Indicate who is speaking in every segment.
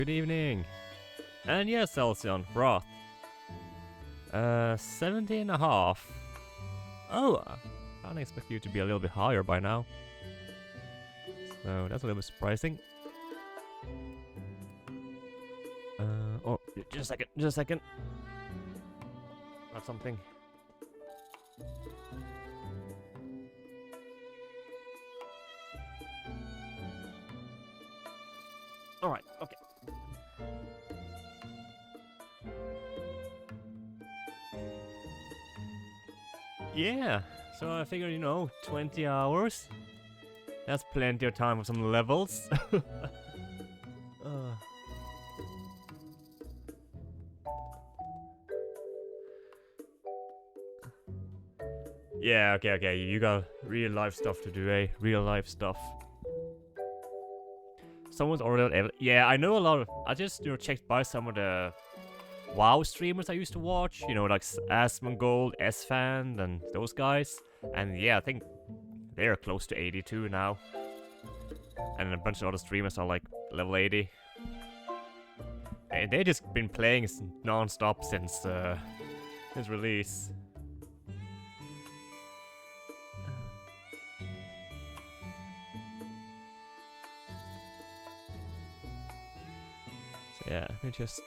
Speaker 1: Good evening. And yes, Elsion, broth. 70 and a half. Oh, I don't expect you to be a little bit higher by now. So that's a little bit surprising. Oh, just a second. Got something. Alright, okay. Yeah, so I figured, 20 hours. That's plenty of time for some levels. Yeah, okay, you got real life stuff to do, eh? Real life stuff. Someone's ordered. Yeah, I know a lot of. I just checked by some of the WoW streamers I used to watch. Like Asmongold, Sfan, and those guys. And yeah, I think they're close to 82 now. And a bunch of other streamers are like level 80. And they just been playing non-stop since his release. So yeah, let me just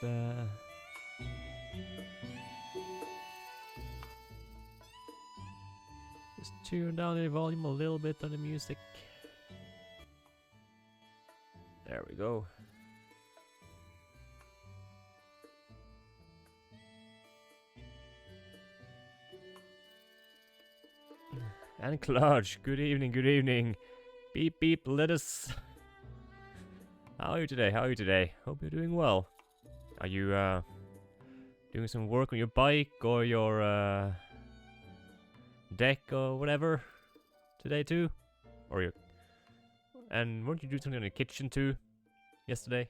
Speaker 1: tune down the volume a little bit on the music. There we go. And Clutch, good evening. Beep beep, let us. How are you today? Hope you're doing well. Are you doing some work on your bike or your deck or whatever today too? Or you? And weren't you doing something in the kitchen too yesterday?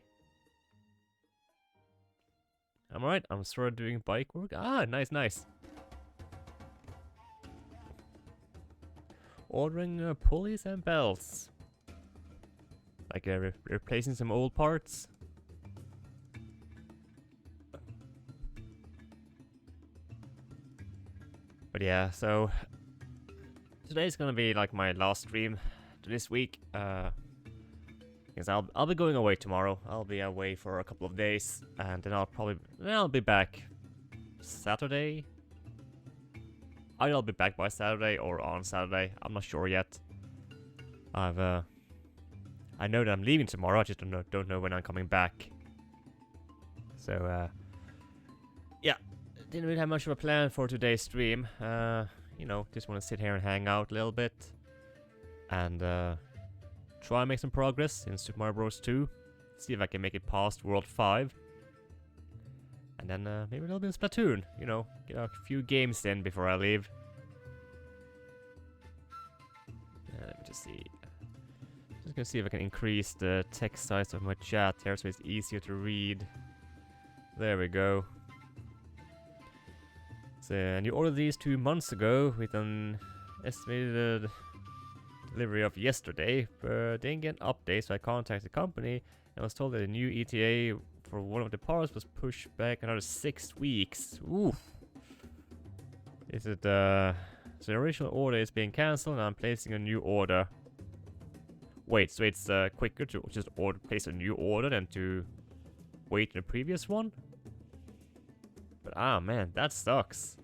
Speaker 1: I'm alright. I'm sort of doing bike work. Ah, nice. Ordering pulleys and belts. Like replacing some old parts. But yeah, so today's gonna be like my last stream this week. Because I'll be going away tomorrow. I'll be away for a couple of days, and then I'll be back Saturday. I'll be back by Saturday or on Saturday. I'm not sure yet. I know that I'm leaving tomorrow. I just don't know when I'm coming back. So yeah, didn't really have much of a plan for today's stream. Just want to sit here and hang out a little bit, and try and make some progress in Super Mario Bros. 2. See if I can make it past World 5. And then maybe a little bit of Splatoon. Get a few games in before I leave. Let me just see. Just gonna see if I can increase the text size of my chat here so it's easier to read. There we go. So, and you ordered these 2 months ago with an estimated delivery of yesterday, but didn't get an update, so I contacted the company and was told that the new ETA for one of the parts was pushed back another 6 weeks. Oof. Is it so the original order is being cancelled and I'm placing a new order. Wait, so it's quicker to just place a new order than to wait in the previous one? But man, that sucks.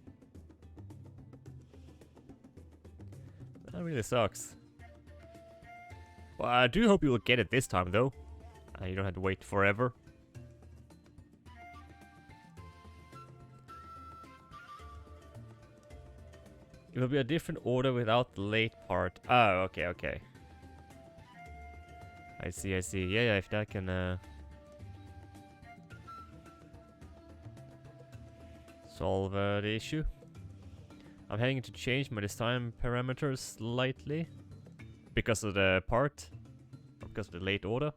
Speaker 1: That really sucks. Well, I do hope you will get it this time though. You don't have to wait forever. It will be a different order without the late part. Oh, okay. I see. Yeah, if that can solve the issue. I'm having to change my design parameters slightly because of the part, or because of the late order.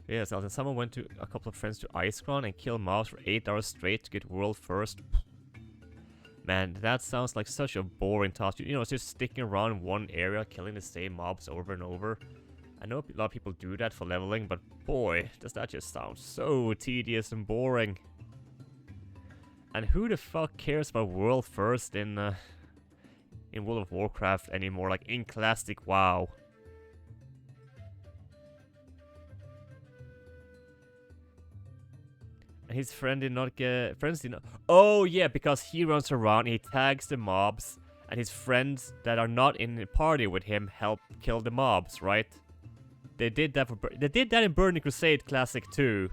Speaker 1: Yeah, so someone went to a couple of friends to Icecrown and killed mobs for 8 hours straight to get world first. Man, that sounds like such a boring task. You know, it's just sticking around in one area, killing the same mobs over and over. I know a lot of people do that for leveling, but boy, does that just sound so tedious and boring. And who the fuck cares about world first in World of Warcraft anymore? Like in classic WoW. And his friend did not get... Friends did not... Oh yeah, because he runs around, he tags the mobs, and his friends that are not in the party with him help kill the mobs, right? They did that they did that in Burning Crusade Classic too.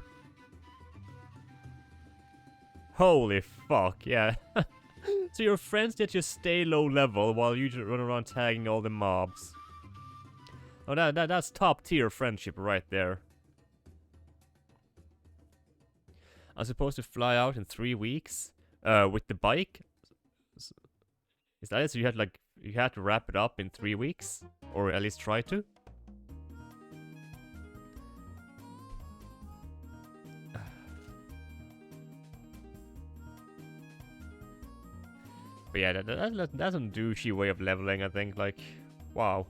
Speaker 1: Holy fuck, yeah. So your friends that just stay low level while you just run around tagging all the mobs. Oh, that's top tier friendship right there. I'm supposed to fly out in 3 weeks with the bike. Is that it? So you had to wrap it up in 3 weeks, or at least try to. But yeah, that's a douchey way of leveling, I think. Like, wow.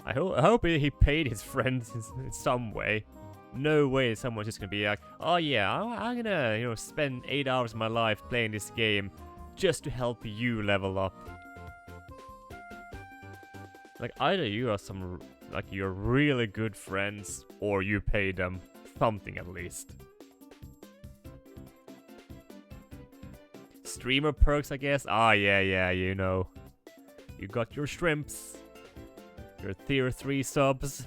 Speaker 1: I hope he paid his friends in some way. No way someone's just gonna be like, oh yeah, I'm gonna, you know, spend 8 hours of my life playing this game just to help you level up. Like, either you are you're really good friends, or you pay them something at least. Streamer perks, I guess. Ah, yeah, you know. You got your shrimps. Your tier 3 subs.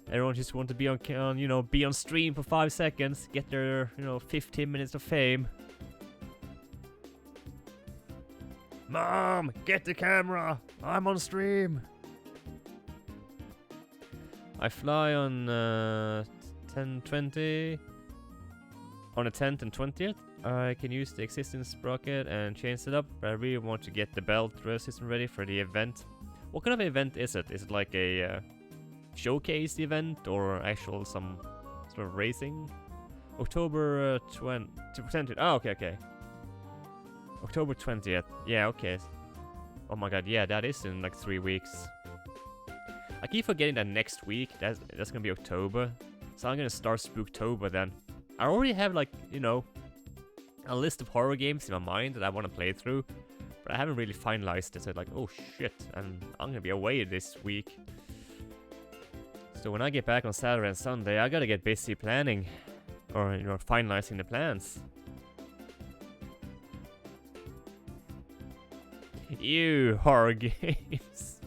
Speaker 1: Everyone just want to be on, you know, be on stream for 5 seconds, get their, you know, 15 minutes of fame. Mom, get the camera! I'm on stream! I fly on 10/20. On the 10th and 20th. I can use the existing sprocket and change it up, but I really want to get the belt rail system ready for the event. What kind of event is it? Is it like a showcase event or actual some sort of racing? October 20th. Oh, okay. October 20th. Yeah, okay. Oh my god, yeah, that is in like 3 weeks. I keep forgetting that next week, that's gonna be October. So I'm gonna start Spooktober then. I already have, like, you know, a list of horror games in my mind that I want to play through. But I haven't really finalized it, so like, oh shit, and I'm gonna be away this week. So when I get back on Saturday and Sunday, I gotta get busy planning. Or, you know, finalizing the plans. Ew, horror games.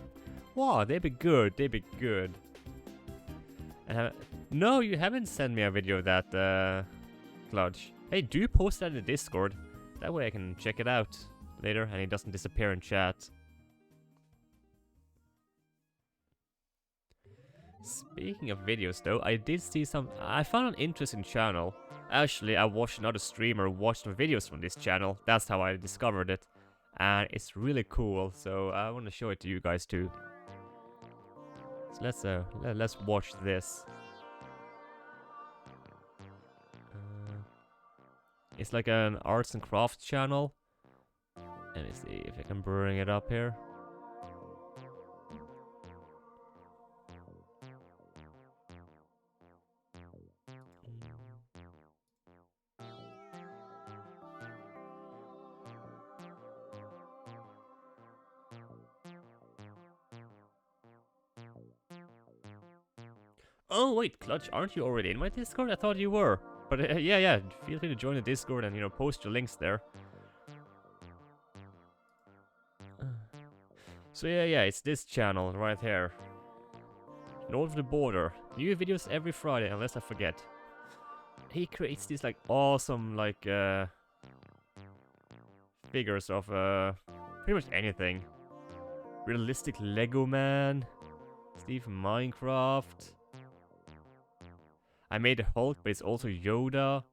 Speaker 1: Wow, they'd be good, No, you haven't sent me a video of that, Clutch. Hey, do post that in the Discord. That way I can check it out later and it doesn't disappear in chat. Speaking of videos though, I did see I found an interesting channel. Actually, I watched another streamer watch some videos from this channel. That's how I discovered it. And it's really cool, so I want to show it to you guys too. So let's watch this. It's like an arts and crafts channel. Let me see if I can bring it up here. Oh wait, Clutch, aren't you already in my Discord? I thought you were. But yeah, feel free to join the Discord and, you know, post your links there. So yeah, it's this channel right here. North of the Border. New videos every Friday, unless I forget. He creates these like awesome like figures of pretty much anything. Realistic Lego Man. Steve Minecraft. I made the Hulk, but it's also Yoda.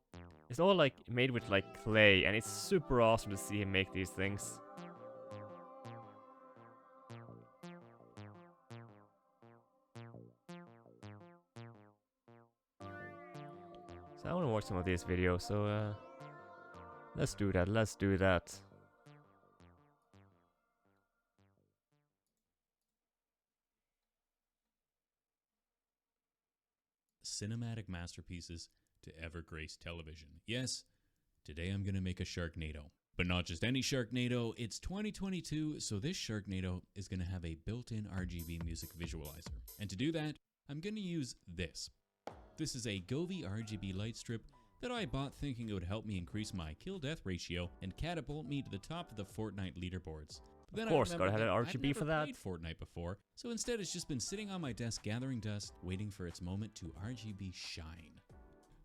Speaker 1: It's all like made with like clay, and it's super awesome to see him make these things. So I want to watch some of these videos, so Let's do that, let's do that.
Speaker 2: Cinematic masterpieces to ever grace television. Yes, today I'm gonna make a Sharknado. But not just any Sharknado, it's 2022, so this Sharknado is gonna have a built-in RGB music visualizer. And to do that, I'm gonna use this. This is a Govee RGB light strip that I bought thinking it would help me increase my kill-death ratio and catapult me to the top of the Fortnite leaderboards. But then
Speaker 1: Of course,
Speaker 2: I
Speaker 1: gotta have an
Speaker 2: remembered
Speaker 1: RGB for that.
Speaker 2: I've never played Fortnite before, so instead it's just been sitting on my desk gathering dust, waiting for its moment to RGB shine.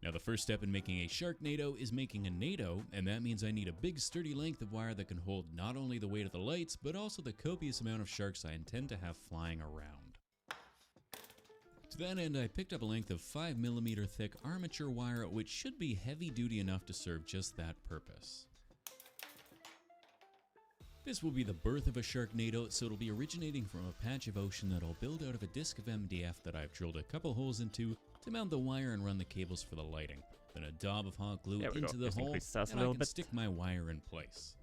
Speaker 2: Now the first step in making a Sharknado is making a Nado, and that means I need a big sturdy length of wire that can hold not only the weight of the lights, but also the copious amount of sharks I intend to have flying around. To that end, I picked up a length of 5mm thick armature wire, which should be heavy duty enough to serve just that purpose. This will be the birth of a Sharknado, so it'll be originating from a patch of ocean that I'll build out of a disc of MDF that I've drilled a couple holes into to mount the wire and run the cables for the lighting. Then a daub of hot glue into the hole, and I can stick my wire in place.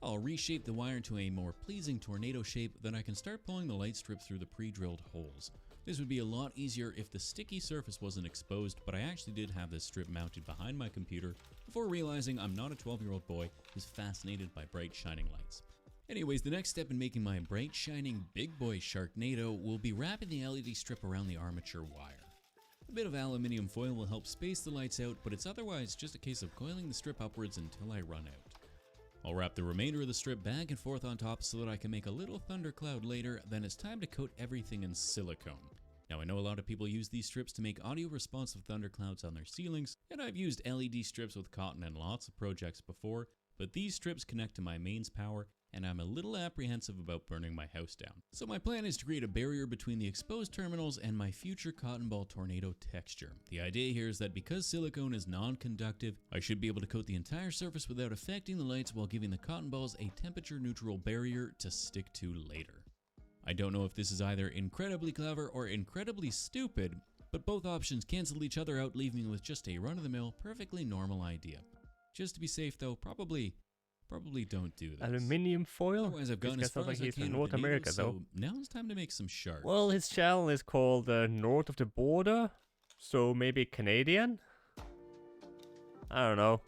Speaker 2: I'll reshape the wire into a more pleasing tornado shape, then I can start pulling the light strip through the pre-drilled holes. This would be a lot easier if the sticky surface wasn't exposed, but I actually did have this strip mounted behind my computer before realizing I'm not a 12-year-old boy who's fascinated by bright shining lights. Anyways, the next step in making my bright shining big boy Sharknado will be wrapping the LED strip around the armature wire. A bit of aluminium foil will help space the lights out, but it's otherwise just a case of coiling the strip upwards until I run out. I'll wrap the remainder of the strip back and forth on top so that I can make a little thundercloud later, then it's time to coat everything in silicone. Now I know a lot of people use these strips to make audio responsive thunderclouds on their ceilings, and I've used LED strips with cotton in lots of projects before, but these strips connect to my mains power, and I'm a little apprehensive about burning my house down. So my plan is to create a barrier between the exposed terminals and my future cotton ball tornado texture. The idea here is that because silicone is non-conductive, I should be able to coat the entire surface without affecting the lights while giving the cotton balls a temperature neutral barrier to stick to later. I don't know if this is either incredibly clever or incredibly stupid, but both options cancel each other out, leaving me with just a run-of-the-mill, perfectly normal idea. Just to be safe though, probably don't do this.
Speaker 1: Aluminium foil?
Speaker 2: Otherwise, I've gone
Speaker 1: This
Speaker 2: as
Speaker 1: guy
Speaker 2: far
Speaker 1: sounds like
Speaker 2: as I
Speaker 1: he's
Speaker 2: can
Speaker 1: from
Speaker 2: with
Speaker 1: North
Speaker 2: the
Speaker 1: America
Speaker 2: needles,
Speaker 1: though.
Speaker 2: so now it's time to make some sharks.
Speaker 1: Well, his channel is called North of the Border, so maybe Canadian? I don't know.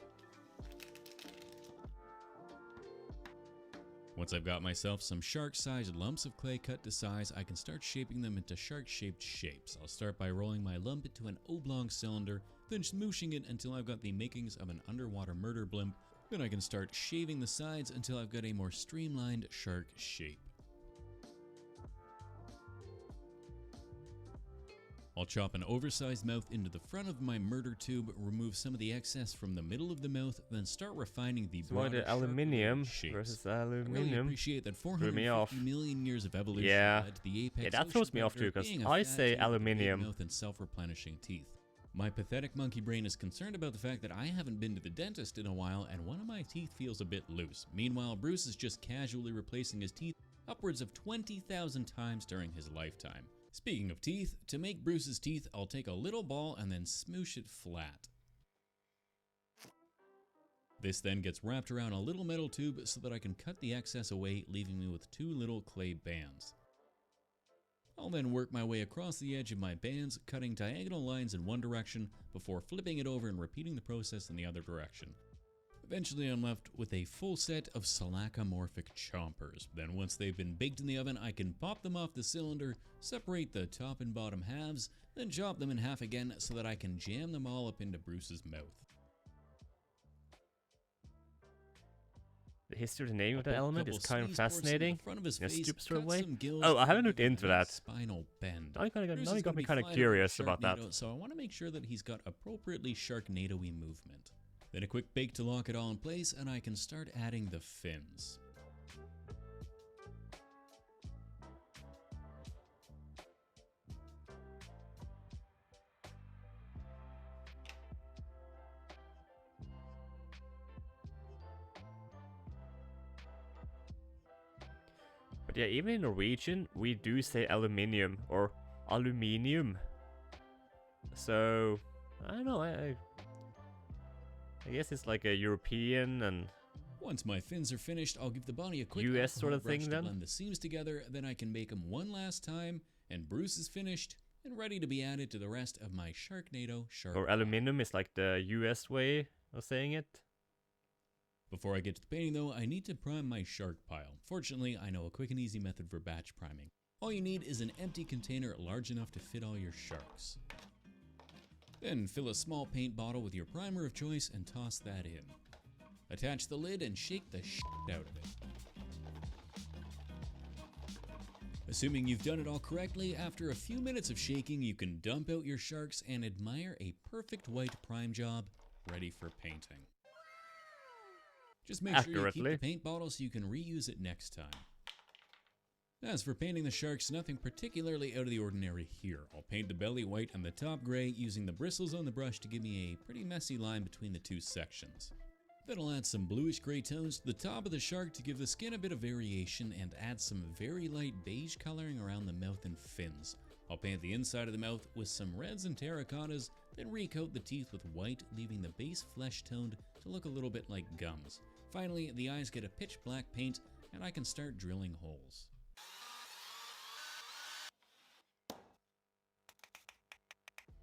Speaker 2: Once I've got myself some shark-sized lumps of clay cut to size, I can start shaping them into shark-shaped shapes. I'll start by rolling my lump into an oblong cylinder, then smooshing it until I've got the makings of an underwater murder blimp. Then I can start shaving the sides until I've got a more streamlined shark shape. I'll chop an oversized mouth into the front of my murder tube, remove some of the excess from the middle of the mouth, then start refining the
Speaker 1: So why
Speaker 2: broader
Speaker 1: the aluminium
Speaker 2: shapes.
Speaker 1: versus
Speaker 2: I really
Speaker 1: aluminium?
Speaker 2: appreciate that
Speaker 1: Threw me off.
Speaker 2: 450 million years of evolution
Speaker 1: Yeah.
Speaker 2: led to the apex
Speaker 1: Yeah, that throws me off too, because I say aluminium.
Speaker 2: mouth and self-replenishing teeth. My pathetic monkey brain is concerned about the fact that I haven't been to the dentist in a while and one of my teeth feels a bit loose. Meanwhile, Bruce is just casually replacing his teeth upwards of 20,000 times during his lifetime. Speaking of teeth, to make Bruce's teeth, I'll take a little ball and then smoosh it flat. This then gets wrapped around a little metal tube so that I can cut the excess away, leaving me with 2 little clay bands. I'll then work my way across the edge of my bands, cutting diagonal lines in one direction before flipping it over and repeating the process in the other direction. Eventually I'm left with a full set of silacomorphic chompers. Then once they've been baked in the oven, I can pop them off the cylinder, separate the top and bottom halves, then chop them in half again so that I can jam them all up into Bruce's mouth.
Speaker 1: The history of the naming of the element is kind of fascinating in a stupid sort of way.
Speaker 2: Oh,
Speaker 1: Oh, I haven't looked into that.
Speaker 2: Spinal bend.
Speaker 1: Now you got me
Speaker 2: kind
Speaker 1: kind of curious about that.
Speaker 2: So I want to make sure that he's got appropriately Sharknado-y movement. Then a quick bake to lock it all in place, and I can start adding the fins.
Speaker 1: But yeah, even in Norwegian, we do say aluminium or aluminium. So, I don't know, I guess it's like a European and
Speaker 2: Once my fins are finished, I'll give the body a quick
Speaker 1: US sort
Speaker 2: alcohol
Speaker 1: of
Speaker 2: brush
Speaker 1: thing
Speaker 2: to
Speaker 1: then?
Speaker 2: blend the seams together, then I can make them one last time, and Bruce is finished and ready to be added to the rest of my Sharknado shark
Speaker 1: or
Speaker 2: pile.
Speaker 1: aluminum is like the US way of saying it.
Speaker 2: Before I get to the painting though, I need to prime my shark pile. Fortunately, I know a quick and easy method for batch priming. All you need is an empty container large enough to fit all your sharks. Then fill a small paint bottle with your primer of choice and toss that in. Attach the lid and shake the shit out of it. Assuming you've done it all correctly, after a few minutes of shaking, you can dump out your sharks and admire a perfect white prime job ready for painting. Just make sure you keep
Speaker 1: Accurately.
Speaker 2: the paint bottle so you can reuse it next time. As for painting the sharks, nothing particularly out of the ordinary here. I'll paint the belly white and the top gray using the bristles on the brush to give me a pretty messy line between the two sections. Then I'll add some bluish gray tones to the top of the shark to give the skin a bit of variation and add some very light beige coloring around the mouth and fins. I'll paint the inside of the mouth with some reds and terracottas, then recoat the teeth with white, leaving the base flesh toned to look a little bit like gums. Finally, the eyes get a pitch black paint and I can start drilling holes.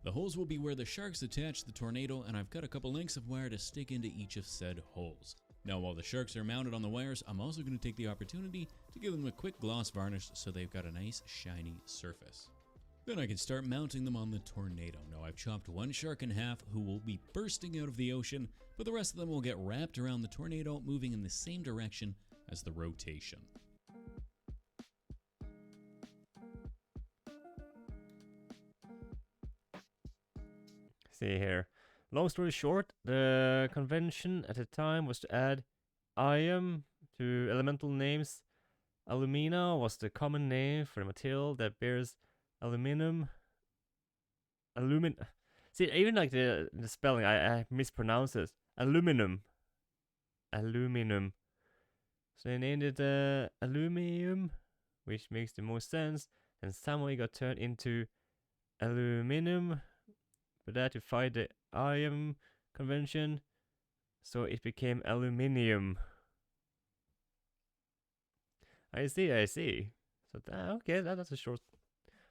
Speaker 2: The holes will be where the sharks attach the tornado, and I've got a couple lengths of wire to stick into each of said holes. Now while the sharks are mounted on the wires, I'm also going to take the opportunity to give them a quick gloss varnish so they've got a nice shiny surface. Then I can start mounting them on the tornado. Now I've chopped one shark in half who will be bursting out of the ocean, but the rest of them will get wrapped around the tornado, moving in the same direction as the rotation.
Speaker 1: See here. Long story short, the convention at the time was to add iron to elemental names. Alumina was the common name for the material that bears aluminum. See, even like the spelling, I mispronounce it. Aluminum. Aluminum. So they named it aluminum, which makes the most sense. And somehow it got turned into aluminum. For that to fight the iron convention, so it became aluminium. I see. So okay, that's a short.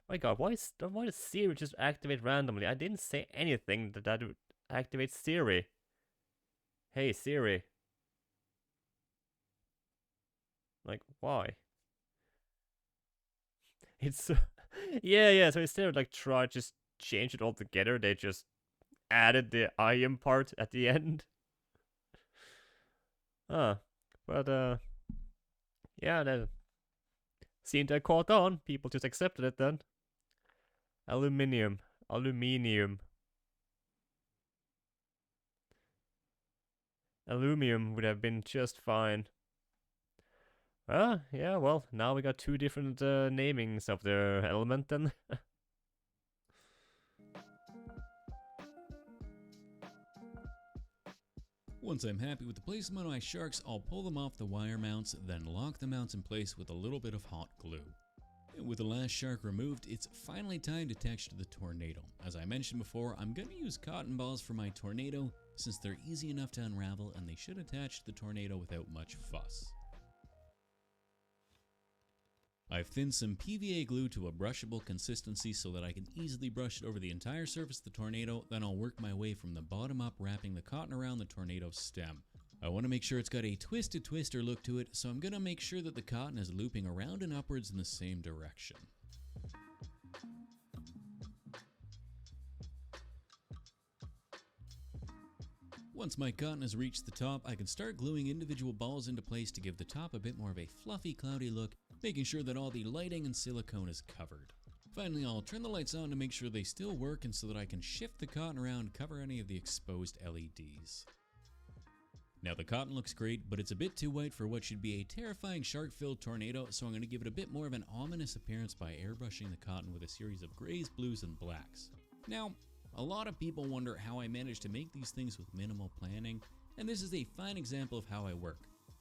Speaker 1: My God, why does Siri just activate randomly? I didn't say anything that would activate Siri. Hey Siri. Like why? It's yeah. So instead of like try just change it all together, they just added the iron part at the end. But yeah, that seemed to have caught on. People just accepted it then. Aluminium. Aluminum would have been just fine. Yeah, well, now we got two different namings of the element then.
Speaker 2: Once I'm happy with the placement of my sharks, I'll pull them off the wire mounts, then lock the mounts in place with a little bit of hot glue. And with the last shark removed, it's finally time to texture the tornado. As I mentioned before, I'm going to use cotton balls for my tornado since they're easy enough to unravel and they should attach to the tornado without much fuss. I've thinned some PVA glue to a brushable consistency so that I can easily brush it over the entire surface of the tornado, then I'll work my way from the bottom up, wrapping the cotton around the tornado stem. I want to make sure it's got a twisted twister look to it, so I'm going to make sure that the cotton is looping around and upwards in the same direction. Once my cotton has reached the top, I can start gluing individual balls into place to give the top a bit more of a fluffy, cloudy look, making sure that all the lighting and silicone is covered. Finally, I'll turn the lights on to make sure they still work and so that I can shift the cotton around and cover any of the exposed LEDs. Now the cotton looks great, but it's a bit too white for what should be a terrifying shark-filled tornado, so I'm going to give it a bit more of an ominous appearance by airbrushing the cotton with a series of grays, blues, and blacks. Now, a lot of people wonder how I managed to make these things with minimal planning, and this is a fine example of how I work.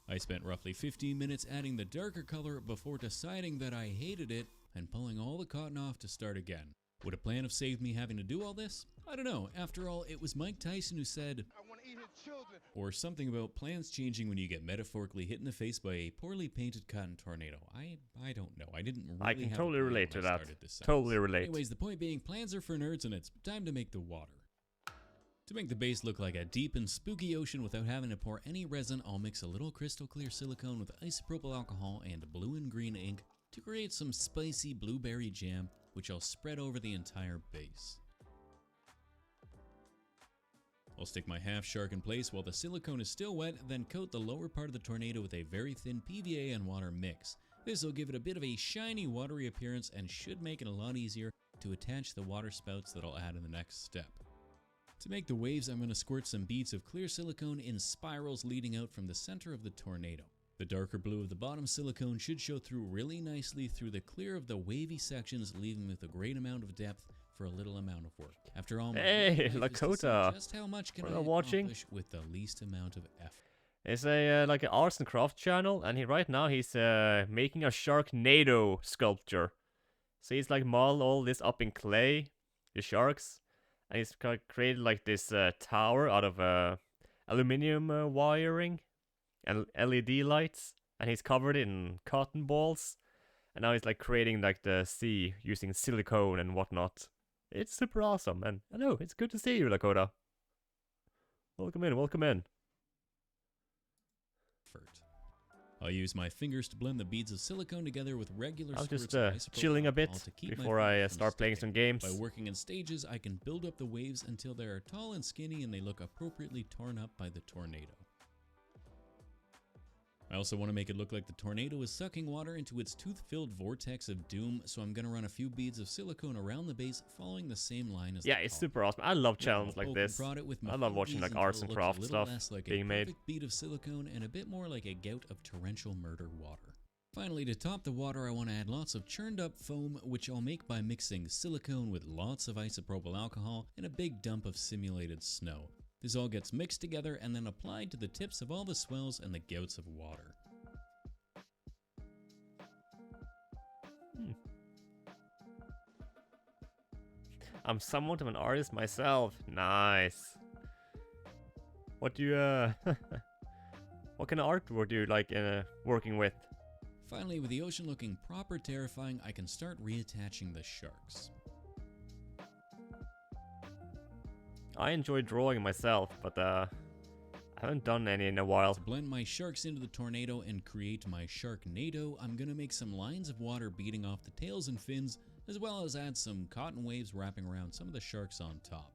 Speaker 2: I spent roughly 15 minutes adding the darker color before deciding that I hated it and pulling all the cotton off to start again. Would a plan have saved me having to do all this? I don't know. After all, it was Mike Tyson who said,
Speaker 3: I want to
Speaker 2: Or something about plans changing when you get metaphorically hit in the face by a poorly painted cotton tornado. I don't know. I didn't really
Speaker 1: I can
Speaker 2: have
Speaker 1: totally
Speaker 2: a plan
Speaker 1: relate
Speaker 2: when
Speaker 1: to
Speaker 2: I
Speaker 1: that.
Speaker 2: started this sentence.
Speaker 1: Totally relate.
Speaker 2: Anyways, the point being, plans are for nerds and it's time to make the water. To make the base look like a deep and spooky ocean without having to pour any resin, I'll mix a little crystal clear silicone with isopropyl alcohol and blue and green ink to create some spicy blueberry jam, which I'll spread over the entire base. I'll stick my half shark in place while the silicone is still wet, then coat the lower part of the tornado with a very thin PVA and water mix. This will give it a bit of a shiny, watery appearance and should make it a lot easier to attach the water spouts that I'll add in the next step. To make the waves, I'm going to squirt some beads of clear silicone in spirals leading out from the center of the tornado. The darker blue of the bottom silicone should show through really nicely through the clear of the wavy sections, leaving with a great amount of depth for a little amount of work. After all, my
Speaker 1: Hey,
Speaker 2: goal is to see
Speaker 1: Lakota.
Speaker 2: just how much can
Speaker 1: We're
Speaker 2: I
Speaker 1: not watching.
Speaker 2: accomplish with the least amount of effort.
Speaker 1: It's a like an arts and craft channel, and right now he's making a Sharknado sculpture. So he's like modeled all this up in clay, the sharks, and he's created like this tower out of aluminium wiring and LED lights, and he's covered it in cotton balls, and now he's like creating like the sea using silicone and whatnot. It's super awesome, and I know it's good to see you, Lakota. Welcome in, welcome in.
Speaker 2: I'll use my fingers to blend the beads of silicone together with regular
Speaker 1: I'm
Speaker 2: squirts
Speaker 1: just
Speaker 2: of isopropyl
Speaker 1: chilling a bit
Speaker 2: alcohol to keep my
Speaker 1: before I
Speaker 2: fingers from
Speaker 1: start playing
Speaker 2: sticking.
Speaker 1: some games.
Speaker 2: By working in stages, I can build up the waves until they are tall and skinny and they look appropriately torn up by the tornado. I also want to make it look like the tornado is sucking water into its tooth-filled vortex of doom, so I'm going to run a few beads of silicone around the base following the same line as
Speaker 1: Yeah,
Speaker 2: the
Speaker 1: it's
Speaker 2: top.
Speaker 1: super awesome. I love
Speaker 2: Now,
Speaker 1: challenges
Speaker 2: I'll
Speaker 1: like
Speaker 2: poke and
Speaker 1: this.
Speaker 2: prod it with my
Speaker 1: I love
Speaker 2: full
Speaker 1: watching
Speaker 2: beads
Speaker 1: like
Speaker 2: until
Speaker 1: arts
Speaker 2: it
Speaker 1: and
Speaker 2: looks a
Speaker 1: craft
Speaker 2: little
Speaker 1: stuff
Speaker 2: less like
Speaker 1: being
Speaker 2: a
Speaker 1: made.
Speaker 2: perfect bead of silicone and a bit more like a gout of torrential murder water. Finally, to top the water, I want to add lots of churned up foam, which I'll make by mixing silicone with lots of isopropyl alcohol and a big dump of simulated snow. This all gets mixed together and then applied to the tips of all the swells and the gouts of water.
Speaker 1: I'm somewhat of an artist myself. Nice. What do you what kind of art were you like working with?
Speaker 2: Finally, with the ocean looking proper terrifying, I can start reattaching the sharks.
Speaker 1: I enjoy drawing myself, but I haven't done any in a while.
Speaker 2: To blend my sharks into the tornado and create my Sharknado, I'm gonna make some lines of water beating off the tails and fins, as well as add some cotton waves wrapping around some of the sharks on top.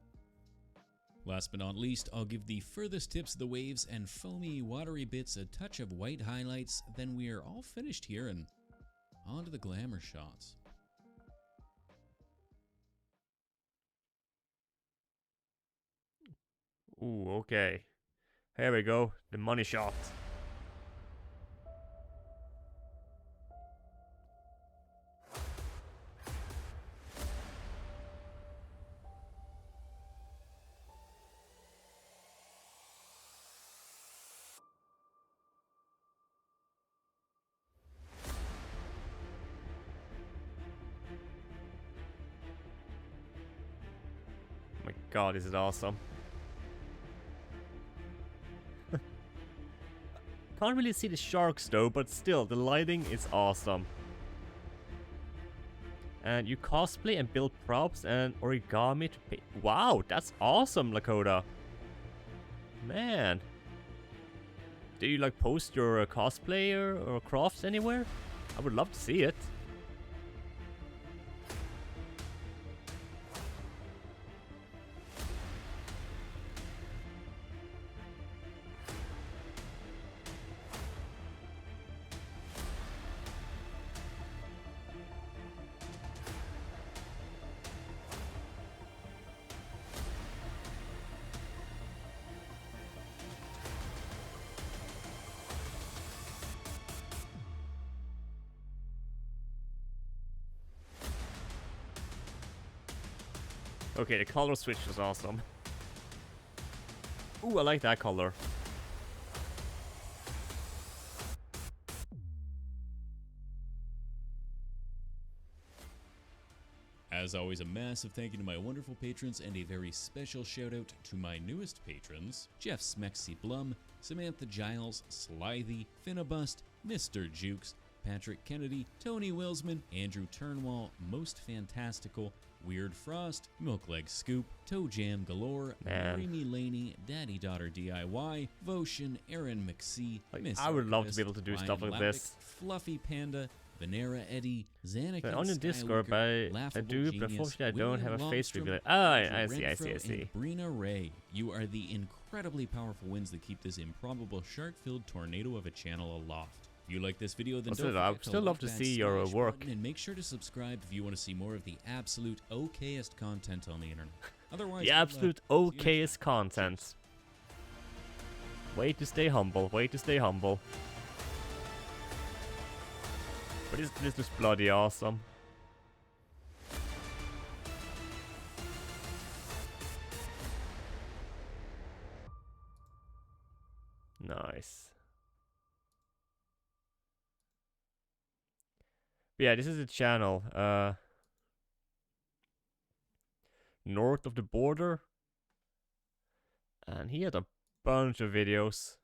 Speaker 2: Last but not least, I'll give the furthest tips of the waves and foamy, watery bits a touch of white highlights, then we are all finished here and on to the glamour shots.
Speaker 1: Ooh, okay. Here we go, the money shot. Oh my god, this is awesome. Can't really see the sharks though, but still, the lighting is awesome. And you cosplay and build props and origami to pay. Wow, that's awesome, Lakota. Man. Do you like post your cosplay or crafts anywhere? I would love to see it. Okay, the color switch was awesome. Ooh, I like that color.
Speaker 2: As always, a massive thank you to my wonderful patrons and a very special shout out to my newest patrons, Jeff Smexy Blum, Samantha Giles, Slithy, Finnabust, Mr. Jukes, Patrick Kennedy, Tony Wilsman, Andrew Turnwall, Most Fantastical, Weird Frost, Milkleg Scoop, Toe Jam Galore, Creamy Laney, Daddy Daughter DIY, Votion, Aaron McSee, Miss
Speaker 1: I would love to
Speaker 2: Archivist,
Speaker 1: be able to do
Speaker 2: Ryan
Speaker 1: stuff like
Speaker 2: Lappick,
Speaker 1: this.
Speaker 2: Fluffy Panda, Venera Eddie, Xanakin
Speaker 1: On your Discord,
Speaker 2: Skywalker,
Speaker 1: but I
Speaker 2: Laughable
Speaker 1: do, but
Speaker 2: Genius,
Speaker 1: unfortunately I don't have a
Speaker 2: William
Speaker 1: face
Speaker 2: Longstrom,
Speaker 1: reveal. Oh,
Speaker 2: Andrew
Speaker 1: I see,
Speaker 2: Renfro,
Speaker 1: I see.
Speaker 2: and Brina Ray. You are the incredibly powerful winds that keep this improbable shark-filled tornado of a channel aloft. If you like this video, then don't
Speaker 1: I'd
Speaker 2: forget to
Speaker 1: still love
Speaker 2: like
Speaker 1: to
Speaker 2: that
Speaker 1: see your
Speaker 2: smash
Speaker 1: work.
Speaker 2: button and make sure to subscribe if you want to see more of the absolute okayest content on the internet. Otherwise,
Speaker 1: The absolute okayest content. Way to stay humble, way to stay humble. But this looks bloody awesome. Nice. But yeah, this is a channel, north of the border. And he had a bunch of videos.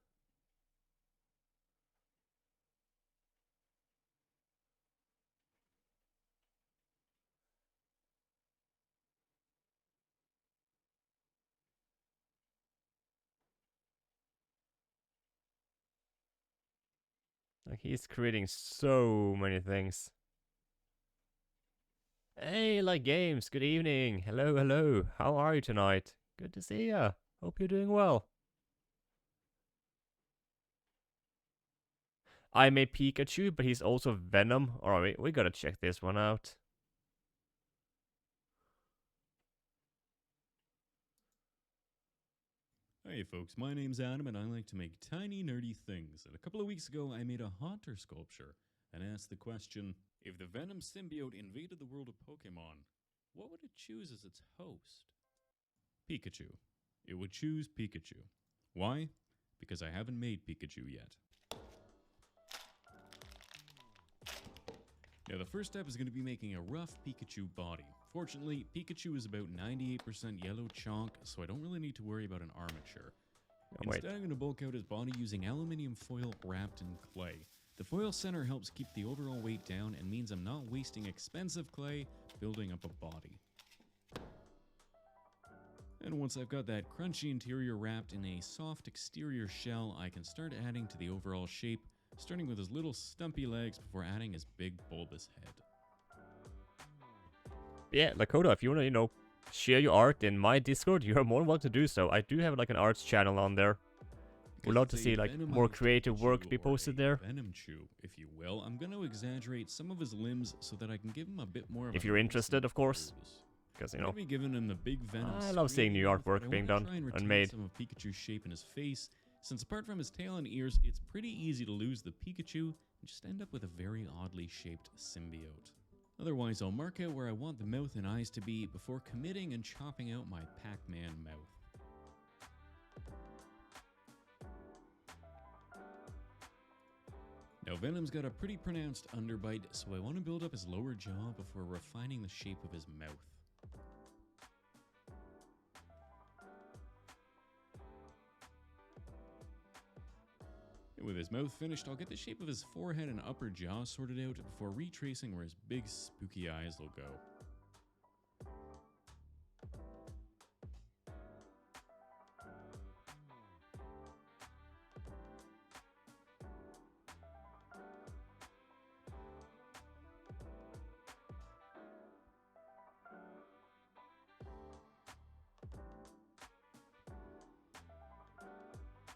Speaker 1: Like, he's creating so many things. Hey, like games, good evening. Hello, hello. How are you tonight? Good to see ya. Hope you're doing well. I'm a Pikachu, but he's also Venom. Alright, we gotta check this one out.
Speaker 2: Hey folks, my name's Adam and I like to make tiny nerdy things. And a couple of weeks ago I made a Haunter sculpture and asked the question, if the Venom symbiote invaded the world of Pokemon, what would it choose as its host? Pikachu. It would choose Pikachu. Why? Because I haven't made Pikachu yet. Now the first step is going to be making a rough Pikachu body. Fortunately, Pikachu is about 98% yellow chalk, so I don't really need to worry about an armature. Instead, I'm going to bulk out his body using aluminium foil wrapped in clay. The foil center helps keep the overall weight down and means I'm not wasting expensive clay building up a body. And once I've got that crunchy interior wrapped in a soft exterior shell, I can start adding to the overall shape, starting with his little stumpy legs before adding his big bulbous head.
Speaker 1: Yeah, Lakota, if you want to, share your art in my Discord, you're more than welcome to do so. I do have like an arts channel on there. We'd love to see like more creative work be posted there.
Speaker 2: Venomchu, if you will. I'm going to exaggerate some of his limbs so that I can give him a bit more of
Speaker 1: if you're interested, of course. Because,
Speaker 2: I'm be giving him the big Venom
Speaker 1: I love seeing new artwork being done and made.
Speaker 2: Some of Pikachu's shape in his face, since apart from his tail and ears, it's pretty easy to lose the Pikachu and just end up with a very oddly shaped symbiote. Otherwise, I'll mark out where I want the mouth and eyes to be before committing and chopping out my Pac-Man mouth. Now Venom's got a pretty pronounced underbite, so I want to build up his lower jaw before refining the shape of his mouth. With his mouth finished, I'll get the shape of his forehead and upper jaw sorted out before retracing where his big spooky eyes will go.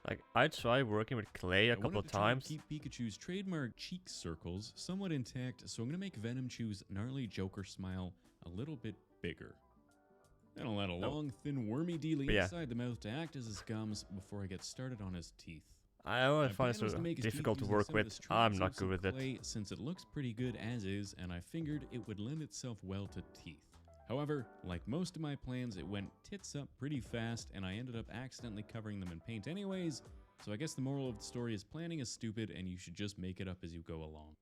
Speaker 1: Like, I tried working with clay a couple of times.
Speaker 2: Keep Pikachu's trademark cheek circles somewhat intact, so I'm going to make Venomchu's gnarly Joker smile a little bit bigger. Then I'll add a long, thin, wormy dealy inside the mouth to act as his gums before I get started on his teeth.
Speaker 1: I always find it so difficult to work with. I'm not good with it.
Speaker 2: Since it looks pretty good as is, and I figured it would lend itself well to teeth. However, like most of my plans, it went tits up pretty fast, and I ended up accidentally covering them in paint anyways, so I guess the moral of the story is planning is stupid and you should just make it up as you go along.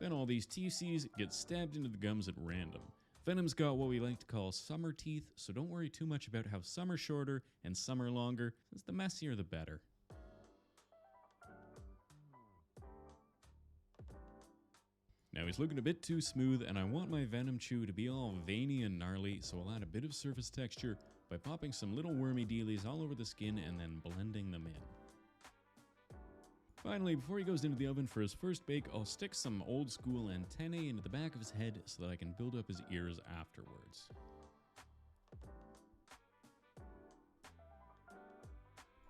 Speaker 2: Then all these TCs get stabbed into the gums at random. Venom's got what we like to call summer teeth, so don't worry too much about how some are shorter and some are longer, since the messier the better. Now he's looking a bit too smooth, and I want my Venom Chew to be all veiny and gnarly, so I'll add a bit of surface texture by popping some little wormy dealies all over the skin and then blending them in. Finally, before he goes into the oven for his first bake, I'll stick some old school antennae into the back of his head so that I can build up his ears afterwards.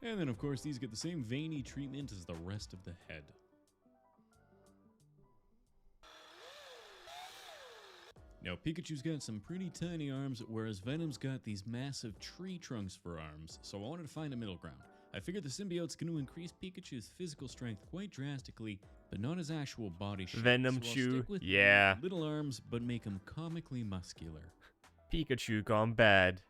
Speaker 2: And then of course these get the same veiny treatment as the rest of the head. Now, Pikachu's got some pretty tiny arms, whereas Venom's got these massive tree trunks for arms, so I wanted to find a middle ground. I figured the symbiote's going to increase Pikachu's physical strength quite drastically, but not his actual body shape.
Speaker 1: Venom
Speaker 2: so I'll
Speaker 1: Chew,
Speaker 2: stick with
Speaker 1: yeah.
Speaker 2: little arms, but make him comically muscular.
Speaker 1: Pikachu gone bad.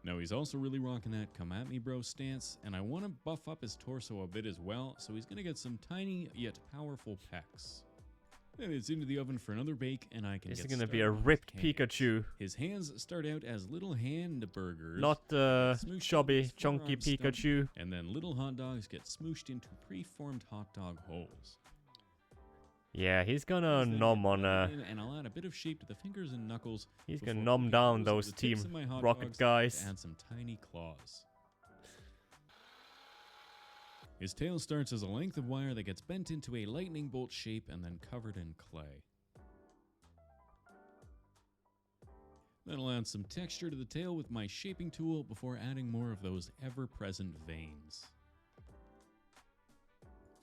Speaker 2: Now, he's also really rocking that come at me bro stance, and I want to buff up his torso a bit as well, so he's going to get some tiny yet powerful pecs. Then it's into the oven for another bake, and I can
Speaker 1: This is
Speaker 2: get
Speaker 1: gonna be
Speaker 2: started
Speaker 1: a
Speaker 2: on his
Speaker 1: ripped
Speaker 2: hands.
Speaker 1: Pikachu.
Speaker 2: His hands start out as little hand burgers.
Speaker 1: Not the
Speaker 2: smooshed
Speaker 1: chubby,
Speaker 2: into his
Speaker 1: chunky
Speaker 2: forearm stump,
Speaker 1: Pikachu.
Speaker 2: And then little hot dogs get smooshed into pre-formed hot dog holes.
Speaker 1: Yeah, he's gonna
Speaker 2: Then
Speaker 1: numb
Speaker 2: get
Speaker 1: on
Speaker 2: blended in, and I'll add a bit of shape to the fingers and knuckles.
Speaker 1: he's
Speaker 2: before
Speaker 1: gonna numb
Speaker 2: putting
Speaker 1: down
Speaker 2: holes in
Speaker 1: those
Speaker 2: the
Speaker 1: Team
Speaker 2: tips of my hot
Speaker 1: Rocket
Speaker 2: dogs
Speaker 1: guys.
Speaker 2: to add some tiny claws. His tail starts as a length of wire that gets bent into a lightning bolt shape and then covered in clay. Then I'll add some texture to the tail with my shaping tool before adding more of those ever-present veins.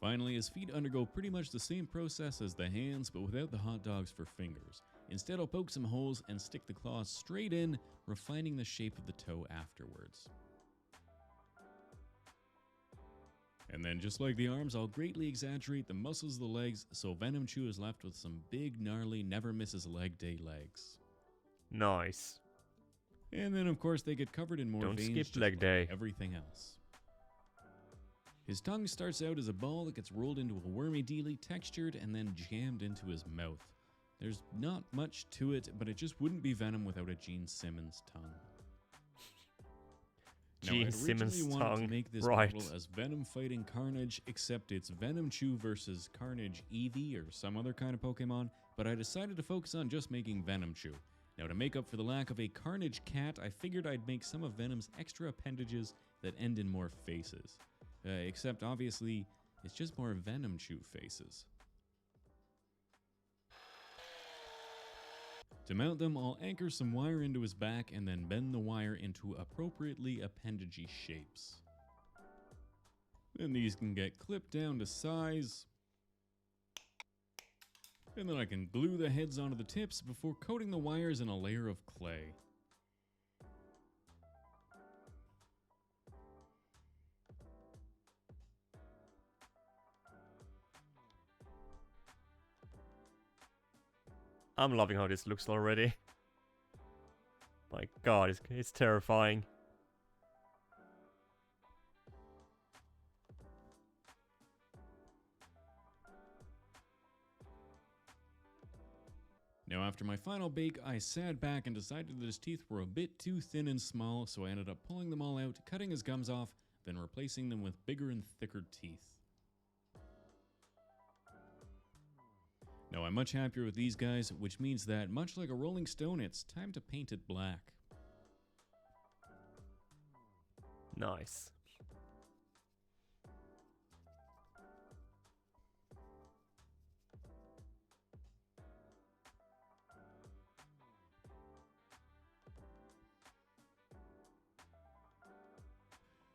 Speaker 2: Finally, his feet undergo pretty much the same process as the hands, but without the hot dogs for fingers. Instead, I'll poke some holes and stick the claws straight in, refining the shape of the toe afterwards. And then, just like the arms, I'll greatly exaggerate the muscles of the legs, so Venom Chew is left with some big, gnarly, never misses leg day legs.
Speaker 1: Nice.
Speaker 2: And then, of course, they get covered in more
Speaker 1: Don't
Speaker 2: veins,
Speaker 1: skip
Speaker 2: just
Speaker 1: leg
Speaker 2: like
Speaker 1: day.
Speaker 2: everything else. His tongue starts out as a ball that gets rolled into a wormy dealy, textured, and then jammed into his mouth. There's not much to it, but it just wouldn't be Venom without a Gene Simmons tongue. Now,
Speaker 1: Gene
Speaker 2: I'd
Speaker 1: Simmons
Speaker 2: originally wanted
Speaker 1: tongue,
Speaker 2: to make this
Speaker 1: right.
Speaker 2: model as Venom fighting Carnage, except it's Venom Chew versus Carnage Eevee or some other kind of Pokemon, but I decided to focus on just making Venom Chew. Now, to make up for the lack of a Carnage cat, I figured I'd make some of Venom's extra appendages that end in more faces. Except, obviously, it's just more Venom Chew faces. To mount them, I'll anchor some wire into his back and then bend the wire into appropriately appendagey shapes. Then these can get clipped down to size. And then I can glue the heads onto the tips before coating the wires in a layer of clay.
Speaker 1: I'm loving how this looks already. My god, it's terrifying.
Speaker 2: Now, after my final bake, I sat back and decided that his teeth were a bit too thin and small, so I ended up pulling them all out, cutting his gums off, then replacing them with bigger and thicker teeth. Now, I'm much happier with these guys, which means that, much like a Rolling Stone, it's time to paint it black.
Speaker 1: Nice.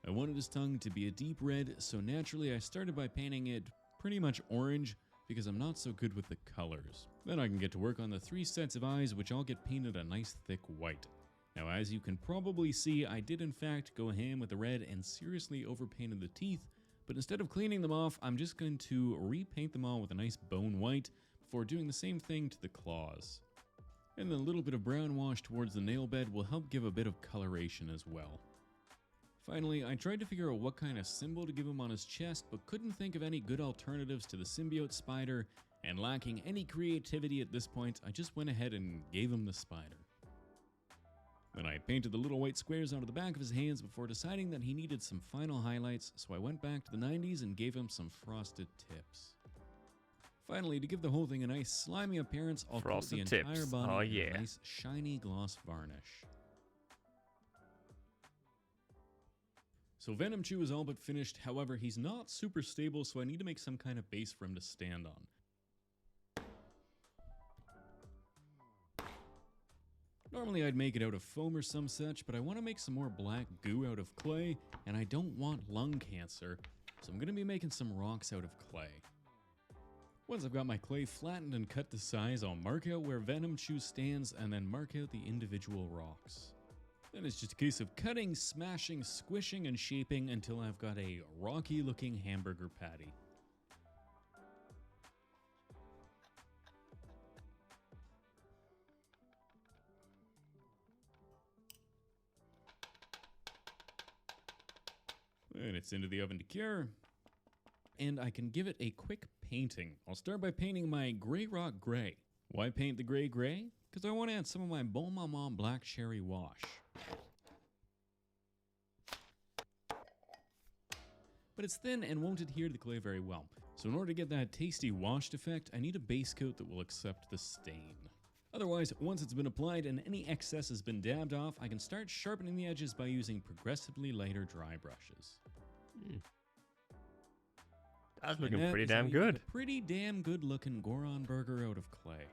Speaker 2: I wanted his tongue to be a deep red, so naturally I started by painting it pretty much orange, because I'm not so good with the colors. Then I can get to work on the 3 sets of eyes, which all get painted a nice thick white. Now, as you can probably see, I did in fact go ham with the red and seriously overpainted the teeth, but instead of cleaning them off, I'm just going to repaint them all with a nice bone white before doing the same thing to the claws. And then a little bit of brown wash towards the nail bed will help give a bit of coloration as well. Finally, I tried to figure out what kind of symbol to give him on his chest, but couldn't think of any good alternatives to the symbiote spider, and lacking any creativity at this point, I just went ahead and gave him the spider. Then I painted the little white squares onto the back of his hands before deciding that he needed some final highlights, so I went back to the 90s and gave him some frosted tips. Finally, to give the whole thing a nice slimy appearance, I'll coat the entire body in a nice shiny gloss varnish. So Venom Chew is all but finished, however he's not super stable, so I need to make some kind of base for him to stand on. Normally I'd make it out of foam or some such, but I want to make some more black goo out of clay, and I don't want lung cancer, so I'm going to be making some rocks out of clay. Once I've got my clay flattened and cut to size, I'll mark out where Venom Chew stands and then mark out the individual rocks. Then it's just a case of cutting, smashing, squishing, and shaping until I've got a rocky looking hamburger patty. And it's into the oven to cure. And I can give it a quick painting. I'll start by painting my Grey Rock Grey. Why paint the gray gray? Because I want to add some of my Bon Maman Black Cherry Wash. But it's thin and won't adhere to the clay very well. So in order to get that tasty washed effect, I need a base coat that will accept the stain. Otherwise, once it's been applied and any excess has been dabbed off, I can start sharpening the edges by using progressively lighter dry brushes.
Speaker 1: That's looking pretty damn good.
Speaker 2: A pretty damn good looking Goron burger out of clay.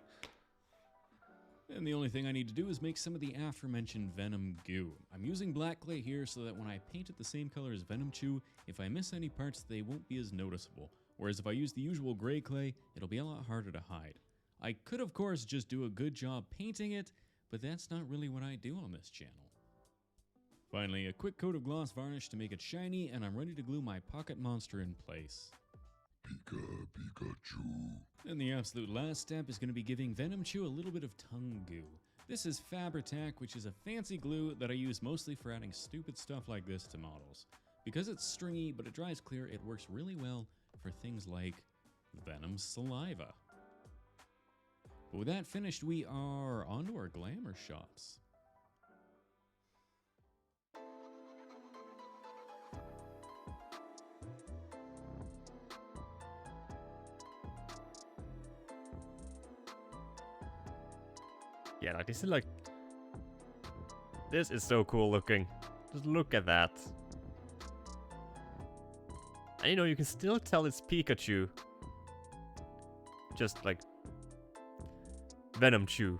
Speaker 2: And the only thing I need to do is make some of the aforementioned Venom goo. I'm using black clay here so that when I paint it the same color as Venom Chew, if I miss any parts, they won't be as noticeable. Whereas if I use the usual gray clay, it'll be a lot harder to hide. I could of course just do a good job painting it, but that's not really what I do on this channel. Finally, a quick coat of gloss varnish to make it shiny, and I'm ready to glue my pocket monster in place. Pikachu. And the absolute last step is going to be giving Venom Chew a little bit of tongue goo. This is Fabri-Tac, which is a fancy glue that I use mostly for adding stupid stuff like this to models. Because it's stringy but it dries clear, it works really well for things like Venom saliva. But with that finished, we are on to our glamour shots.
Speaker 1: Yeah, like this is so cool looking. Just look at that. And you know, you can still tell it's Pikachu. Just like Venom Chew.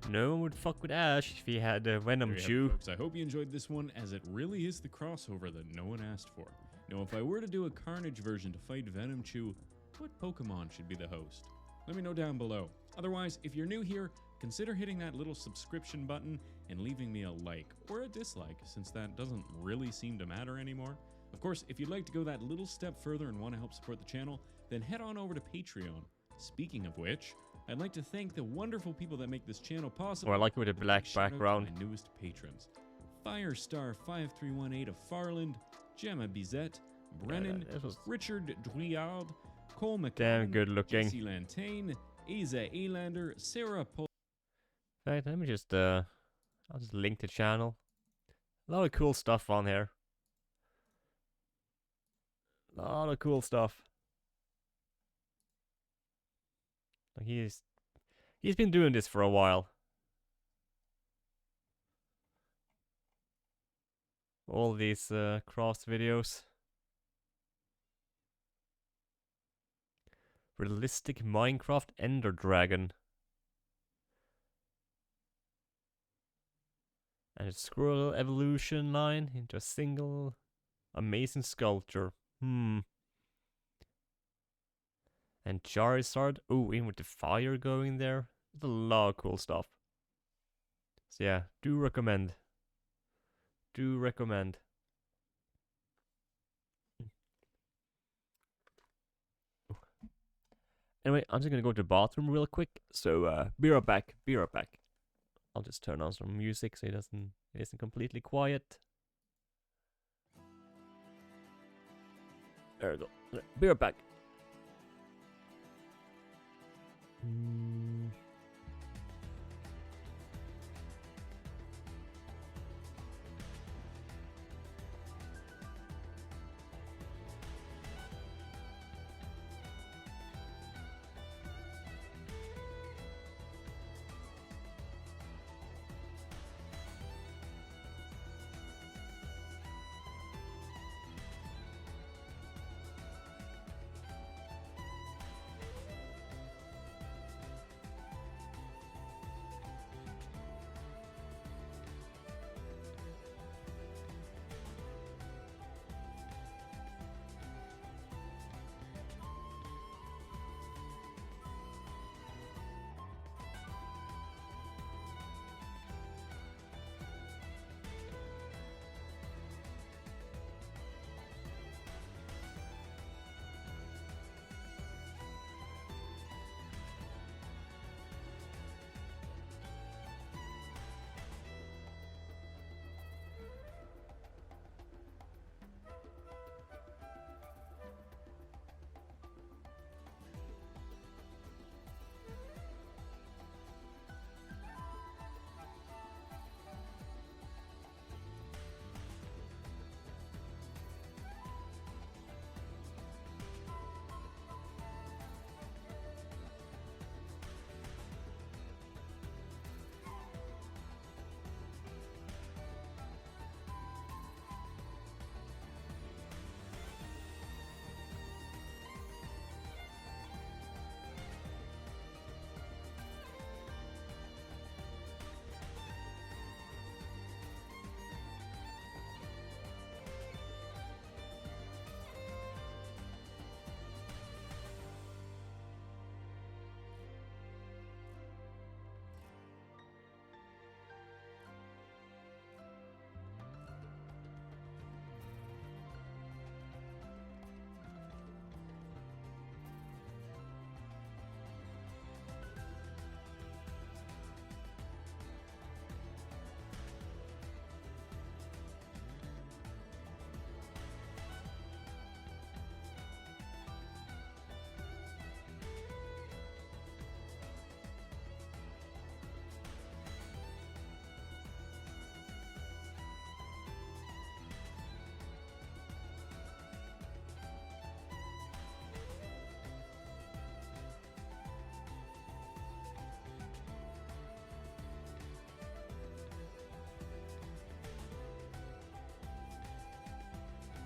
Speaker 1: No one would fuck with Ash if he had a Venom Chew.
Speaker 2: Folks, I hope you enjoyed this one, as it really is the crossover that no one asked for. Now, if I were to do a Carnage version to fight Venom Chew, what Pokemon should be the host? Let me know down below. Otherwise, if you're new here, consider hitting that little subscription button and leaving me a like or a dislike, since that doesn't really seem to matter anymore. Of course, if you'd like to go that little step further and want to help support the channel, then head on over to Patreon. Speaking of which, I'd like to thank the wonderful people that make this channel possible.
Speaker 1: Oh, I like it with a black background.
Speaker 2: My newest patrons: Firestar5318 of Farland, Gemma Bizette, Brennan, Richard Driard, Cole McCann,
Speaker 1: damn good looking.
Speaker 2: Jesse Lantane, Asa Elander, Sarah Paul.
Speaker 1: In fact, let me just I'll just link the channel. A lot of cool stuff on here. A lot of cool stuff. Like he's been doing this for a while. All these cross videos. Realistic Minecraft Ender Dragon. And a squirrel evolution line into a single amazing sculpture. And Charizard. Oh, even with the fire going there. There's a lot of cool stuff. So yeah, do recommend. Do recommend. Anyway, I'm just gonna go to the bathroom real quick. So be right back. Be right back. I'll just turn on some music so it isn't completely quiet. There we go. Be right back.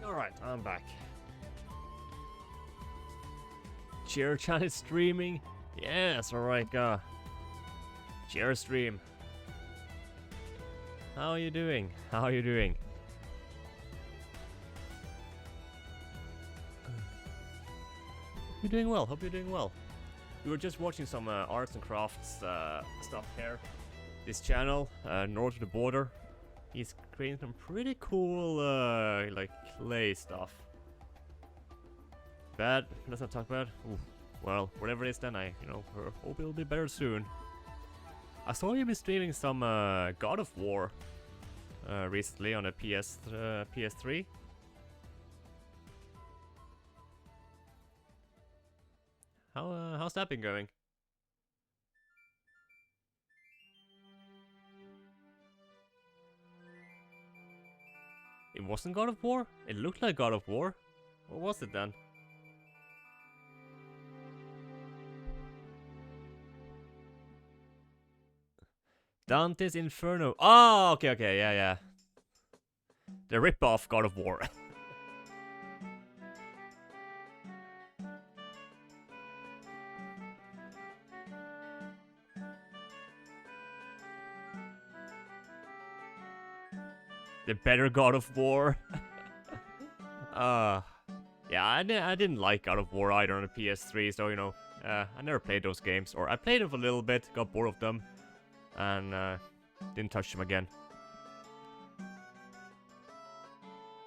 Speaker 1: Alright, I'm back. Cheer chat is streaming. Yes, alright, Cheer stream. How are you doing? How are you doing? You're doing well. Hope you're doing well. We were just watching some arts and crafts stuff here. This channel, north of the border. He's creating some pretty cool, like clay stuff. Bad. Let's not talk about. Ooh, well, whatever it is, then I, hope it'll be better soon. I saw you be streaming some God of War recently on a PS3. How's that been going? It wasn't God of War? It looked like God of War. What was it then? Dante's Inferno. Oh, okay, yeah. The rip-off God of War. The better God of War. Yeah, I didn't like God of War either on the PS3, so I never played those games. Or I played them for a little bit, got bored of them, and didn't touch them again.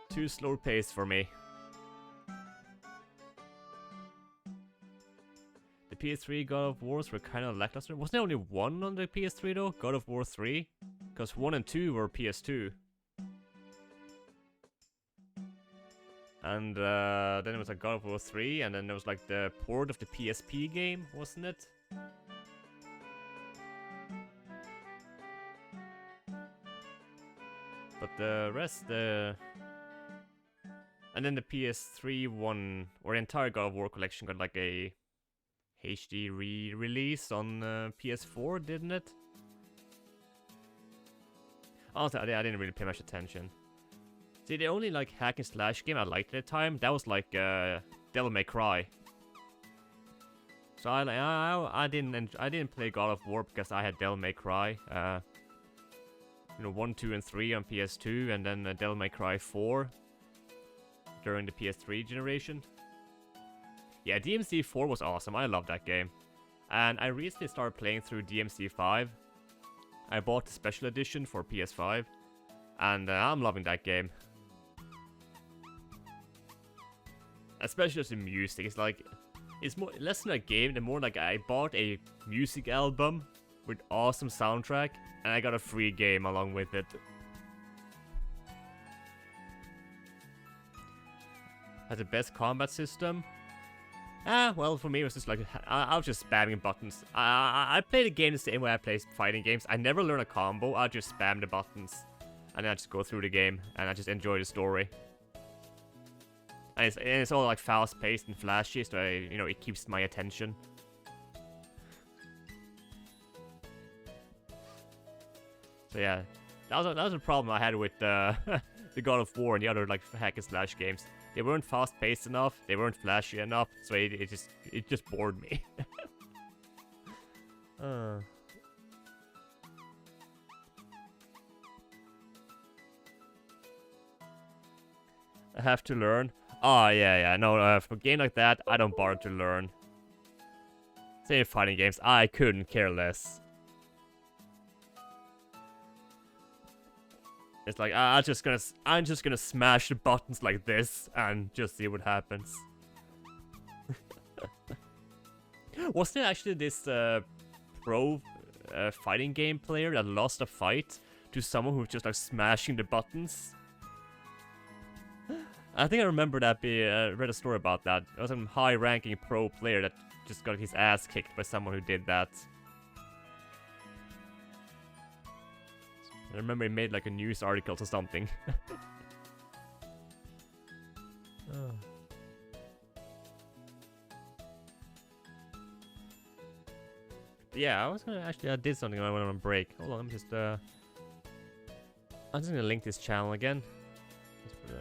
Speaker 1: Too slow paced for me. The PS3 God of Wars were kind of lackluster. Wasn't there only one on the PS3 though? God of War 3? Because 1 and 2 were PS2. And then it was like God of War 3, and then there was like the port of the PSP game, wasn't it? But the rest, and then the PS3 one, or the entire God of War collection got like a HD re-release on PS4, didn't it? Honestly, I didn't really pay much attention. See, the only like hack and slash game I liked at the time, that was like Devil May Cry. So I didn't play God of War because I had Devil May Cry. You know, 1, 2, and 3 on PS2, and then Devil May Cry 4 during the PS3 generation. Yeah, DMC 4 was awesome. I love that game. And I recently started playing through DMC 5. I bought the special edition for PS5, and I'm loving that game. Especially just the music. It's like, it's more less than a game, and more like I bought a music album with awesome soundtrack, and I got a free game along with it. Has the best combat system? Well, for me it was just like, I was just spamming buttons. I play the game the same way I play fighting games. I never learn a combo, I just spam the buttons. And then I just go through the game, and I just enjoy the story. And it's all like fast-paced and flashy, so you know, it keeps my attention. So yeah, that was a problem I had with the God of War and the other like hack and slash games. They weren't fast-paced enough, they weren't flashy enough, so it just bored me. I have to learn. Oh yeah, no, for a game like that, I don't bother to learn. Same fighting games, I couldn't care less. It's like, I'm just gonna smash the buttons like this and just see what happens. Wasn't there actually this pro fighting game player that lost a fight to someone who was just like smashing the buttons? I think I remember that. Read a story about that. There was some high-ranking pro player that just got his ass kicked by someone who did that. I remember he made like a news article or something. Yeah, I did something when I went on break. Hold on, I'm just gonna link this channel again. Just put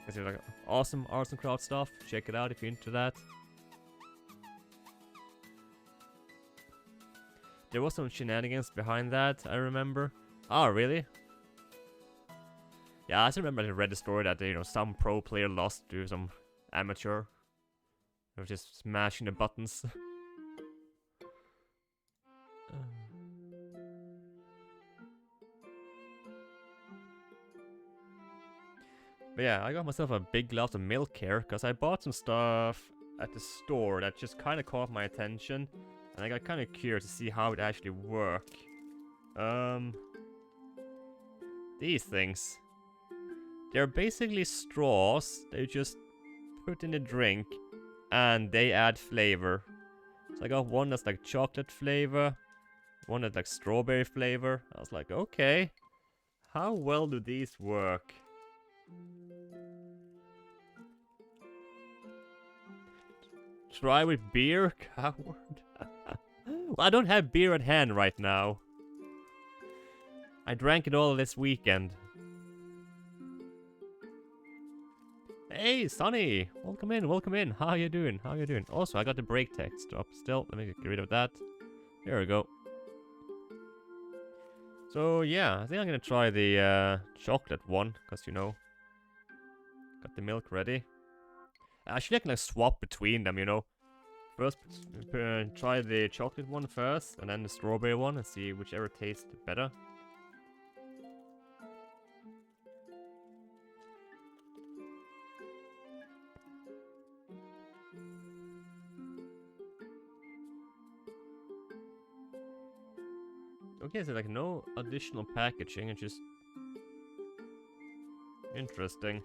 Speaker 1: It's like awesome arts and crafts stuff. Check it out if you're into that. There was some shenanigans behind that, I remember. Oh, really? Yeah, I just remember I read the story that, you know, some pro player lost to some amateur. They were just smashing the buttons. But yeah, I got myself a big glass of milk here, because I bought some stuff at the store that just kind of caught my attention. And I got kind of curious to see how it actually worked. These things. They're basically straws that you just put in the drink and they add flavor. So I got one that's like chocolate flavor, one that's like strawberry flavor. I was like, okay, how well do these work? Try with beer? Coward. Well, I don't have beer at hand right now. I drank it all this weekend. Hey, Sonny! Welcome in, welcome in. How you doing? How you doing? Also, I got the break text up still. Let me get rid of that. There we go. So, yeah, I think I'm gonna try the chocolate one, because, you know, got the milk ready. Actually, I can like swap between them, you know. First, try the chocolate one first, and then the strawberry one, and see whichever tastes better. Okay, so like no additional packaging, it's just interesting.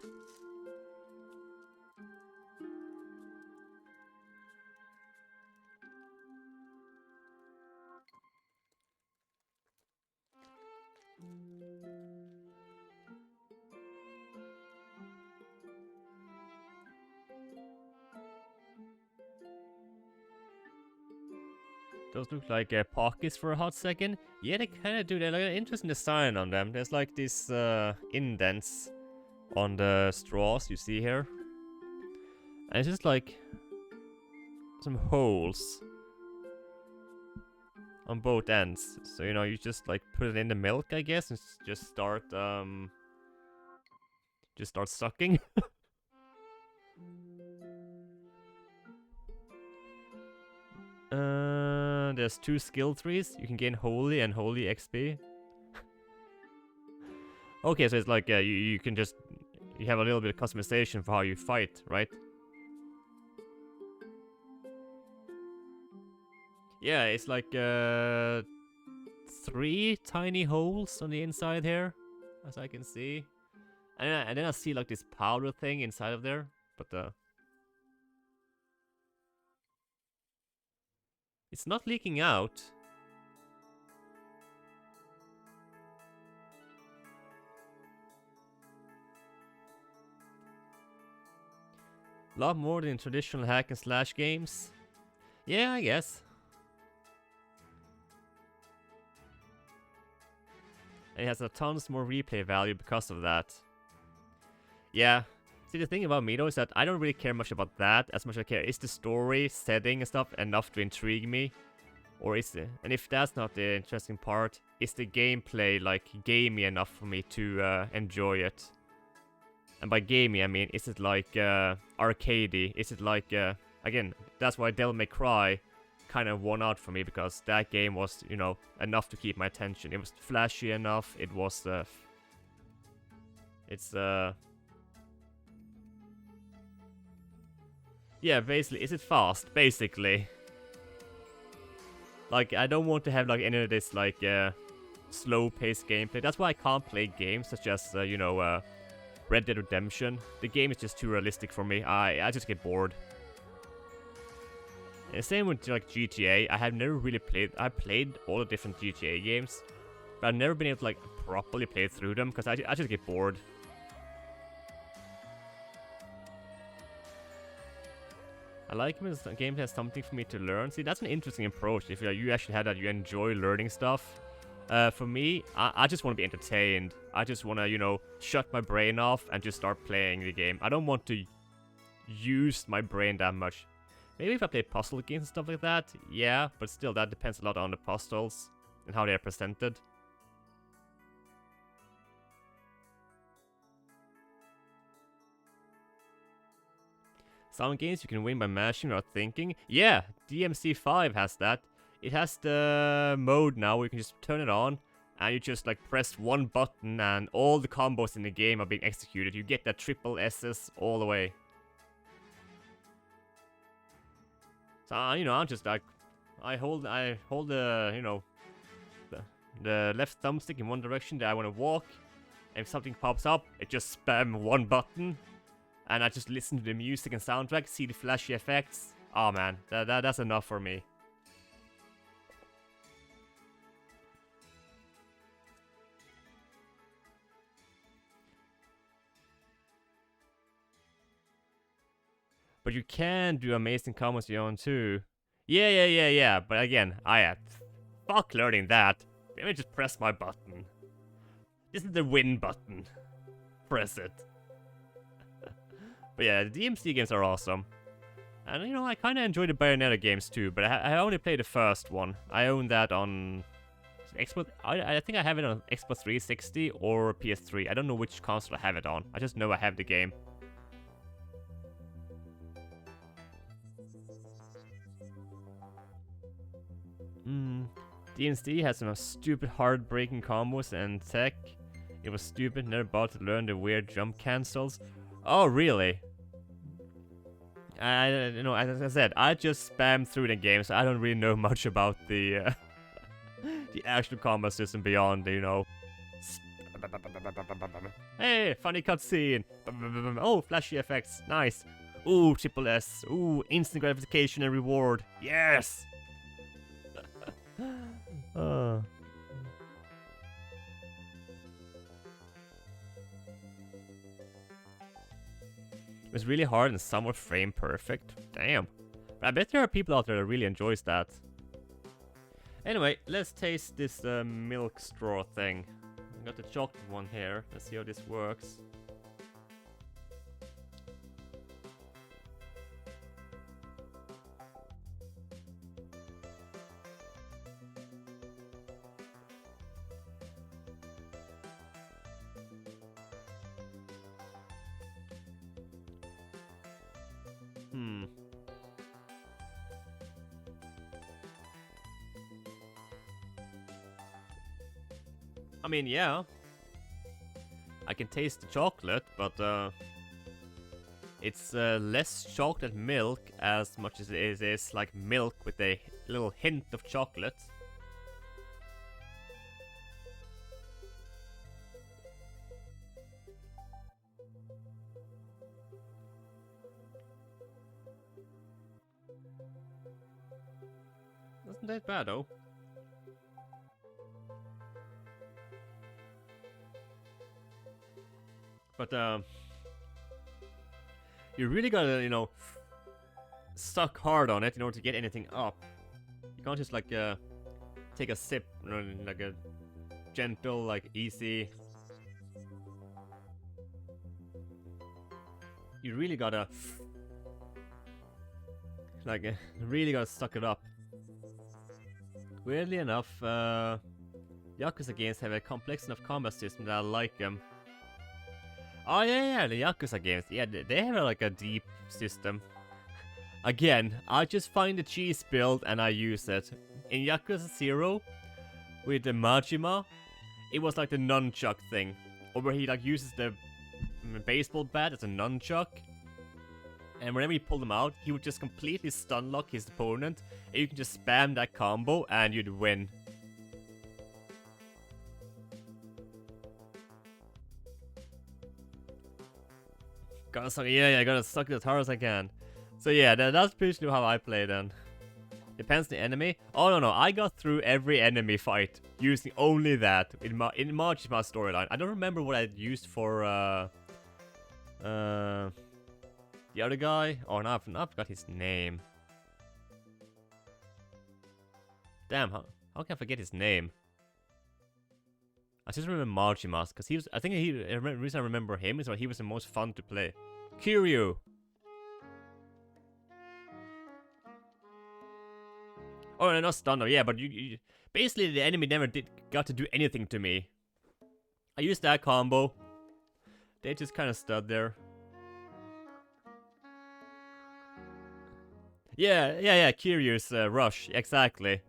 Speaker 1: Those look like pockets for a hot second. Yeah, they kind of do. They're like an interesting design on them. There's like these indents on the straws you see here. And it's just like some holes on both ends. So, you know, you just like put it in the milk, I guess, and just start sucking. There's 2 skill trees. You can gain holy and holy XP. Okay, so it's like you can just you have a little bit of customization for how you fight, right? Yeah, it's like 3 tiny holes on the inside here, as I can see, and then I see like this powder thing inside of there, but it's not leaking out. A lot more than traditional hack and slash games. Yeah, I guess. And it has a tons more replay value because of that. Yeah. See, the thing about me though is that I don't really care much about that as much as I care. Is the story, setting and stuff enough to intrigue me? Or is it? And if that's not the interesting part, is the gameplay like gamey enough for me to enjoy it? And by gamey I mean, is it like arcadey? Is it like, again, that's why Devil May Cry kind of won out for me, because that game was, you know, enough to keep my attention. It was flashy enough, it was, yeah, basically, is it fast? Basically. Like, I don't want to have, like, any of this, like, slow-paced gameplay. That's why I can't play games such as, you know, Red Dead Redemption. The game is just too realistic for me. I just get bored. And same with, like, GTA. I have never really played... I played all the different GTA games, but I've never been able to, like, properly play through them, because I just get bored. I like when a game has something for me to learn. See, that's an interesting approach. If you actually have that, you enjoy learning stuff. For me, I just want to be entertained. I just want to, you know, shut my brain off and just start playing the game. I don't want to use my brain that much. Maybe if I play puzzle games and stuff like that, yeah, but still, that depends a lot on the puzzles and how they are presented. Some games you can win by mashing without thinking. Yeah, DMC5 has that. It has the mode now where you can just turn it on and you just like press one button and all the combos in the game are being executed. You get that triple S's all the way. So, you know, I'm just like, I hold the, you know, the left thumbstick in one direction that I want to walk. And if something pops up, it just spam one button. And I just listen to the music and soundtrack, see the flashy effects. Oh man, that's enough for me. But you can do amazing combos of your own too. Yeah. But again, fuck learning that. Let me just press my button. This is the win button. Press it. But yeah, the DMC games are awesome. And, you know, I kind of enjoy the Bayonetta games too, but I only played the first one. I own that on Xbox. I think I have it on Xbox 360 or PS3. I don't know which console I have it on. I just know I have the game. DMC has some stupid heartbreaking combos and tech. It was stupid, never bothered to learn the weird jump cancels. Oh, really? You know, as I said, I just spam through the game, so I don't really know much about the The actual combat system beyond, you know. Hey, funny cutscene. Oh, flashy effects. Nice. Ooh, triple S. Ooh, instant gratification and reward. Yes! It's really hard and somewhat frame perfect. Damn. But I bet there are people out there that really enjoys that. Anyway, let's taste this milk straw thing. I got the chocolate one here. Let's see how this works. I mean, yeah. I can taste the chocolate, but it's less chocolate milk as much as it is like milk with a little hint of chocolate. Isn't that bad though? But you really gotta, you know, suck hard on it in order to get anything up. You can't just like take a sip, you know, like a gentle, like easy. You really gotta, like, really gotta suck it up. Weirdly enough, Yakuza games have a complex enough combat system that I like them. Oh yeah, the Yakuza games. Yeah, they have like a deep system. Again, I just find the cheese build and I use it. In Yakuza 0, with the Majima, it was like the nunchuck thing. Or where he like uses the baseball bat as a nunchuck. And whenever you pull them out, he would just completely stun lock his opponent. And you can just spam that combo and you'd win. Gotta suck, yeah, I gotta suck it as hard as I can. So yeah, that's basically how I play then. Depends on the enemy. Oh no, I got through every enemy fight using only that in Majima storyline. I don't remember what I used for the other guy. Oh no, I forgot his name. Damn, how can I forget his name? I just remember Majimas, because he was, I think the reason I remember him is that he was the most fun to play. Kiryu! Oh, no, not stun though, yeah, but you basically the enemy never got to do anything to me. I used that combo. They just kind of stood there. Yeah, Kiryu's rush, exactly.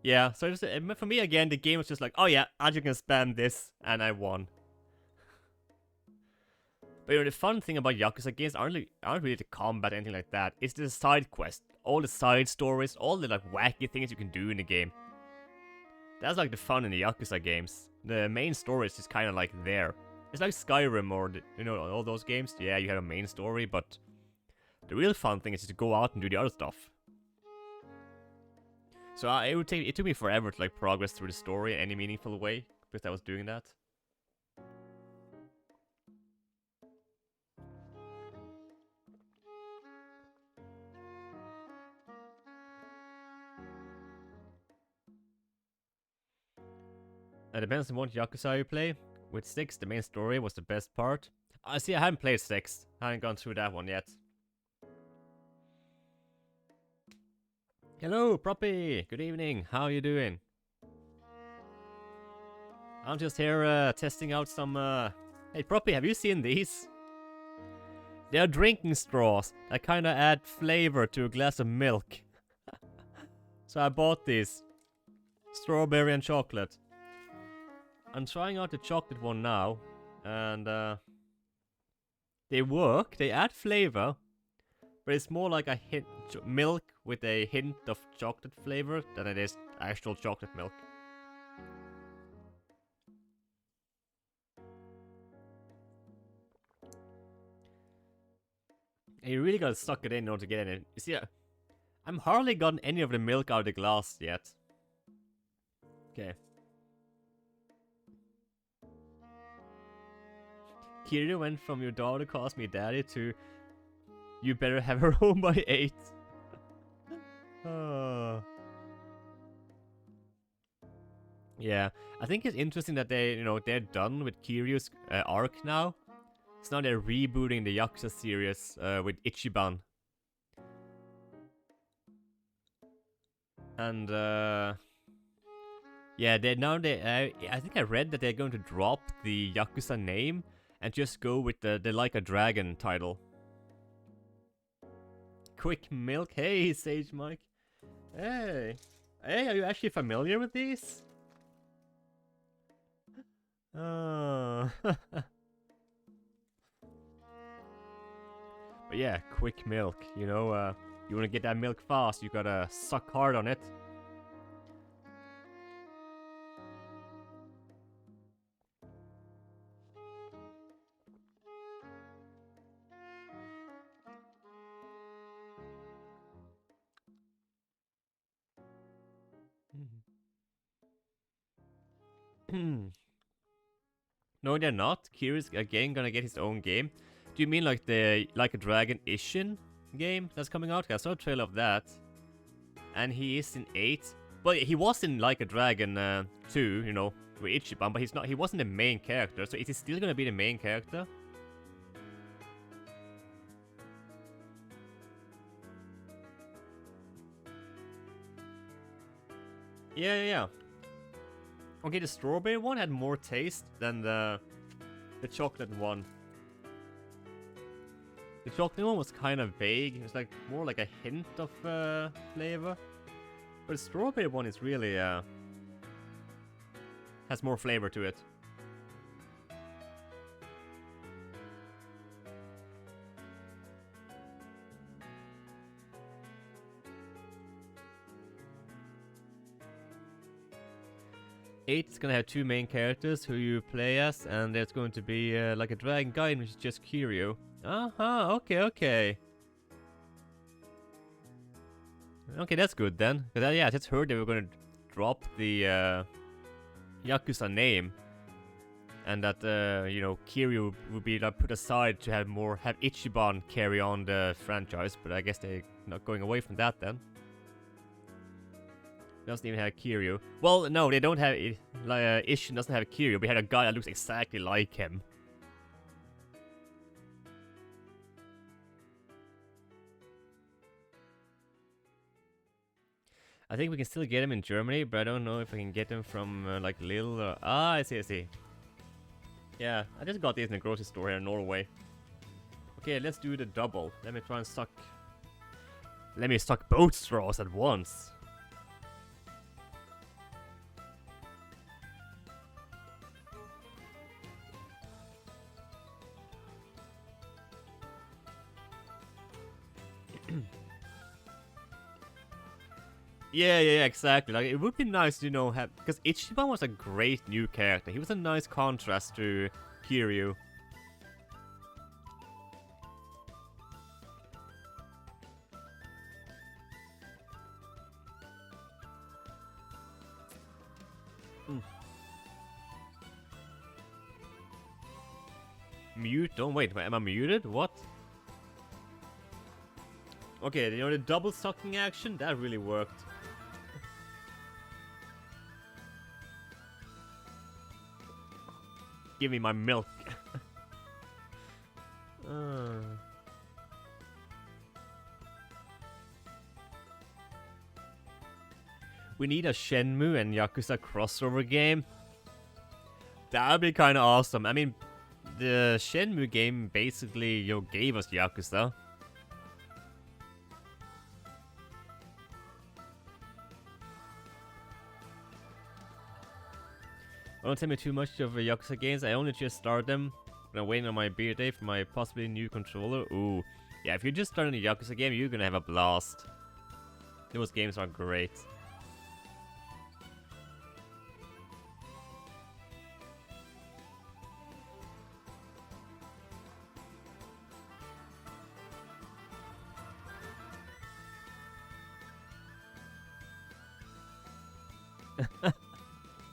Speaker 1: Yeah, so just, for me again, the game was just like, oh yeah, I just can spam this, and I won. But you know, the fun thing about Yakuza games aren't really the combat or anything like that. It's the side quest, all the side stories, all the like wacky things you can do in the game. That's like the fun in the Yakuza games. The main story is just kind of like there. It's like Skyrim or you know all those games. Yeah, you have a main story, but the real fun thing is to go out and do the other stuff. So it took me forever to like progress through the story in any meaningful way because I was doing that. It depends on what Yakuza you play. With 6, the main story was the best part. I see, I haven't played 6. I haven't gone through that one yet. Hello, Proppy! Good evening, how are you doing? I'm just here testing out some... Hey, Proppy, have you seen these? They are drinking straws that kinda add flavor to a glass of milk. So I bought these. Strawberry and chocolate. I'm trying out the chocolate one now, and they work, they add flavor, but it's more like a hint milk with a hint of chocolate flavor than it is actual chocolate milk. You really gotta suck it in order to get it. You see, I'm hardly gotten any of the milk out of the glass yet. Okay. Kiryu went from your daughter calls me daddy to you better have her home by 8. Oh. Yeah, I think it's interesting that they're done with Kiryu's arc now. So now they're rebooting the Yakuza series with Ichiban. And yeah, I think I read that they're going to drop the Yakuza name and just go with the Like a Dragon title. Quick Milk, hey Sage Mike. Hey, are you actually familiar with these? Oh. But yeah, Quick Milk, you wanna get that milk fast, you gotta suck hard on it. No, they're not. Kiryu's again gonna get his own game. Do you mean like the Like a Dragon Ishin game that's coming out? I saw a trailer of that. And he is in 8. But he was in Like a Dragon 2, with Ichiban, but he wasn't the main character, so is he still gonna be the main character? Yeah. Okay, the strawberry one had more taste than the chocolate one. The chocolate one was kind of vague. It was like more like a hint of flavor. But the strawberry one is really has more flavor to it. Eight is gonna have 2 main characters who you play as, and there's going to be like a dragon guide, which is just Kiryu. Okay. Okay, that's good then. Cause I just heard they were gonna drop the Yakuza name, and that Kiryu would be like put aside to have Ichiban carry on the franchise. But I guess they're not going away from that then. Doesn't even have Kiryu. Well, no, they don't have it. Ishin doesn't have Kiryu. We had a guy that looks exactly like him. I think we can still get him in Germany, but I don't know if I can get him from like Lille. I see. Yeah, I just got these in the grocery store here in Norway. Okay, let's do the double. Let me try and suck. Let me suck both straws at once. Yeah, exactly. Like, it would be nice, have... Because Ichiban was a great new character. He was a nice contrast to Kiryu. Mute? Don't wait, am I muted? What? Okay, the double sucking action? That really worked. Give me my milk. We need a Shenmue and Yakuza crossover game. That'd be kind of awesome. I mean, the Shenmue game basically gave us Yakuza. Don't tell me too much of the Yakuza games. I only just started them. I'm waiting on my birthday for my possibly new controller. Ooh. Yeah, if you're just starting a Yakuza game, you're gonna have a blast. Those games are great.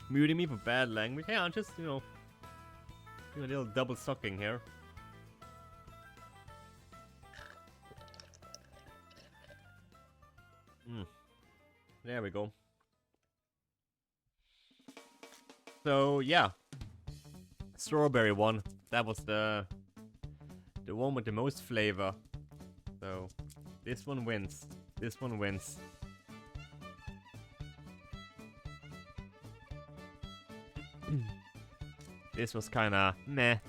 Speaker 1: Muting me for bad language. Hey, I'm just, you know, doing a little double sucking here. There we go. So yeah, strawberry one. That was the one with the most flavor. So this one wins. This one wins. This was kinda meh.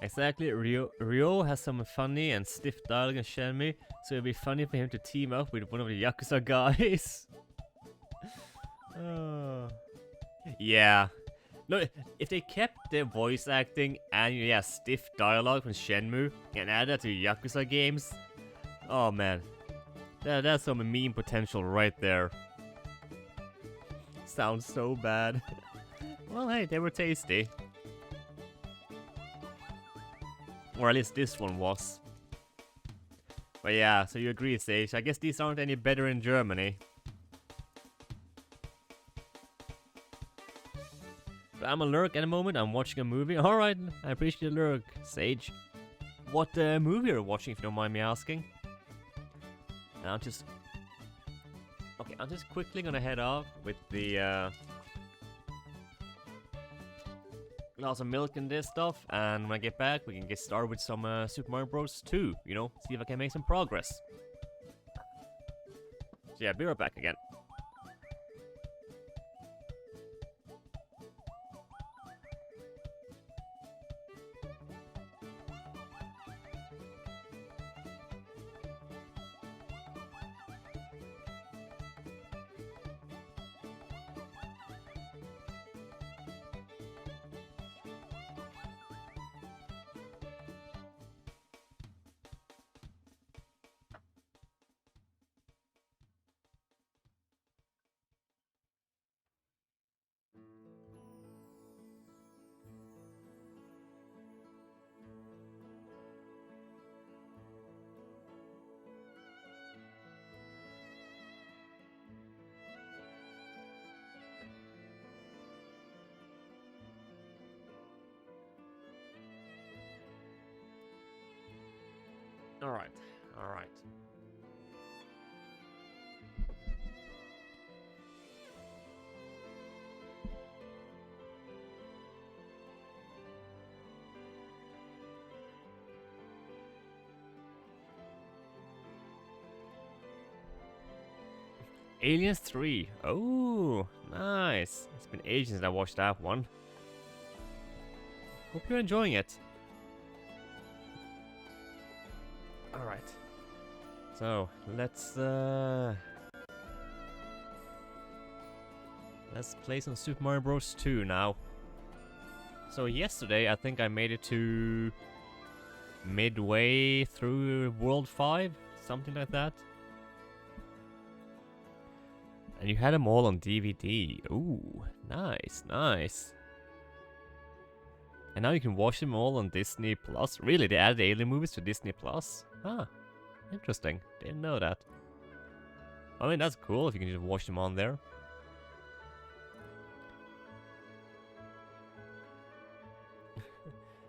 Speaker 1: Exactly, Ryo has some funny and stiff dialogue in Shenmue, so it'd be funny for him to team up with one of the Yakuza guys. Yeah. No, if they kept their voice acting and yeah, stiff dialogue from Shenmue and add that to Yakuza games, oh man, that's some meme potential right there. Sounds so bad. Well, hey, they were tasty. Or at least this one was. But yeah, so you agree, Sage. I guess these aren't any better in Germany. But I'm a lurk at the moment. I'm watching a movie. Alright, I appreciate the lurk, Sage. What movie are you watching, if you don't mind me asking? And I'll just... Okay, I'm just quickly gonna head off with the... glass of milk and this stuff, and when I get back we can get started with some Super Mario Bros 2, you know, see if I can make some progress. So yeah, be right back again. Alright, alright. Aliens 3. Oh, nice. It's been ages since I watched that one. Hope you're enjoying it. Alright. So, let's play some Super Mario Bros 2 now. So yesterday I think I made it to midway through World 5, something like that. And you had them all on DVD. Ooh, nice, nice. And now you can watch them all on Disney Plus. Really, they added Alien movies to Disney Plus? Ah, interesting. Didn't know that. I mean, that's cool if you can just watch them on there.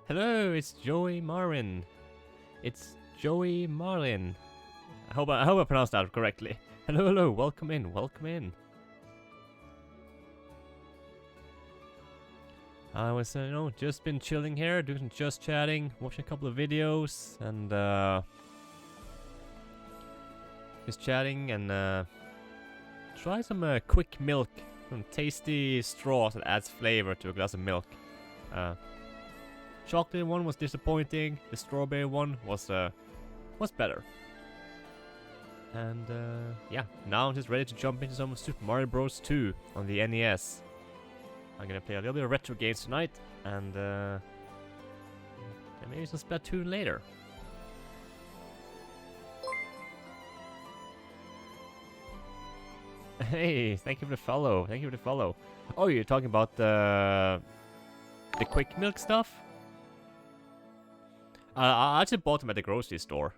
Speaker 1: Hello, it's Joey Marin. It's Joey Marlin. I hope I pronounced that correctly. Hello, hello, welcome in, welcome in. I was, you know, just been chilling here, doing just chatting, watching a couple of videos, and just chatting and try some quick milk, some tasty straw that adds flavor to a glass of milk. Chocolate one was disappointing. The strawberry one was better. And yeah, now I'm just ready to jump into some Super Mario Bros 2 on the NES. I'm gonna play a little bit of retro games tonight, and maybe some Splatoon later. Hey, thank you for the follow. Thank you for the follow. Oh, you're talking about the quick milk stuff? I actually bought them at the grocery store.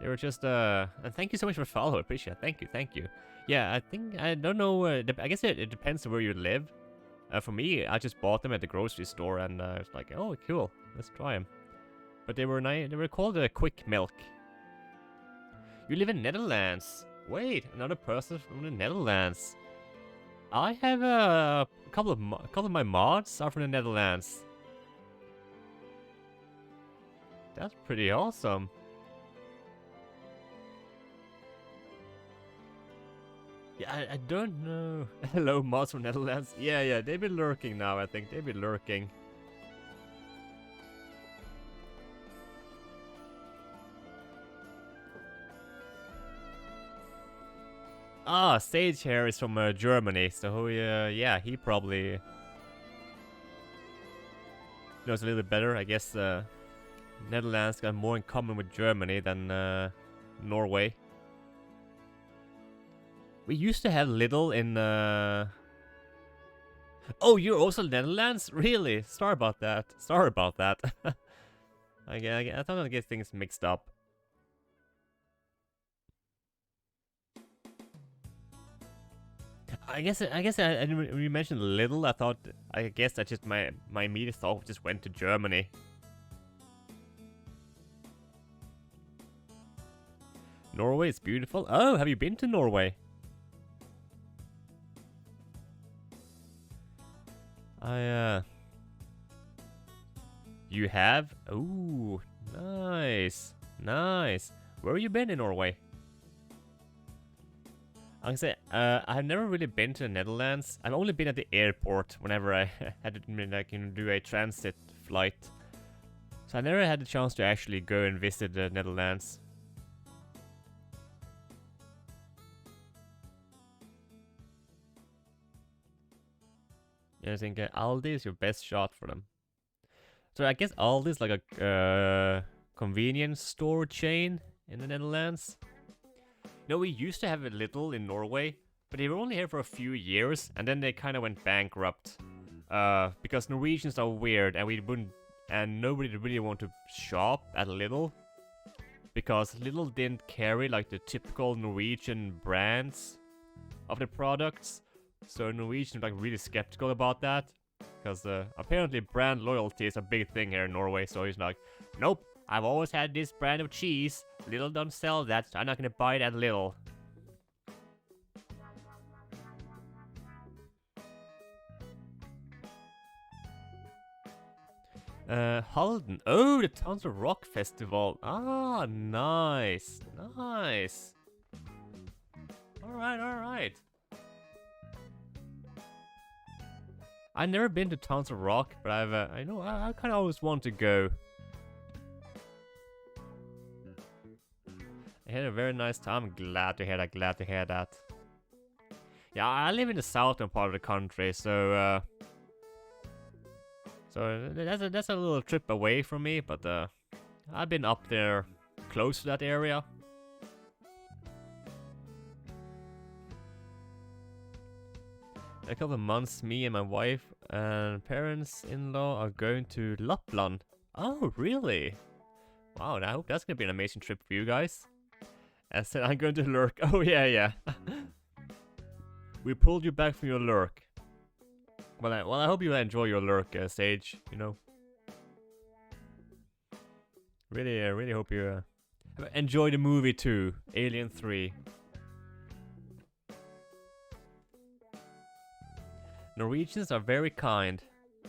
Speaker 1: They were just, and thank you so much for following, appreciate it. Thank you. Yeah, I don't know, I guess it depends on where you live. For me, I just bought them at the grocery store, and I was like, oh, cool, let's try them. But they were nice, they were called Quick Milk. You live in Netherlands. Wait, another person from the Netherlands. I have a couple of my mods are from the Netherlands. That's pretty awesome. Yeah, I don't know. Hello, mods from Netherlands. Yeah, they've been lurking now, I think. They've been lurking. Ah, Sage here is from Germany, so yeah, he probably knows a little bit better. I guess Netherlands got more in common with Germany than Norway. We used to have Lidl in Oh, you're also Netherlands? Really? Sorry about that. I thought I'd get things mixed up. I guess when you mentioned Lidl, I guess that just my immediate thought just went to Germany. Norway is beautiful. Oh, have you been to Norway? You have? Ooh, nice. Where have you been in Norway? I can say, I've never really been to the Netherlands. I've only been at the airport whenever I had to do a transit flight. So I never had the chance to actually go and visit the Netherlands. Yeah, I think Aldi is your best shot for them. So I guess Aldi is like a convenience store chain in the Netherlands. No, we used to have a Lidl in Norway, but they were only here for a few years, and then they kind of went bankrupt. Because Norwegians are weird, and nobody really want to shop at Lidl. Because Lidl didn't carry like the typical Norwegian brands of the products. So Norwegians are like really skeptical about that. Because apparently brand loyalty is a big thing here in Norway, so he's like, nope, I've always had this brand of cheese. Lidl don't sell that, so I'm not gonna buy it at Lidl. Halden. Oh, the Tons of Rock Festival. Ah, nice. Alright. I've never been to Tons of Rock, but I know I kind of always want to go. I had a very nice time. I'm glad to hear that. Yeah, I live in the southern part of the country, so that's a little trip away from me, but I've been up there close to that area. In a couple of months, me and my wife and parents-in-law are going to Lapland. Oh, really? Wow, I hope that's gonna be an amazing trip for you guys. I said I'm going to lurk. Oh, yeah. We pulled you back from your lurk. Well, I hope you enjoy your lurk, Sage, you know. Really hope you enjoy the movie too, Alien 3. Norwegians are very kind.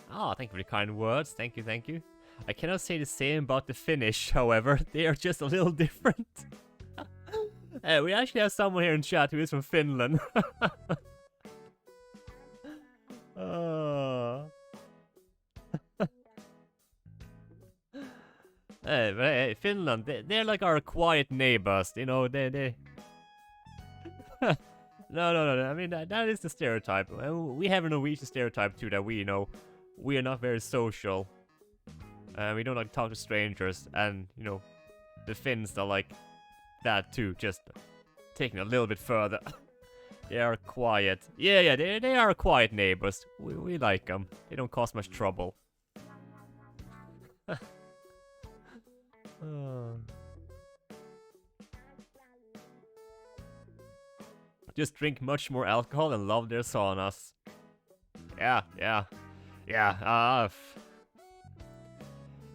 Speaker 1: Ah, thank you for the kind words. Thank you. I cannot say the same about the Finnish, however. They are just a little different. We actually have someone here in chat who is from Finland. Hey, Finland, they're like our quiet neighbors, you know, they... No, I mean, that is the stereotype. We have a Norwegian stereotype too, that we are not very social. We don't like to talk to strangers, and, you know, the Finns are like that too, just taking a little bit further. They are quiet. Yeah, they are quiet neighbors. We like them. They don't cause much trouble. Just drink much more alcohol and love their saunas. Yeah.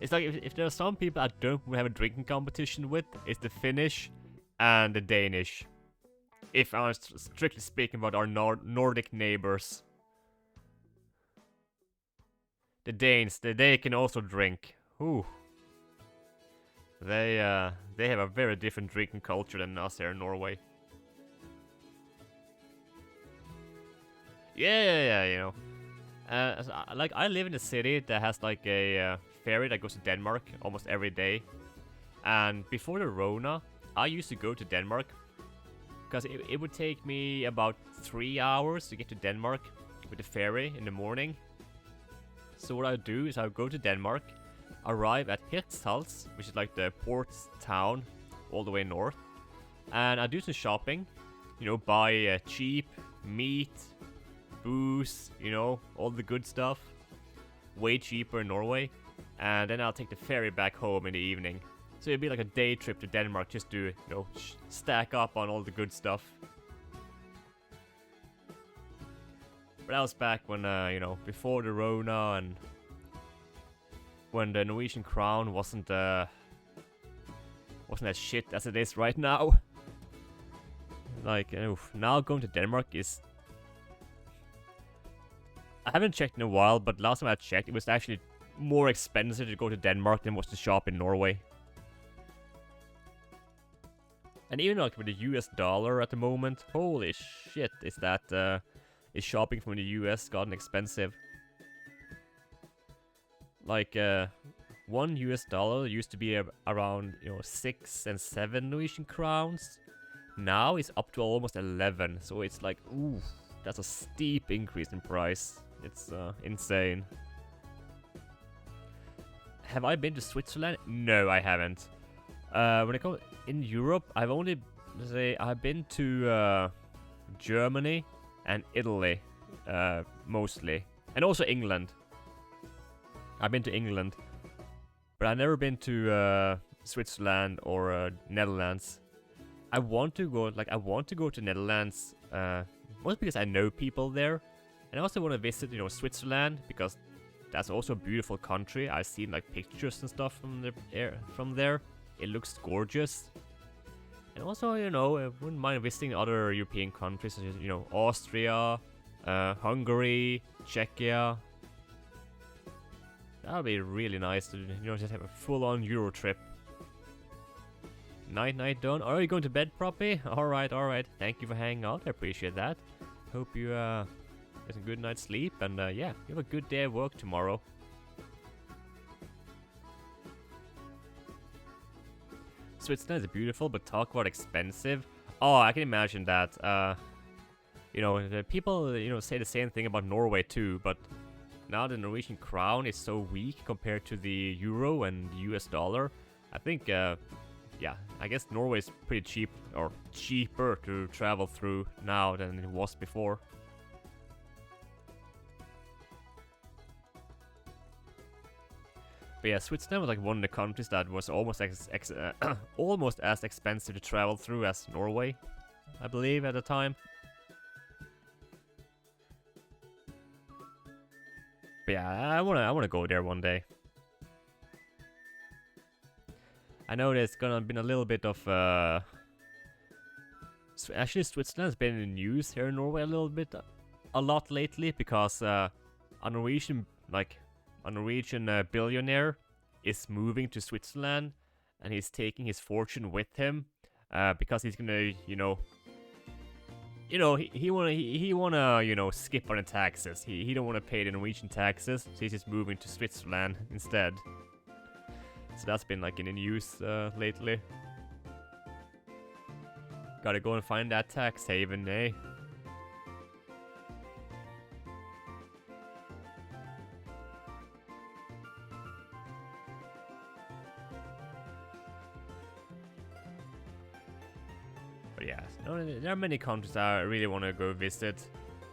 Speaker 1: It's like if there are some people I don't have a drinking competition with, it's the Finnish and the Danish. If I'm strictly speaking about our Nordic neighbors. The Danes, they can also drink. Ooh. They have a very different drinking culture than us here in Norway. Yeah, you know. Like I live in a city that has like a ferry that goes to Denmark almost every day. And before the Rona, I used to go to Denmark because it would take me about 3 hours to get to Denmark with the ferry in the morning. So what I would do is I would go to Denmark, arrive at Hirtshals, which is like the port town all the way north, and I do some shopping, you know, buy cheap meat, booze, you know, all the good stuff, way cheaper in Norway, and then I'll take the ferry back home in the evening. So it'd be like a day trip to Denmark just to, you know, stack up on all the good stuff. But that was back when, you know, before the Rona and when the Norwegian crown wasn't as shit as it is right now. Like, now going to Denmark is... I haven't checked in a while, but last time I checked, it was actually more expensive to go to Denmark than was to shop in Norway. And even like with the US dollar at the moment, holy shit, is shopping from the US gotten expensive. Like, $1 US used to be around, you know, 6 and 7 Norwegian crowns. Now it's up to almost 11, so it's like, ooh, that's a steep increase in price. It's insane. Have I been to Switzerland? No, I haven't. When I go in Europe, I've been to Germany and Italy, mostly, and also England. I've been to England, but I've never been to Switzerland or Netherlands. I want to go to Netherlands, mostly because I know people there, and I also want to visit, you know, Switzerland because that's also a beautiful country. I've seen like pictures and stuff from there. It looks gorgeous. And also, you know, I wouldn't mind visiting other European countries, such as, you know, Austria, Hungary, Czechia. That would be really nice to, you know, just have a full-on Euro trip. Night done. Are you going to bed, Proppy? Alright. Thank you for hanging out. I appreciate that. Hope you get a good night's sleep. And yeah, you have a good day of work tomorrow. Switzerland is beautiful, but talk about expensive. Oh, I can imagine that. You know, the people, you know, say the same thing about Norway too, but now the Norwegian crown is so weak compared to the euro and the US dollar. I think, yeah, I guess Norway is pretty cheap, or cheaper to travel through now than it was before. But yeah, Switzerland was like one of the countries that was almost almost as expensive to travel through as Norway, I believe, at the time. But yeah, I wanna go there one day. I know there's gonna been a little bit of actually Switzerland's been in the news here in Norway a lot lately because a Norwegian billionaire is moving to Switzerland and he's taking his fortune with him because he's gonna, he wanna, skip on the taxes. He don't wanna pay the Norwegian taxes, so he's just moving to Switzerland instead. So that's been like in the news lately. Gotta go and find that tax haven, eh? But yeah, there are many countries I really want to go visit.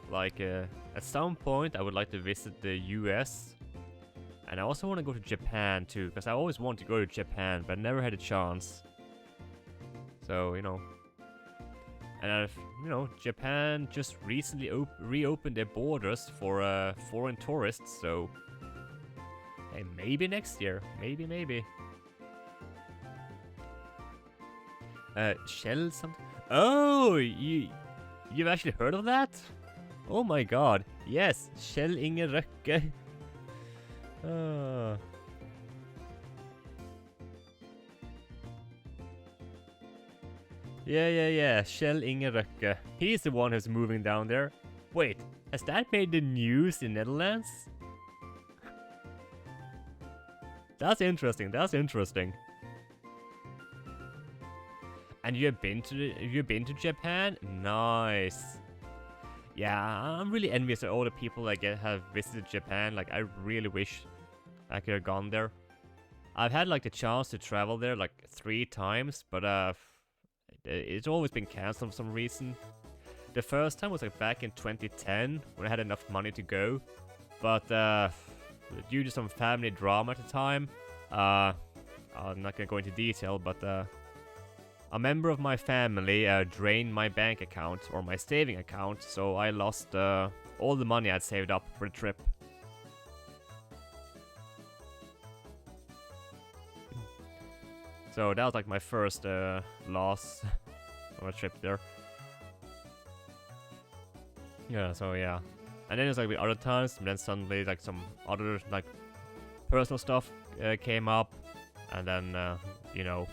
Speaker 1: Like, at some point I would like to visit the US. And I also want to go to Japan too, because I always want to go to Japan, but never had a chance. So, you know. And I've, you know, Japan just recently reopened their borders for foreign tourists, so hey, maybe next year, maybe. Shell something. Oh, you've actually heard of that? Oh my God, yes, Kjell Inge Røkke. Yeah, Kjell Inge Røkke. He's the one who's moving down there. Wait, has that made the news in Netherlands? That's interesting. And you've been to Japan? Nice. Yeah, I'm really envious of all the people that have visited Japan. Like, I really wish I could have gone there. I've had like the chance to travel there like 3 times, but it's always been cancelled for some reason. The first time was like back in 2010 when I had enough money to go, but due to some family drama at the time, I'm not gonna go into detail, but a member of my family drained my bank account, or my saving account, so I lost all the money I'd saved up for the trip. So that was like my first loss on a trip there. Yeah, so yeah. And then it's like with other times, and then suddenly like some other like personal stuff came up, and then you know,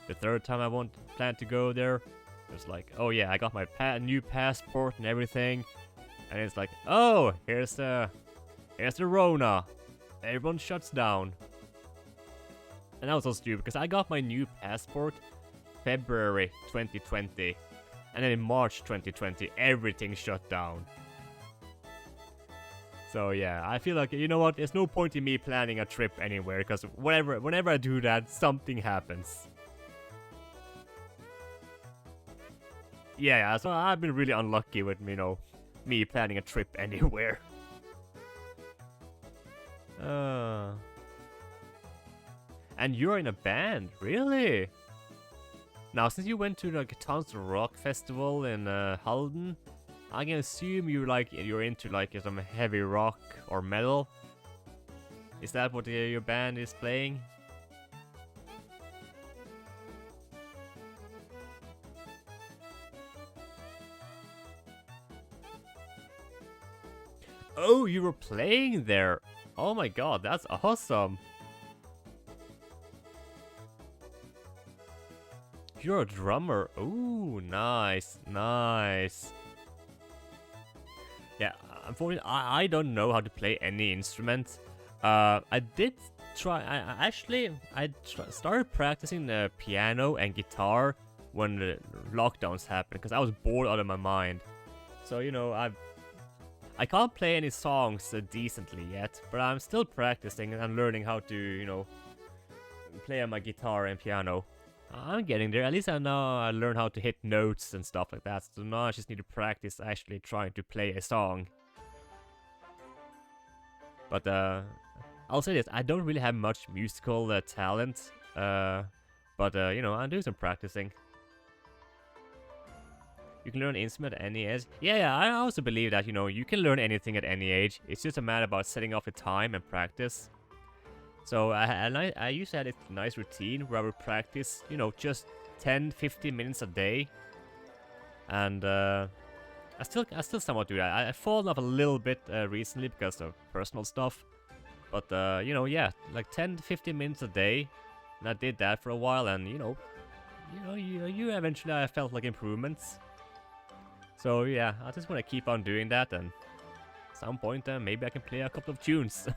Speaker 1: the third time I plan to go there, it was like, oh yeah, I got my new passport and everything, and it's like, oh, here's the Rona, everyone shuts down. And that was so stupid, because I got my new passport February 2020, and then in March 2020, everything shut down. So yeah, I feel like, you know what, there's no point in me planning a trip anywhere, because whenever I do that, something happens. Yeah, so I've been really unlucky with, you know, me planning a trip anywhere. And you're in a band, really? Now, since you went to like a Tons of Rock festival in Halden, I can assume you're into like some heavy rock or metal. Is that what your band is playing? Oh, you were playing there! Oh my God, that's awesome! You're a drummer. Ooh, nice. Yeah, unfortunately, I don't know how to play any instrument. I did try. I started practicing the piano and guitar when the lockdowns happened, because I was bored out of my mind. So, you know, I can't play any songs decently yet, but I'm still practicing and learning how to, you know, play on my guitar and piano. I'm getting there. At least I learn how to hit notes and stuff like that. So now I just need to practice actually trying to play a song. But I'll say this: I don't really have much musical talent. But you know, I'm doing some practicing. You can learn an instrument at any age. Yeah, I also believe that, you know, you can learn anything at any age. It's just a matter about setting off the time and practice. So I used to have this nice routine where I would practice, you know, just 10-15 minutes a day. And I still somewhat do that. I've fallen off a little bit recently because of personal stuff. But you know, yeah, like 10-15 minutes a day. And I did that for a while, and you eventually I felt like improvements. So yeah, I just want to keep on doing that, and at some point maybe I can play a couple of tunes.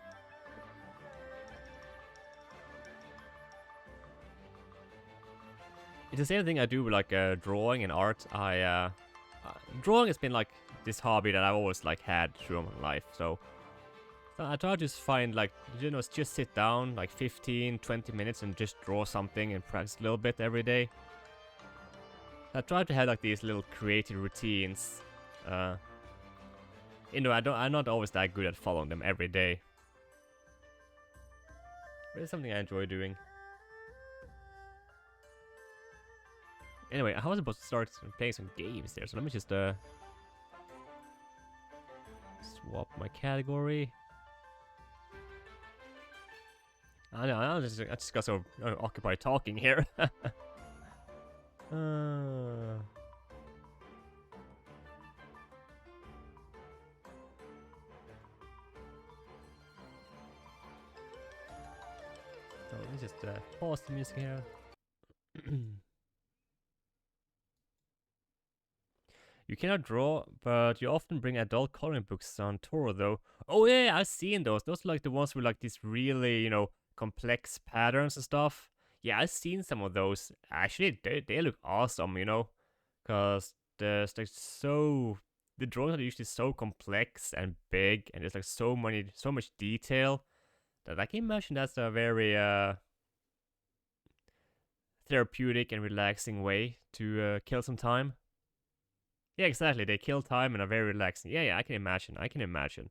Speaker 1: It's the same thing I do with like drawing and art. Drawing has been like this hobby that I've always like had through my life. So I try to just find like, you know, just sit down like 15-20 minutes and just draw something and practice a little bit every day. I try to have like these little creative routines. You know, I'm not always that good at following them every day. But it's something I enjoy doing. Anyway, I was supposed to start playing some games there, so let me just swap my category. I know, I just got so occupied talking here. So let me just pause the music here. You cannot draw, but you often bring adult coloring books on tour, though. Oh yeah, I've seen those. Those are like the ones with like these really, you know, complex patterns and stuff. Yeah, I've seen some of those. Actually, they look awesome, you know, cause there's like the drawings are usually so complex and big, and there's like so much detail that I can imagine that's a very therapeutic and relaxing way to kill some time. Yeah, exactly. They kill time and are very relaxing. Yeah, I can imagine. I can imagine.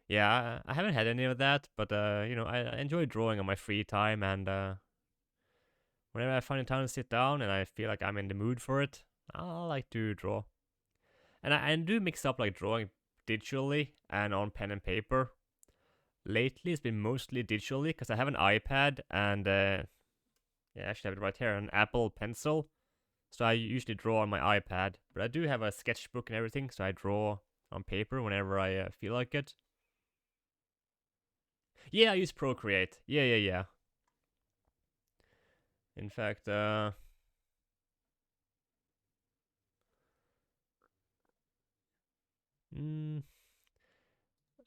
Speaker 1: Yeah, I haven't had any of that, but you know, I enjoy drawing on my free time, and whenever I find time to sit down and I feel like I'm in the mood for it, I like to draw. And I do mix up like drawing digitally and on pen and paper. Lately, it's been mostly digitally because I have an iPad and yeah, I actually have it right here, an Apple Pencil. So I usually draw on my iPad, but I do have a sketchbook and everything, so I draw on paper whenever I feel like it. Yeah, I use Procreate. Yeah. In fact, I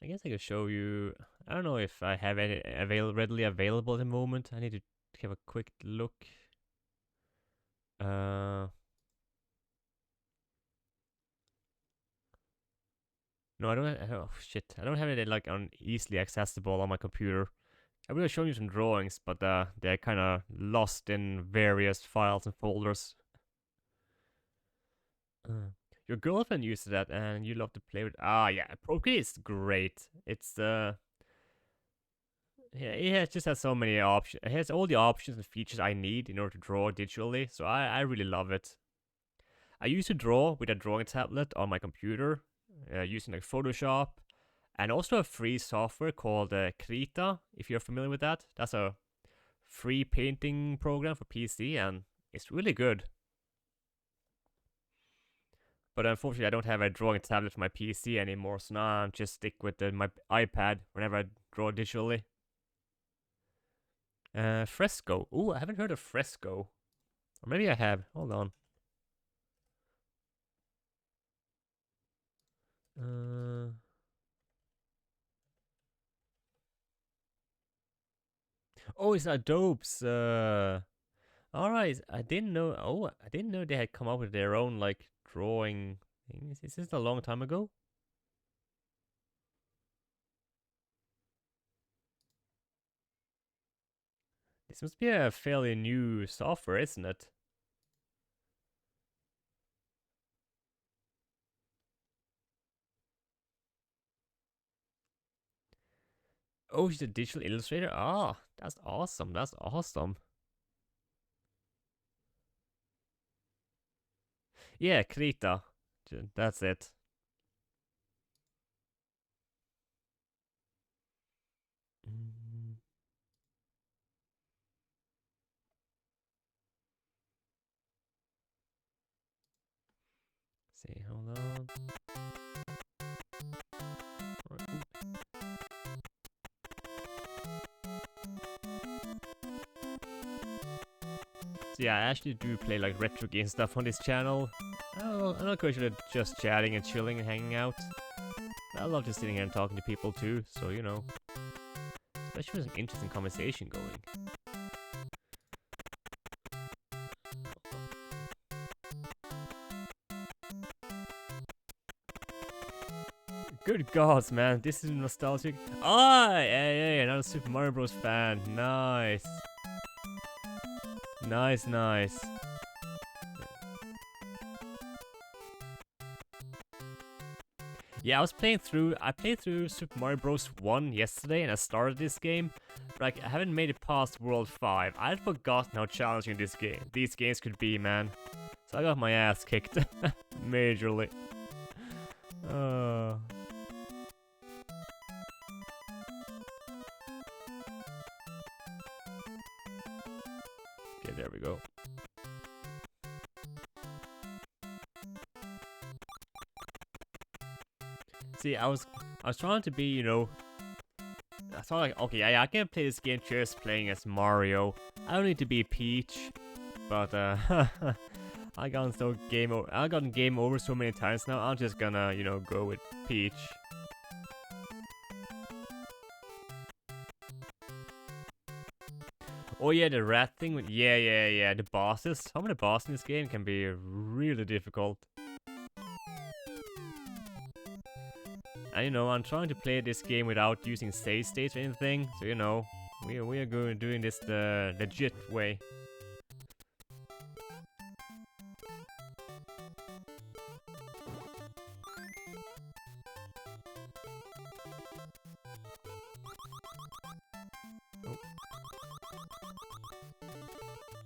Speaker 1: guess I could show you. I don't know if I have any readily available at the moment. I need to have a quick look. No, I don't. Oh shit! I don't have it like on easily accessible on my computer. I will show you some drawings, but they're kind of lost in various files and folders. Your girlfriend uses that, and you love to play with. Ah, yeah, Procreate is great. It's yeah, it just has so many options. It has all the options and features I need in order to draw digitally. So I really love it. I used to draw with a drawing tablet on my computer, using like Photoshop, and also a free software called Krita. If you're familiar with that, that's a free painting program for PC, and it's really good. But unfortunately, I don't have a drawing tablet for my PC anymore, so now I just stick with my iPad whenever I draw digitally. Fresco. Ooh, I haven't heard of Fresco. Or maybe I have. Hold on. Oh, it's Adobe's. Alright, I didn't know. Oh, I didn't know they had come up with their own like drawing things. Is this a long time ago? This must be a fairly new software, isn't it? Oh, she's a digital illustrator? Ah, that's awesome. That's awesome. Yeah, Krita. That's it. See, hold on. So yeah, I actually do play like retro game stuff on this channel. I'm not quite sure just chatting and chilling and hanging out. I love just sitting here and talking to people too, so you know. Especially with some interesting conversation going. Good gods, man, this is nostalgic. Ah, yeah, another Super Mario Bros. Fan. Nice. Nice. Yeah, I played through Super Mario Bros. 1 yesterday and I started this game, but like, I haven't made it past World 5. I had forgotten how challenging these games could be, man. So I got my ass kicked. Majorly. Okay, there we go. See, I was trying to be, you know, I thought like, okay, I can play this game just playing as Mario. I don't need to be Peach, but I gotten game over so many times now. I'm just gonna, you know, go with Peach. Oh yeah, the rat thing. Yeah. The bosses. Some of the bosses in this game can be really difficult. And you know, I'm trying to play this game without using save states or anything. So you know, we are doing this the legit way.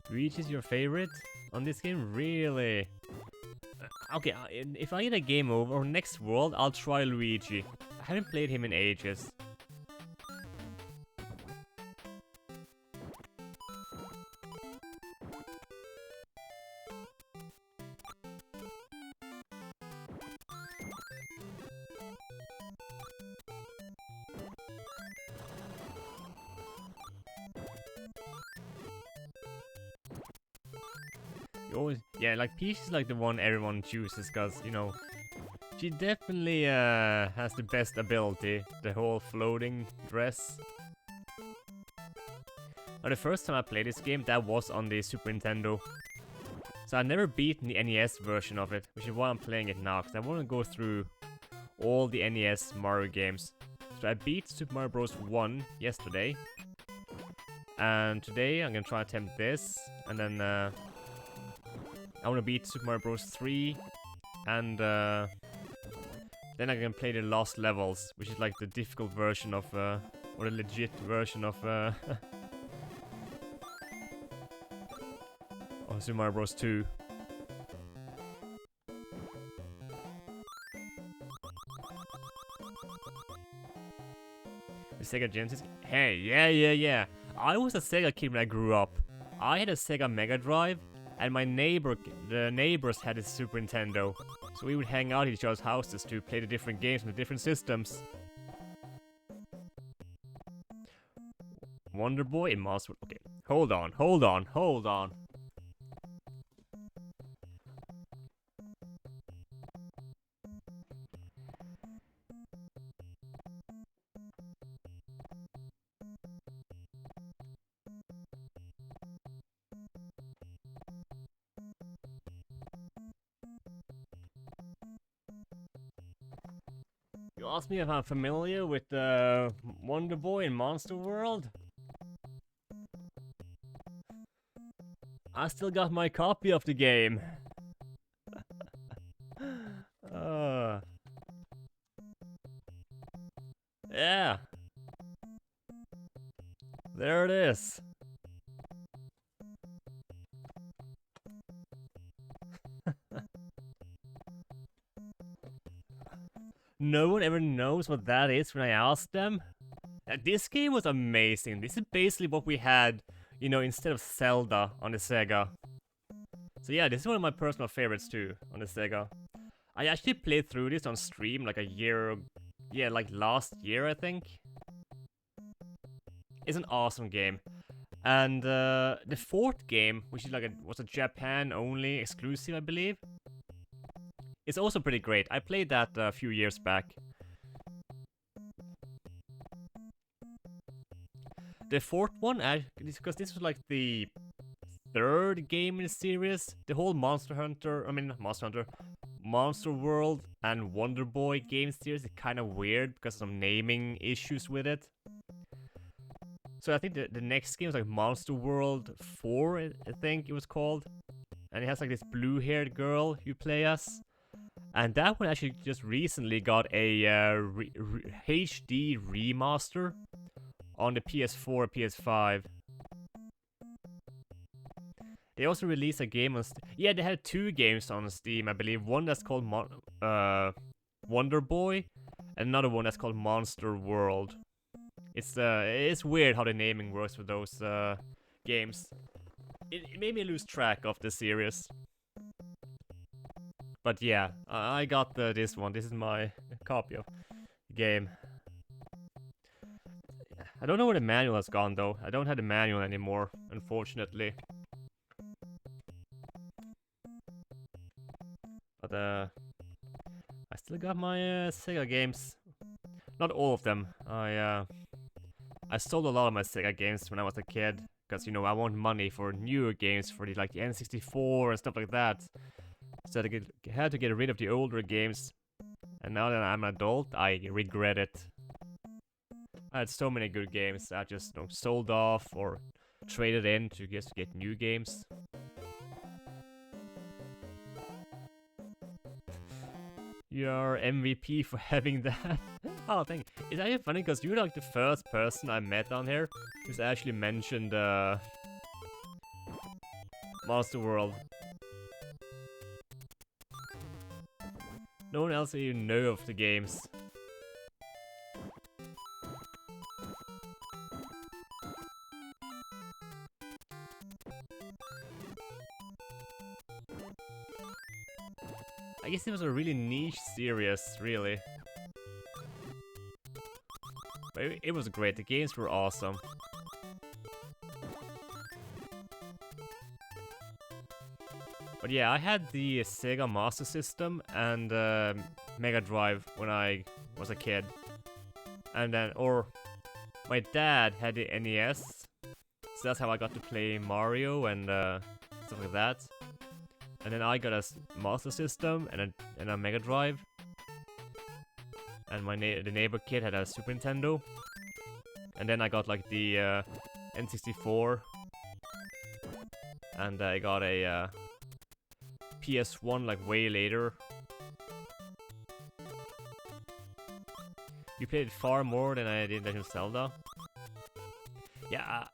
Speaker 1: Luigi's your favorite on this game? Really? Okay, if I get a game over or next world, I'll try Luigi. I haven't played him in ages. Yeah, like Peach is like the one everyone chooses because, you know, she definitely has the best ability, the whole floating dress. But the first time I played this game, that was on the Super Nintendo. So I never beaten the NES version of it, which is why I'm playing it now, because I want to go through all the NES Mario games. So I beat Super Mario Bros. 1 yesterday. And today I'm gonna try to attempt this, and then I want to beat Super Mario Bros. 3, and then I can play the last levels, which is like the difficult version of, or the legit version of, Super Mario Bros. 2. The Sega Genesis? Hey, yeah. I was a Sega kid when I grew up. I had a Sega Mega Drive, and the neighbors had a Super Nintendo. So we would hang out at each other's houses to play the different games on the different systems. Wonder Boy and Monster... Okay, hold on. You asked me if I'm familiar with Wonder Boy and Monster World? I still got my copy of the game. Yeah. There it is. No one ever knows what that is when I ask them. This game was amazing. This is basically what we had, you know, instead of Zelda on the Sega. So yeah, this is one of my personal favorites too, on the Sega. I actually played through this on stream like a year, yeah, like last year I think. It's an awesome game. And the fourth game, which is like was a Japan only exclusive I believe. It's also pretty great. I played that a few years back. The fourth one, because this was like the third game in the series. The whole Monster World and Wonder Boy game series is kind of weird because of some naming issues with it. So I think the next game is like Monster World 4, I think it was called. And it has like this blue-haired girl you play as. And that one actually just recently got a HD remaster on the PS4, PS5. They also released a game on yeah, they had 2 games on Steam, I believe. One that's called Wonder Boy, and another one that's called Monster World. It's weird how the naming works with those games. It made me lose track of the series. But yeah, I got this one. This is my copy of the game. I don't know where the manual has gone though. I don't have the manual anymore, unfortunately. But I still got my Sega games. Not all of them. I sold a lot of my Sega games when I was a kid, because you know I want money for newer games for like the N64 and stuff like that. So I had to get rid of the older games, and now that I'm an adult, I regret it. I had so many good games I just sold off or traded in to just get new games. You're MVP for having that. Oh, thank you. It's actually funny because you're like the first person I met on here who's actually mentioned Monster World. No one else even know of the games. I guess it was a really niche series, really. But it was great, the games were awesome. But yeah, I had the Sega Master System and Mega Drive when I was a kid. And then, my dad had the NES. So that's how I got to play Mario and stuff like that. And then I got a Master System and a Mega Drive. And the neighbor kid had a Super Nintendo. And then I got like the N64. And I got a PS1 like way later. You played far more than I did Legend of Zelda. Yeah,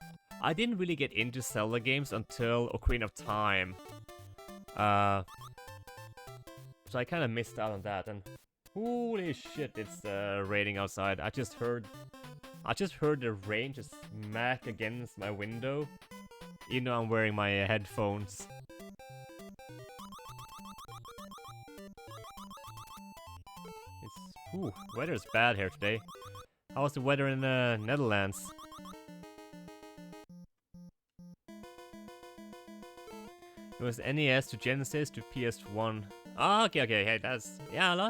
Speaker 1: I didn't really get into Zelda games until Ocarina of Time. So I kind of missed out on that, and holy shit, it's raining outside. I just heard the rain just smack against my window, even though I'm wearing my headphones. Weather is bad here today. How's the weather in the Netherlands? It was NES to Genesis to PS1. Ah, okay, hey, I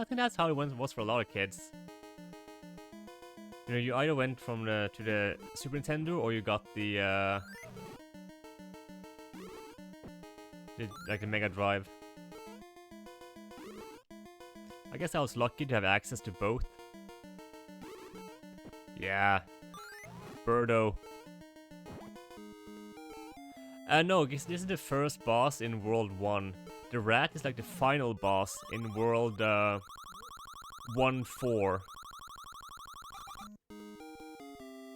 Speaker 1: think that's how it was for a lot of kids. You know, you either went from to the Super Nintendo or you got the Mega Drive. I guess I was lucky to have access to both. Yeah. Birdo. No, this is the first boss in World 1. The rat is like the final boss in World 1-4.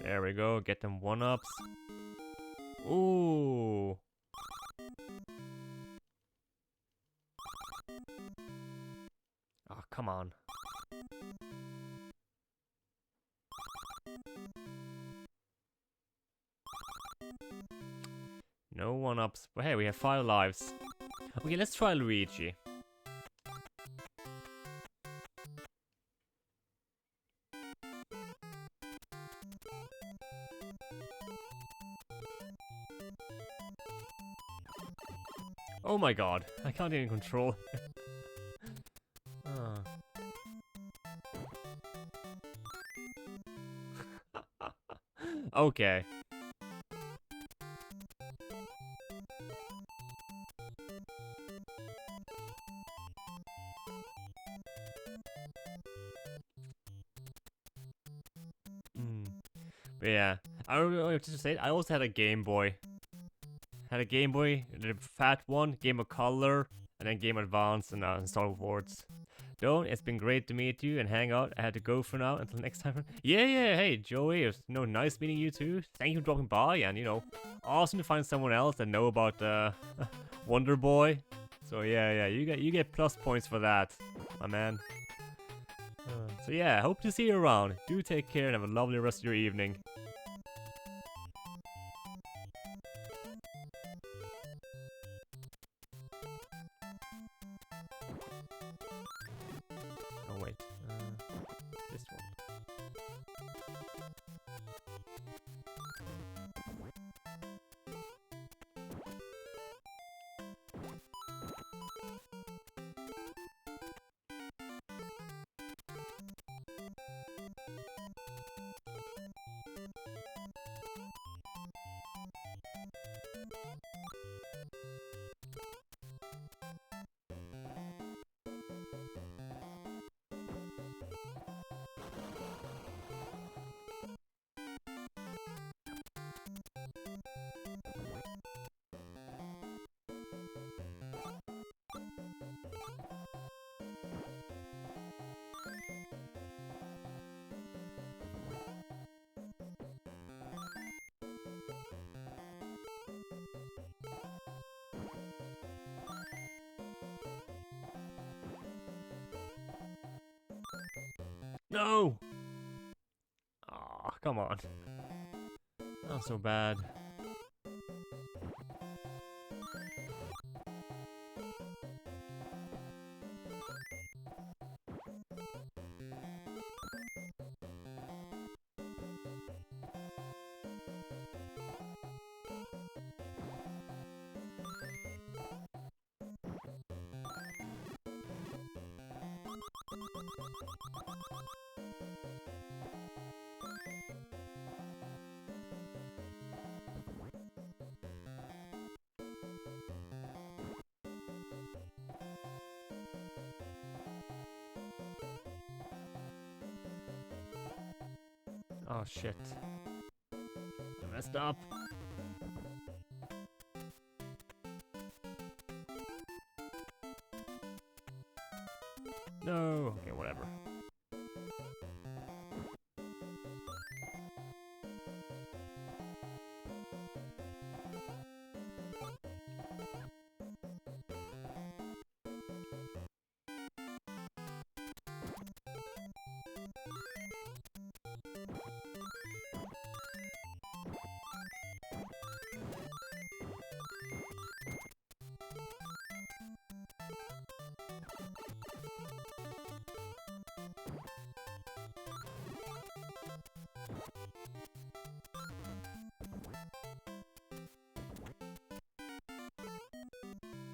Speaker 1: There we go, get them 1-ups. Ooh. Oh, come on. No 1-ups. But hey, we have 5 lives. Okay, let's try Luigi. Oh my god, I can't even control. Okay. But yeah, I don't know what to say. I also had a Game Boy. Had a Game Boy, the fat one, Game of Color, and then Game Advance and Star Wars. don't. It's been great to meet you and hang out. I had to go for now. Until next time. Yeah, yeah. Hey, Joey. It was nice meeting you too. Thank you for dropping by. And awesome to find someone else that know about Wonder Boy. So yeah. You get plus points for that, my man. So yeah, hope to see you around. Do take care and have a lovely rest of your evening. Oh wait, this one. No! Aw, come on. Not so bad. Oh shit. I messed up. No. Okay, whatever.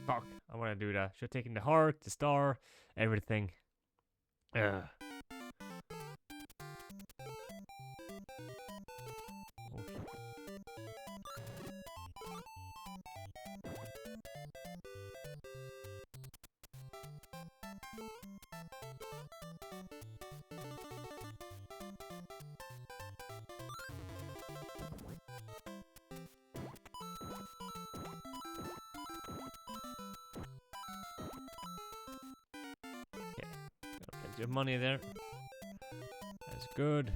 Speaker 1: Fuck, I want to do that. Should have taken the heart, the star, everything. Ugh. Oh, shit. Plenty of money there. That's good.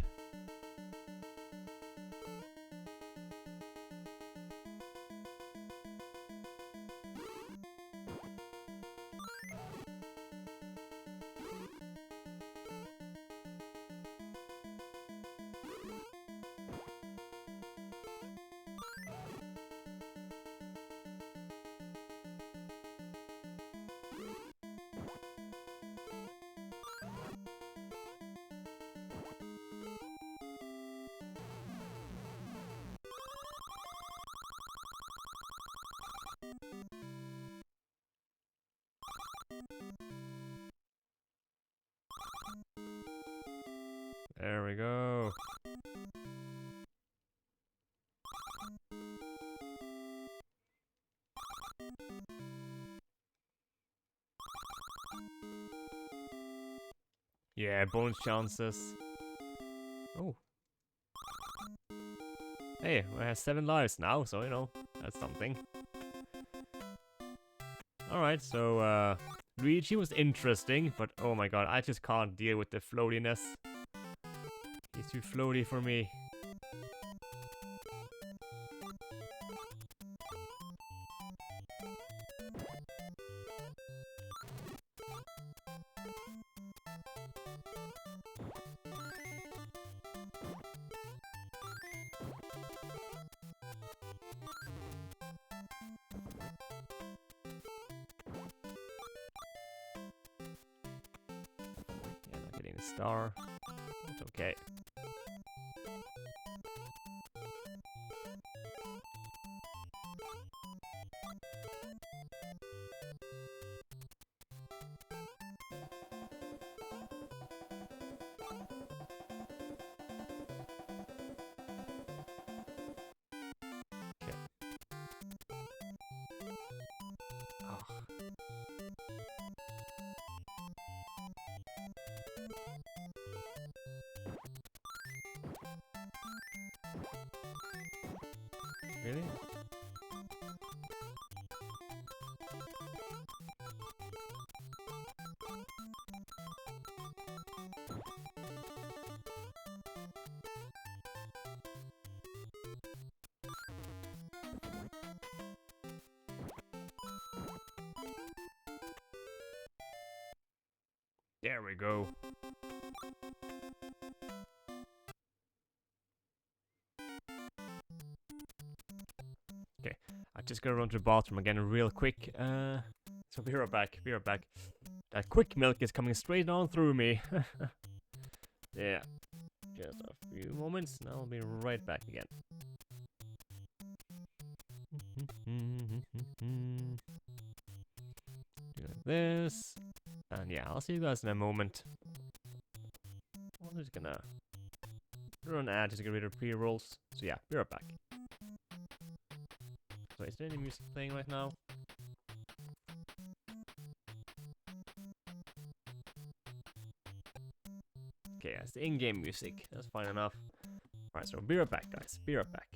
Speaker 1: There we go. Yeah, bonus chances. Oh. Hey, we have 7 lives now, so that's something. Alright, so Luigi was interesting, but oh my god, I just can't deal with the floatiness. He's too floaty for me. Yeah, not getting the star. That's okay. Oh. Really? There we go. Okay, I just gotta run to the bathroom again real quick. So be right back. Be right back. That quick milk is coming straight on through me. Yeah, just a few moments, and I'll be right back again. Do this, and yeah, I'll see you guys in a moment. I'm just gonna run an ad just to get rid of pre-rolls. So yeah, be right back. So is there any music playing right now? Okay, that's the in-game music. That's fine enough. Alright, so be right back, guys. Be right back.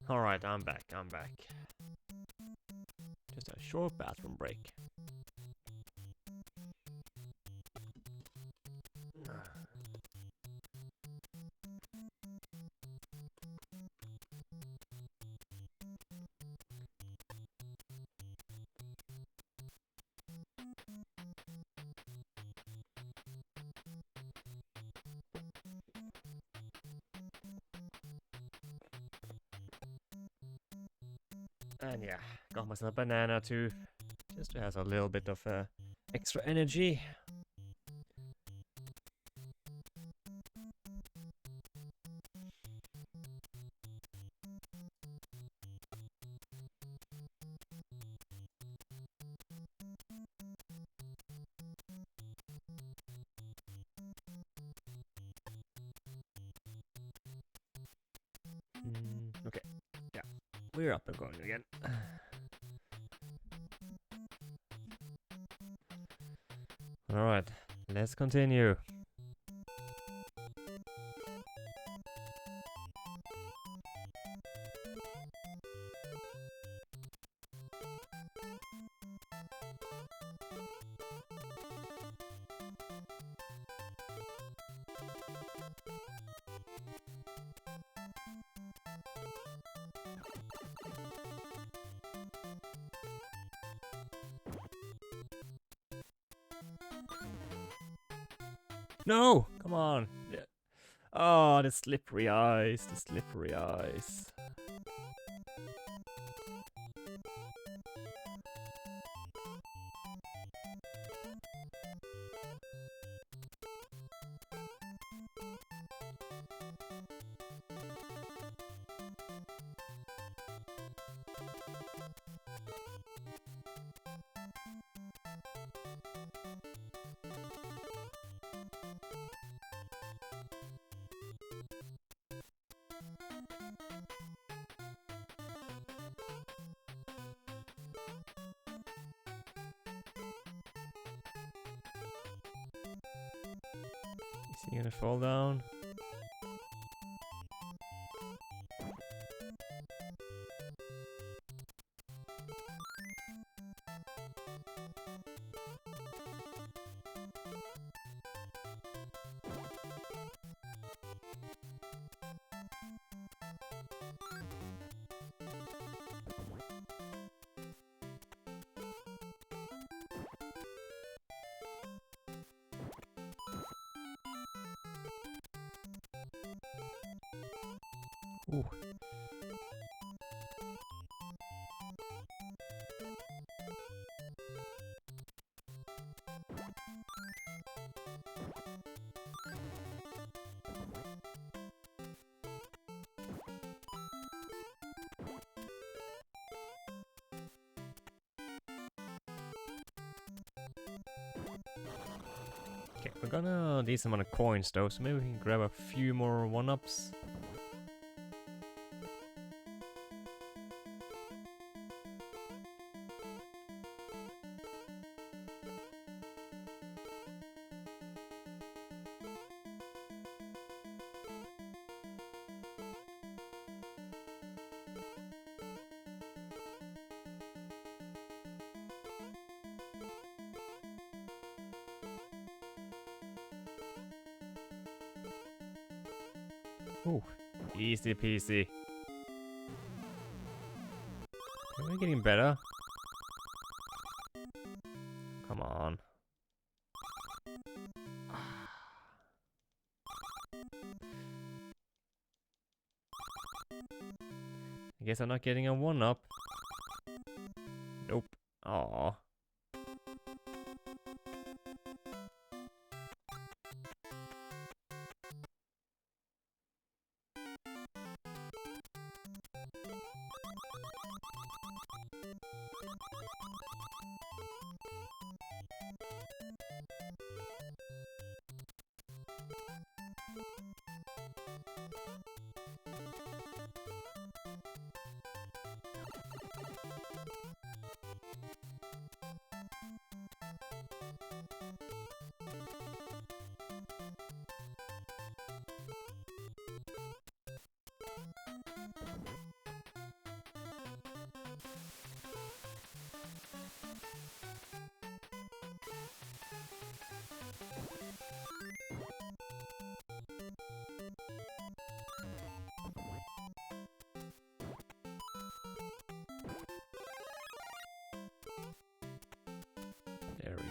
Speaker 1: Alright, I'm back. Just a short bathroom break. And yeah, got myself a banana too, just to have a little bit of extra energy. Okay, yeah, we're up and going again. Alright, let's continue. No! Come on! Yeah. Oh, the slippery ice, the slippery ice. Is he gonna fall down? Ooh. Okay, we're gonna need some amount of coins though, so maybe we can grab a few more one-ups. Ooh, easy peasy. Are we getting better? Come on. I guess I'm not getting a one-up. Nope. Aww.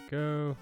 Speaker 1: go.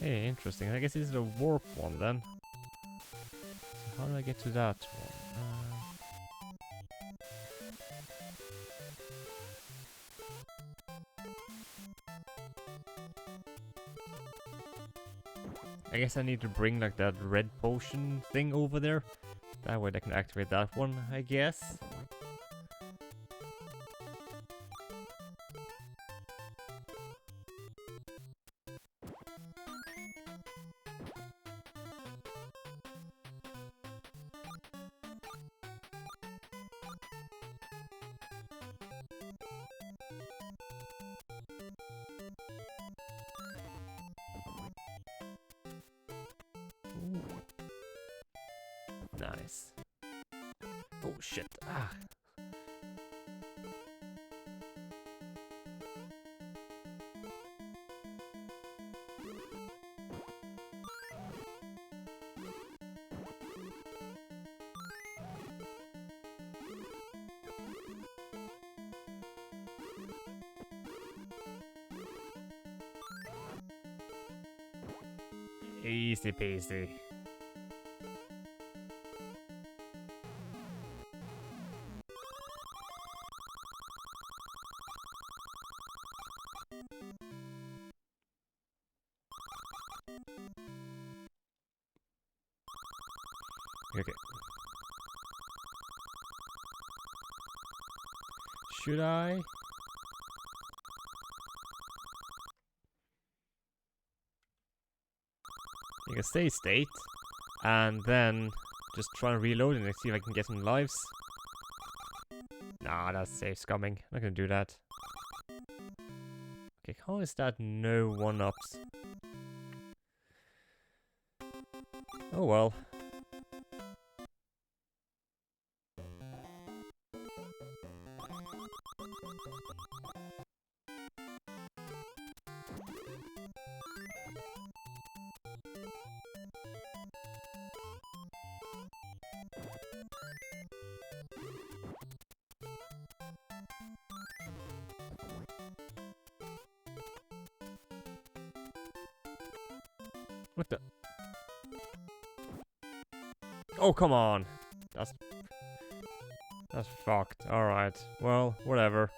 Speaker 1: Hey, interesting. I guess this is a warp one then. So how do I get to that one? I guess I need to bring like that red potion thing over there. That way I can activate that one, I guess. Ooh. Nice. Oh shit. Ah. Easy peasy. Okay. Should I? You can stay state, and then just try and reload and see if I can get some lives. Nah, that's safe scumming. I'm not gonna do that. Okay, how is that no one-ups? Oh well. What the? Oh, come on. That's fucked. Alright. Well, whatever.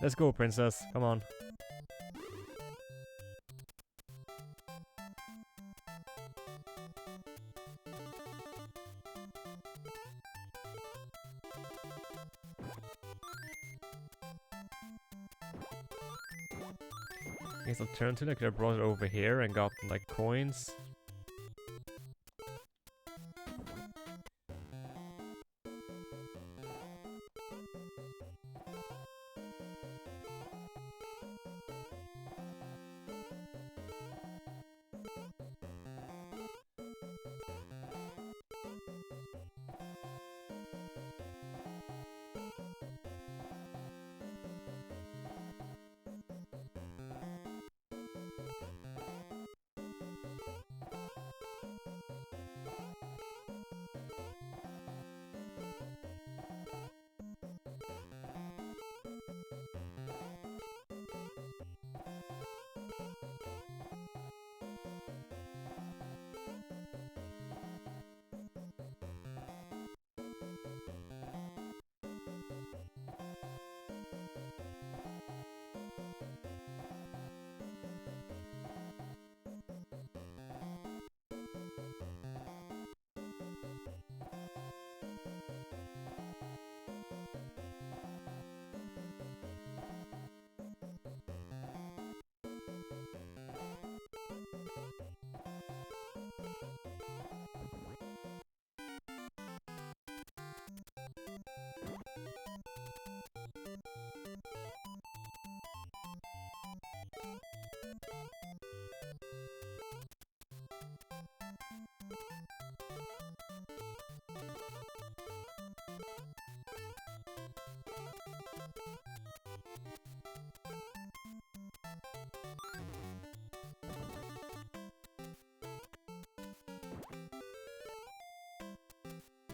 Speaker 1: Let's go, princess. Come on. I guess alternatively I could have brought it over here and got like coins.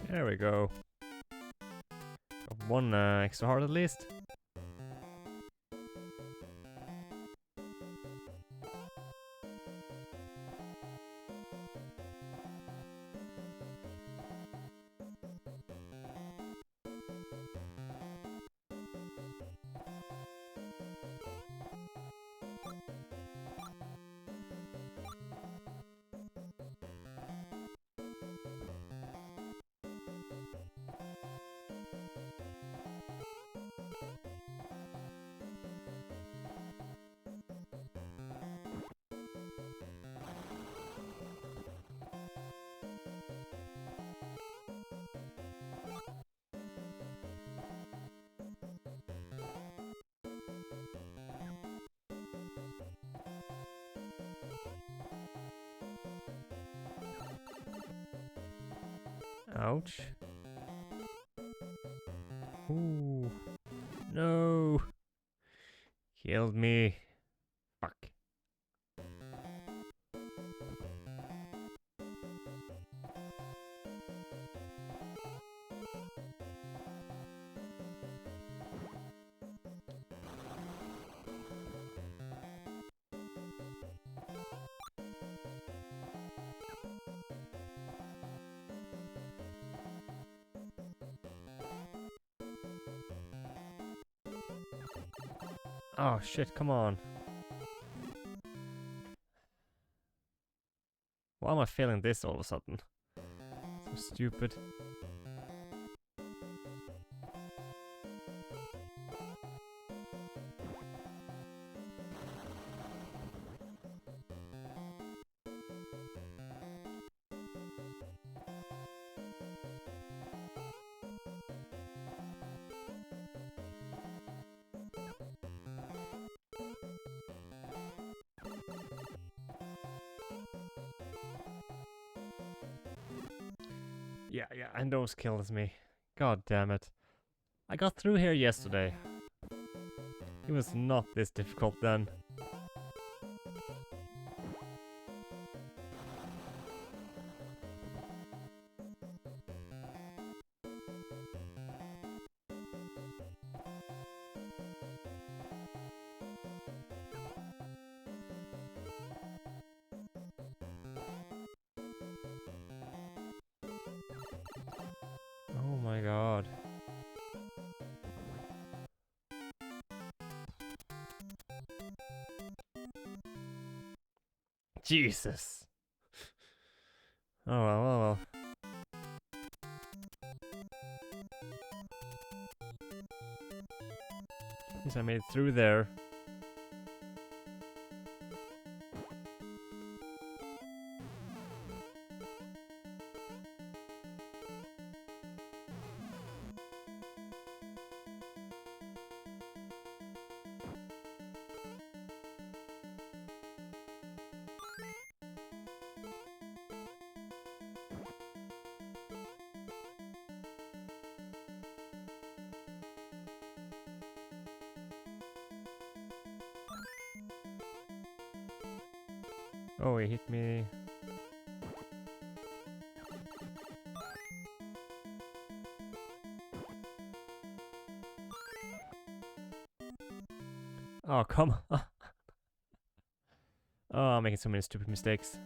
Speaker 1: There we go. Got one extra heart at least. Ouch. Ooh. No. Killed me. Fuck. Oh shit, come on. Why am I failing this all of a sudden? So stupid. Yeah, and those kills me. God damn it. I got through here yesterday. It was not this difficult then. Oh my god. Jesus. Oh well. At least I made it through there. Oh, he hit me. Oh, come on. Oh, I'm making so many stupid mistakes.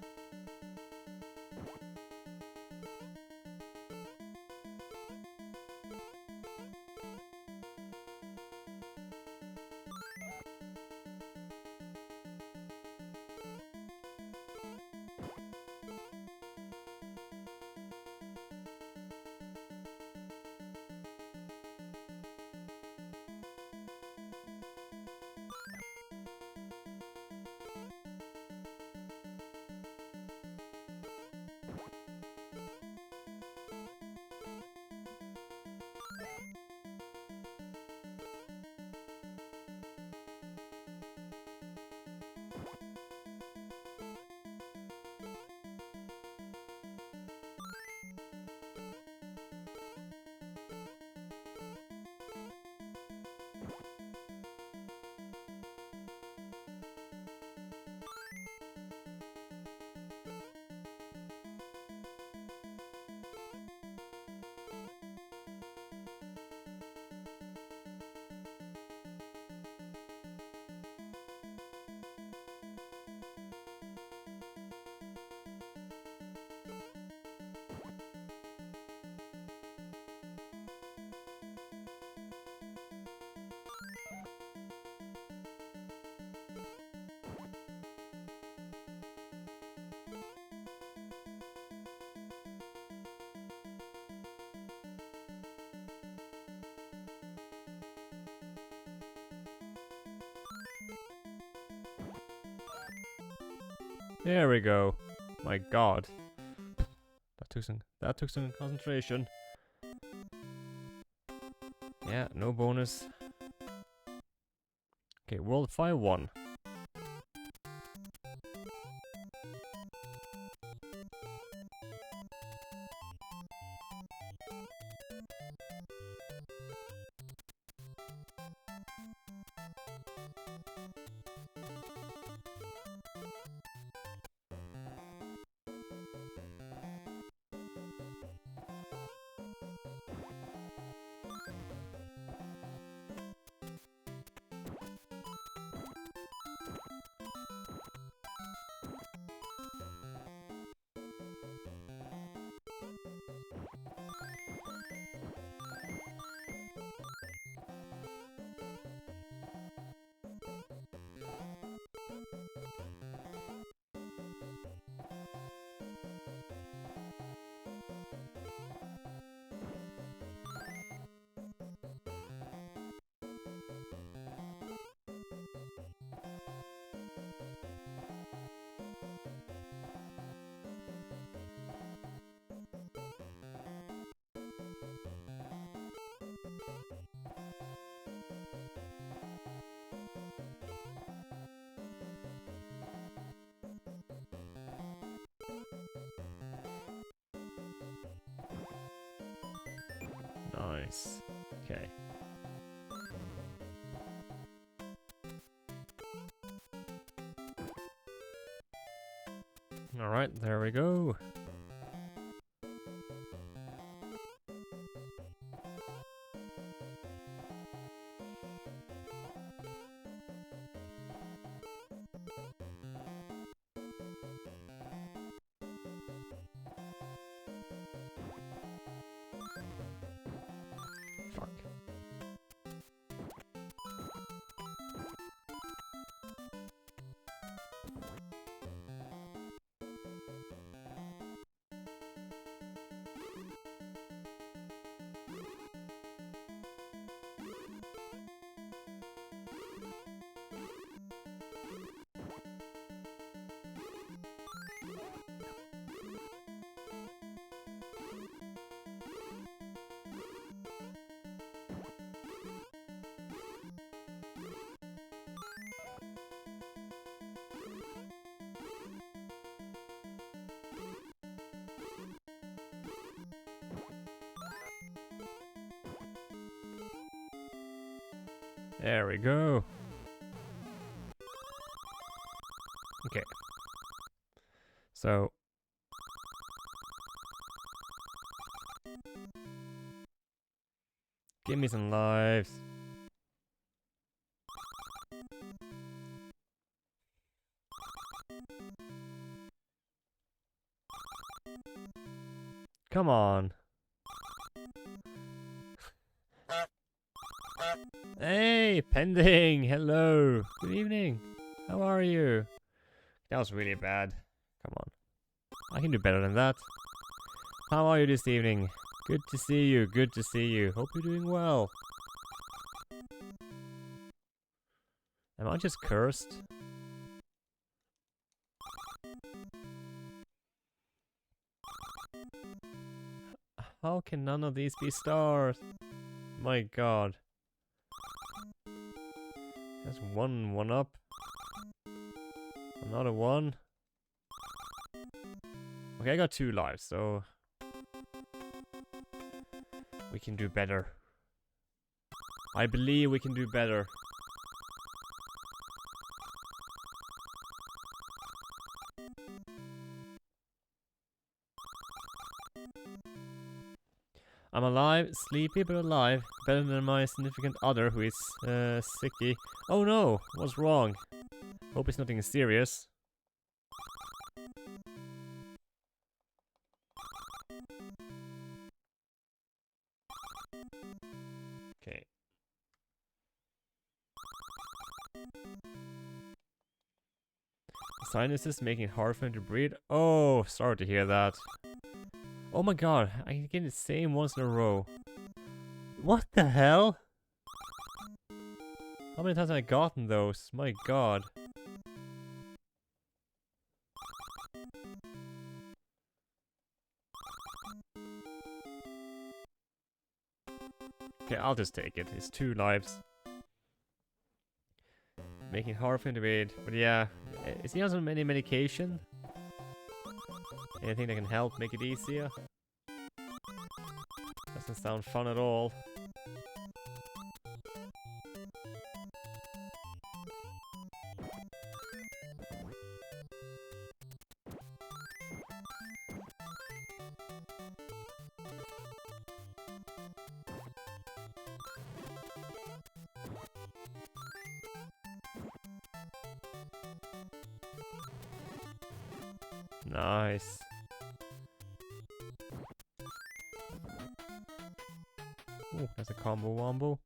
Speaker 1: There we go. My god. That took some concentration. Yeah, no bonus. Okay, World 5-1. Nice. Okay. Alright, there we go. Fuck. There we go. Okay. So give me some lives. Come on. Hey, Pending! Hello! Good evening! How are you? That was really bad. Come on. I can do better than that. How are you this evening? Good to see you, good to see you. Hope you're doing well. Am I just cursed? How can none of these be stars? My god. That's one up. Another one. Okay, I got 2 lives, so we can do better. I believe we can do better. I'm alive, sleepy but alive. Better than my significant other who is sicky. Oh no, what's wrong? Hope it's nothing serious. Okay. Sinuses making it hard for him to breathe. Oh, sorry to hear that. Oh my god, I can get the same once in a row. What the hell? How many times have I gotten those? My god. Okay, I'll just take it. It's 2 lives. Making it hard for him to wait. But yeah, is he on some any medication? Anything that can help make it easier? Doesn't sound fun at all. Nice. Ooh, that's a combo wombo.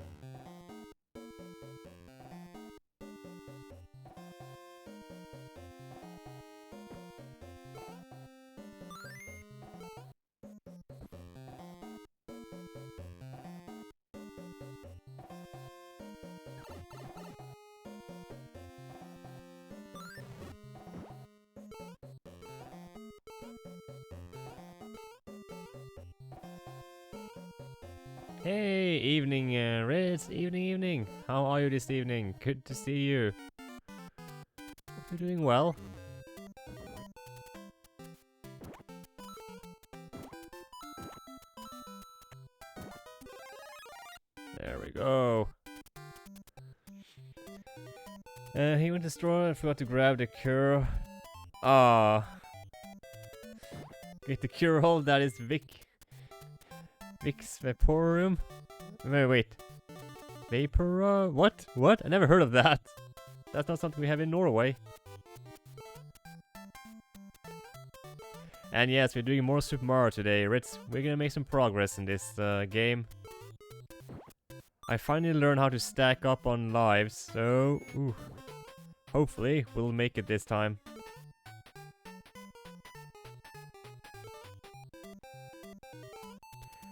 Speaker 1: Hey, evening, Ritz. Evening. How are you this evening? Good to see you. Hope you're doing well. There we go. He went to the store and forgot to grab the cure. Ah. Get the cure all that is Vicks Vaporum? Wait. Vapor? What? What? I never heard of that. That's not something we have in Norway. And yes, we're doing more Super Mario today, Ritz. We're gonna make some progress in this game. I finally learned how to stack up on lives, so hopefully we'll make it this time.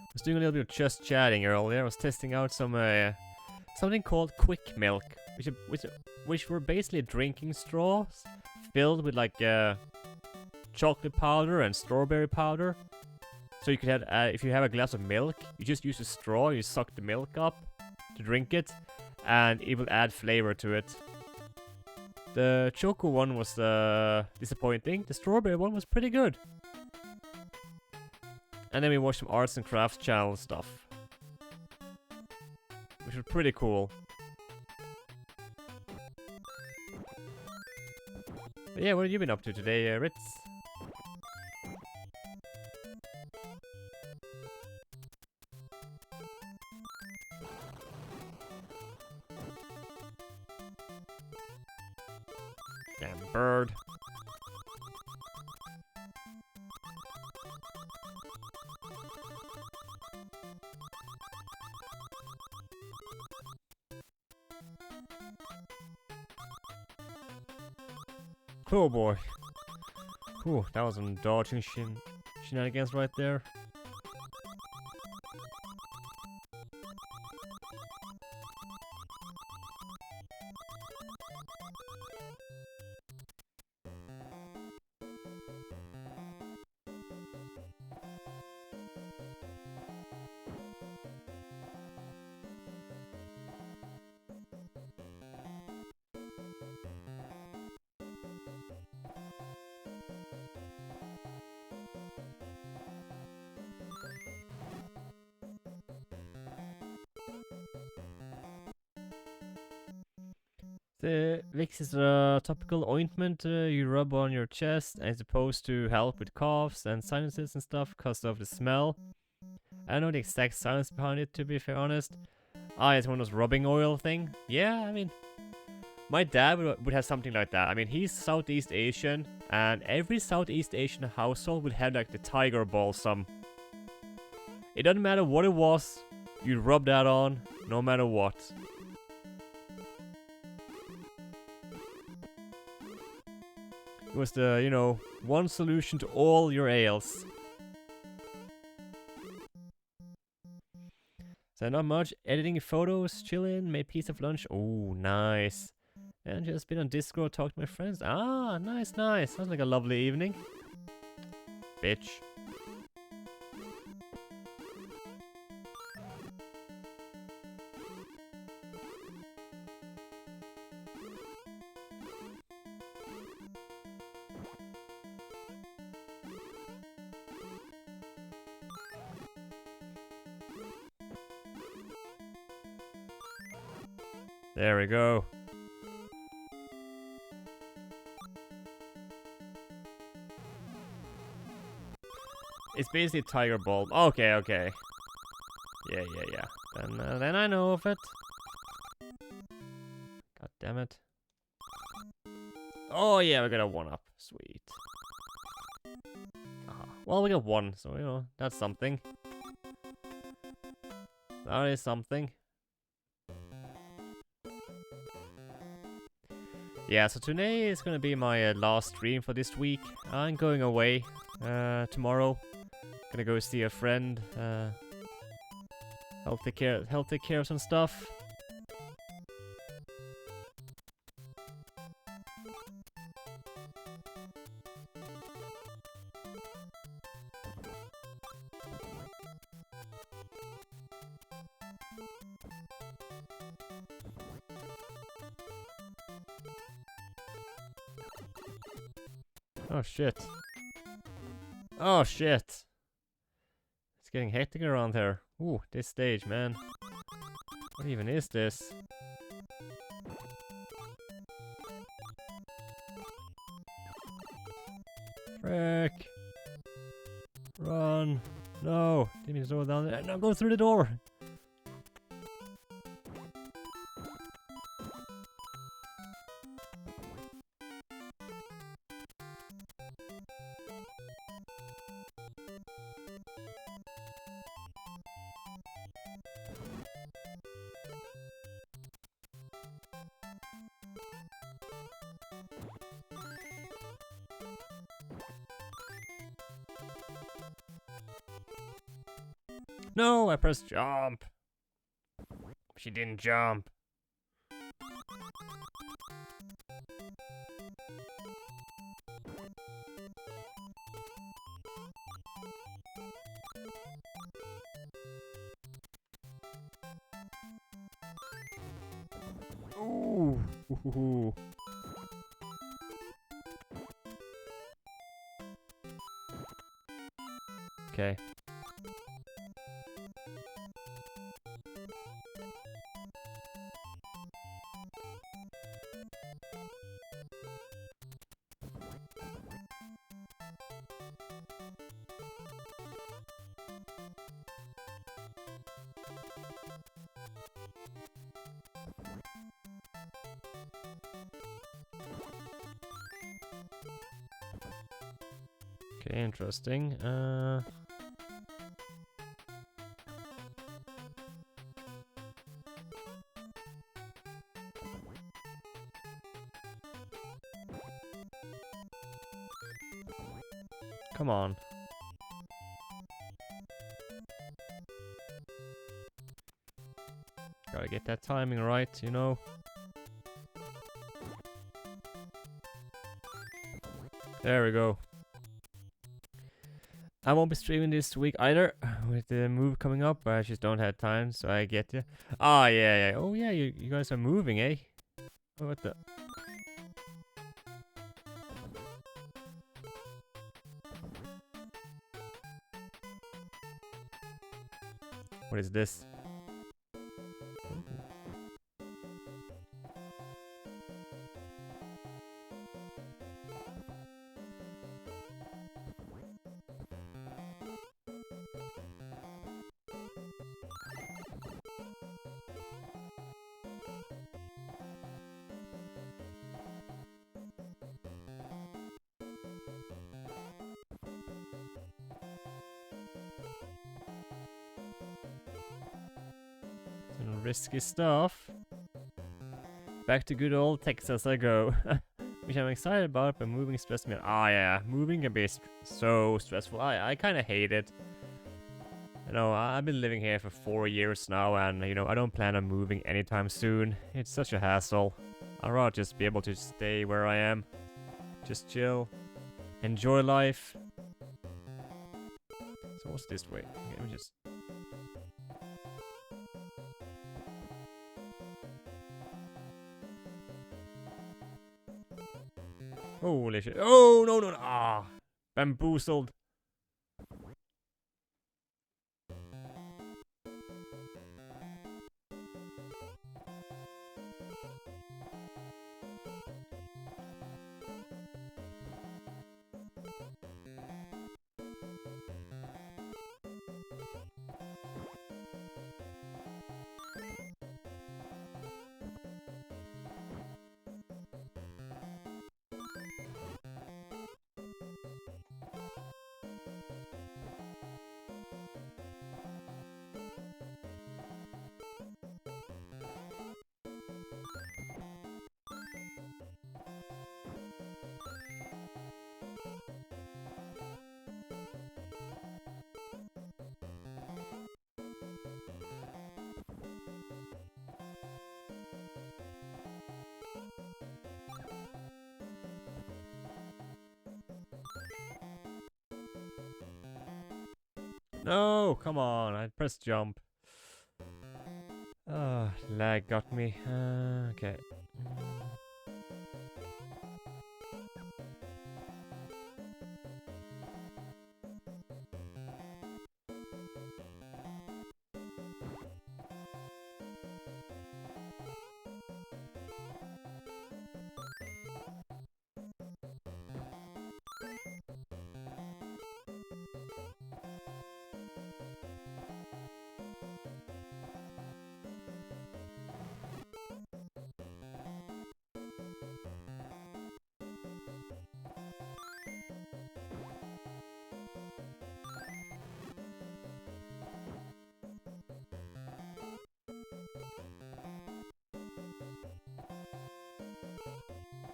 Speaker 1: I was doing a little bit of just chatting earlier. I was testing out some something called Quick Milk, which were basically drinking straws filled with like chocolate powder and strawberry powder. So you could have, if you have a glass of milk, you just use a straw, you suck the milk up to drink it, and it will add flavor to it. The choco one was disappointing. The strawberry one was pretty good. And then we watched some arts and crafts channel stuff, which was pretty cool. But yeah, what have you been up to today, Ritz? Damn bird. Oh boy. Whew, that was some dodging shenanigans right there. The Vicks is a topical ointment you rub on your chest, and it's supposed to help with coughs and sinuses and stuff because of the smell. I don't know the exact science behind it, to be fair honest. It's one of those rubbing oil thing. Yeah, I mean, my dad would have something like that. I mean, he's Southeast Asian, and every Southeast Asian household would have like the tiger balsam. It doesn't matter what it was, you'd rub that on, no matter what. It was the, you know, one solution to all your ails. So not much. Editing photos, chilling, made piece of lunch. Oh, nice. And just been on Discord, talked to my friends. Ah, nice, nice. Sounds like a lovely evening. Bitch. There we go. It's basically Tiger Bulb. Okay, okay. Yeah. Then I know of it. God damn it. Oh yeah, we got a 1-up. Sweet. Well, we got 1, so you know, that's something. That is something. Yeah, so today is gonna be my last stream for this week. I'm going away tomorrow. Gonna go see a friend. Help take care of some stuff. Oh shit. Oh shit. It's getting hectic around here. Ooh, this stage, man. What even is this? Frick. Run. No. Didn't mean to go down there. No, go through the door. No, I pressed jump. She didn't jump. Ooh. Ooh. Okay. Okay, interesting. Come on. Gotta get that timing right, you know. There we go. I won't be streaming this week either, with the move coming up. I just don't have time, so I get you. Ah, yeah. Oh, yeah, you guys are moving, eh? Oh, what the? What is this? Risky stuff. Back to good old Texas I go. Which I'm excited about, but moving stresses me out. Ah, yeah, moving can be so stressful. I kind of hate it. You know, I've been living here for 4 years now, and you know, I don't plan on moving anytime soon. It's such a hassle. I'd rather just be able to stay where I am. Just chill. Enjoy life. So what's this way? Okay, let me just... Holy shit. Oh, no, no, no. Ah. Bamboozled. No, come on. I pressed jump. Ah, lag got me. Okay.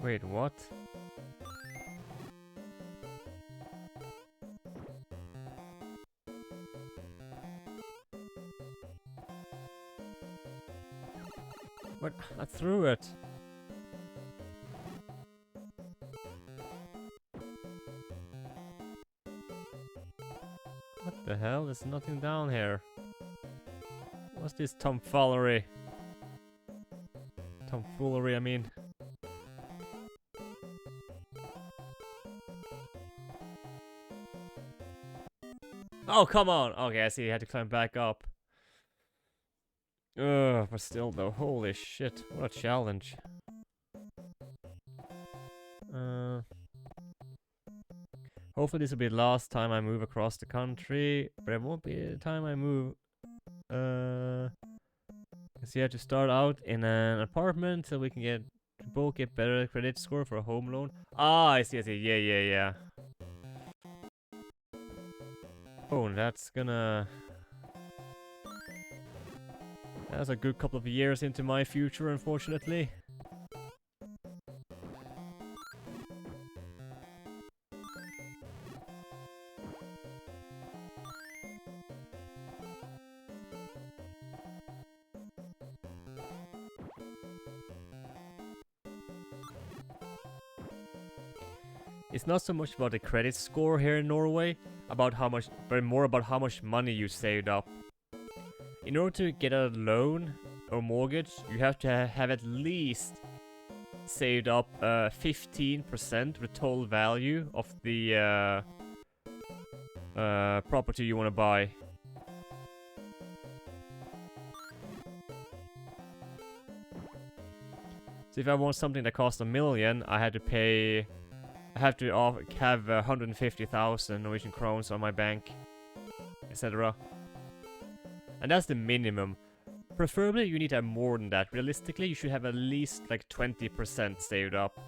Speaker 1: Wait, what? What? I threw it. What the hell? There's nothing down here. What's this tomfoolery? Tomfoolery, I mean. Oh, come on! Okay, I see you had to climb back up. Ugh, but still though, holy shit, what a challenge. Hopefully this will be the last time I move across the country, but it won't be the time I move. So you have to start out in an apartment so we can both get better credit score for a home loan. Ah, I see, yeah. Oh, that's a good couple of years into my future, unfortunately. It's not so much about the credit score here in Norway, but more about how much money you saved up. In order to get a loan or mortgage, you have to have at least saved up 15% of the total value of the property you want to buy. So if I want something that costs 1 million, I have to have 150,000 Norwegian crowns on my bank, etc. And that's the minimum. Preferably you need to have more than that. Realistically, you should have at least like 20% saved up.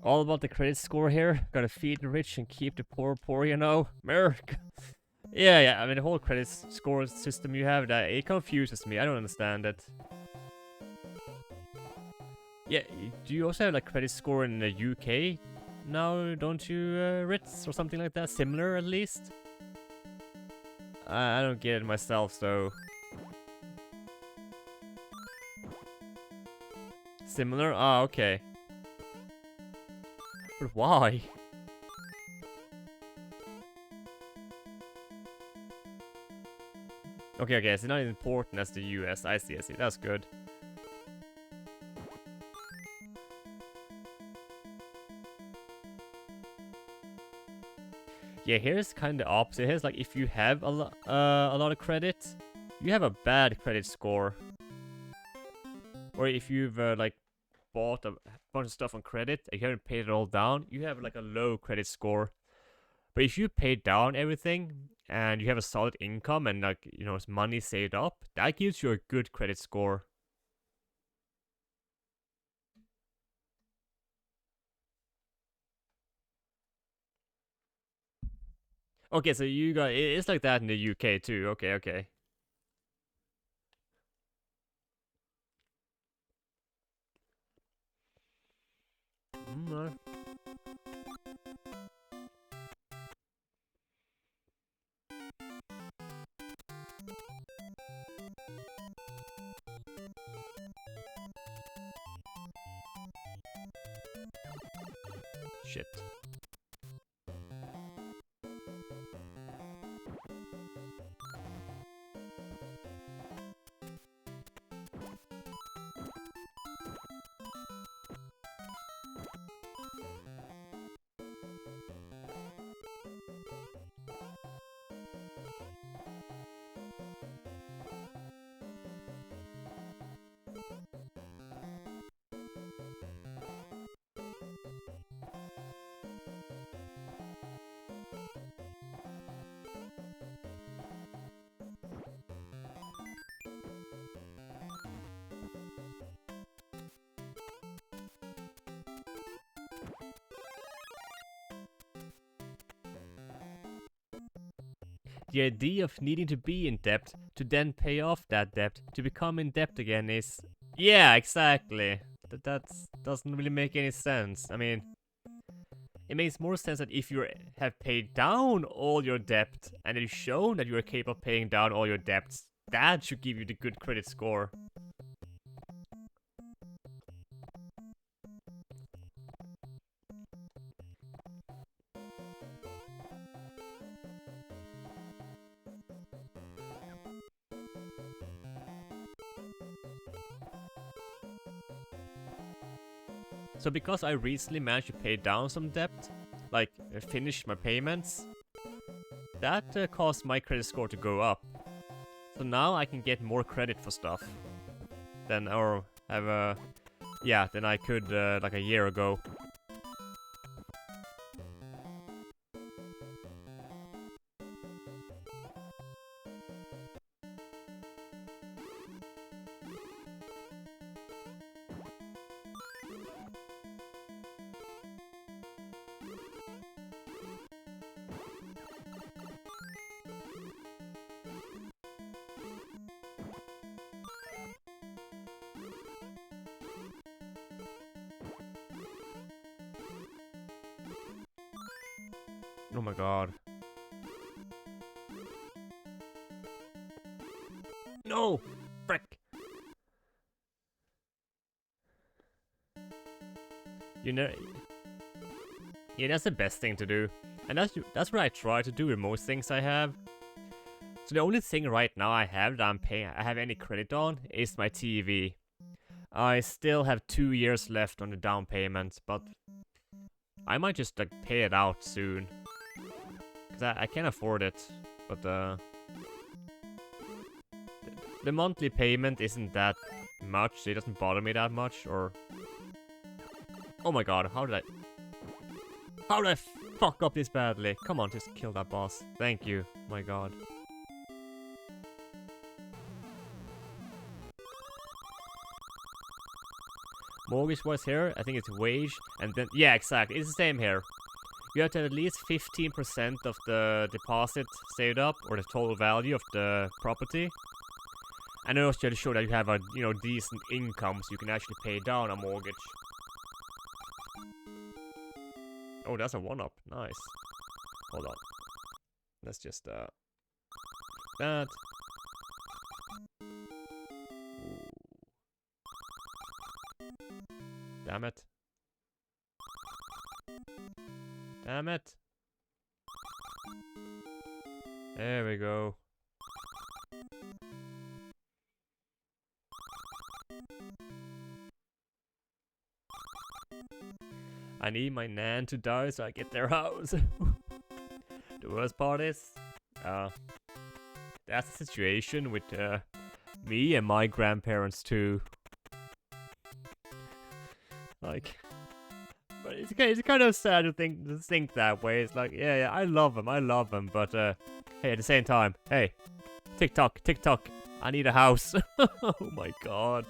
Speaker 1: All about the credit score here. Gotta feed the rich and keep the poor poor, you know? Merc. Yeah, I mean, the whole credit score system you have, that it confuses me. I don't understand it. Yeah, do you also have like credit score in the UK now, don't you, Ritz, or something like that? Similar, at least? I don't get it myself, so... Similar? Ah, okay. But why? Okay, it's not as important as the US. I see. That's good. Yeah, here's kind of opposite. Here's like if you have a lot of credit, you have a bad credit score. Or if you've like bought a bunch of stuff on credit and you haven't paid it all down, you have like a low credit score. But if you pay down everything and you have a solid income and like, you know, money saved up, that gives you a good credit score. Okay, so you got it's like that in the UK too. Okay. No. Shit. The idea of needing to be in debt to then pay off that debt to become in debt again is... Yeah, exactly. That doesn't really make any sense. I mean, it makes more sense that if you have paid down all your debt and you've shown that you are capable of paying down all your debts, that should give you the good credit score. So because I recently managed to pay down some debt, like finish my payments, that caused my credit score to go up. So now I can get more credit for stuff than than I could like a year ago. Oh my god. No! Frick! You know... Yeah, that's the best thing to do. And that's what I try to do with most things I have. So the only thing right now I have that I have any credit on is my TV. I still have 2 years left on the down payment, but I might just like pay it out soon. Cause I can afford it, but the monthly payment isn't that much, so it doesn't bother me that much, or... Oh my god, how did I fuck up this badly? Come on, just kill that boss. Thank you, my god. mortgage was here. I think it's wage, and then yeah, exactly. It's the same here. You have to have at least 15% of the deposit saved up, or the total value of the property. And it also to show that you have a decent income, so you can actually pay down a mortgage. Oh, that's a 1-up. Nice. Hold on. Let's just that. Ooh. Damn it. Damn it. There we go. I need my nan to die so I get their house. The worst part is, that's the situation with me and my grandparents too. Like, but it's kind of sad to think that way. It's like, yeah, I love them, but hey, at the same time, hey, TikTok, I need a house. Oh my god.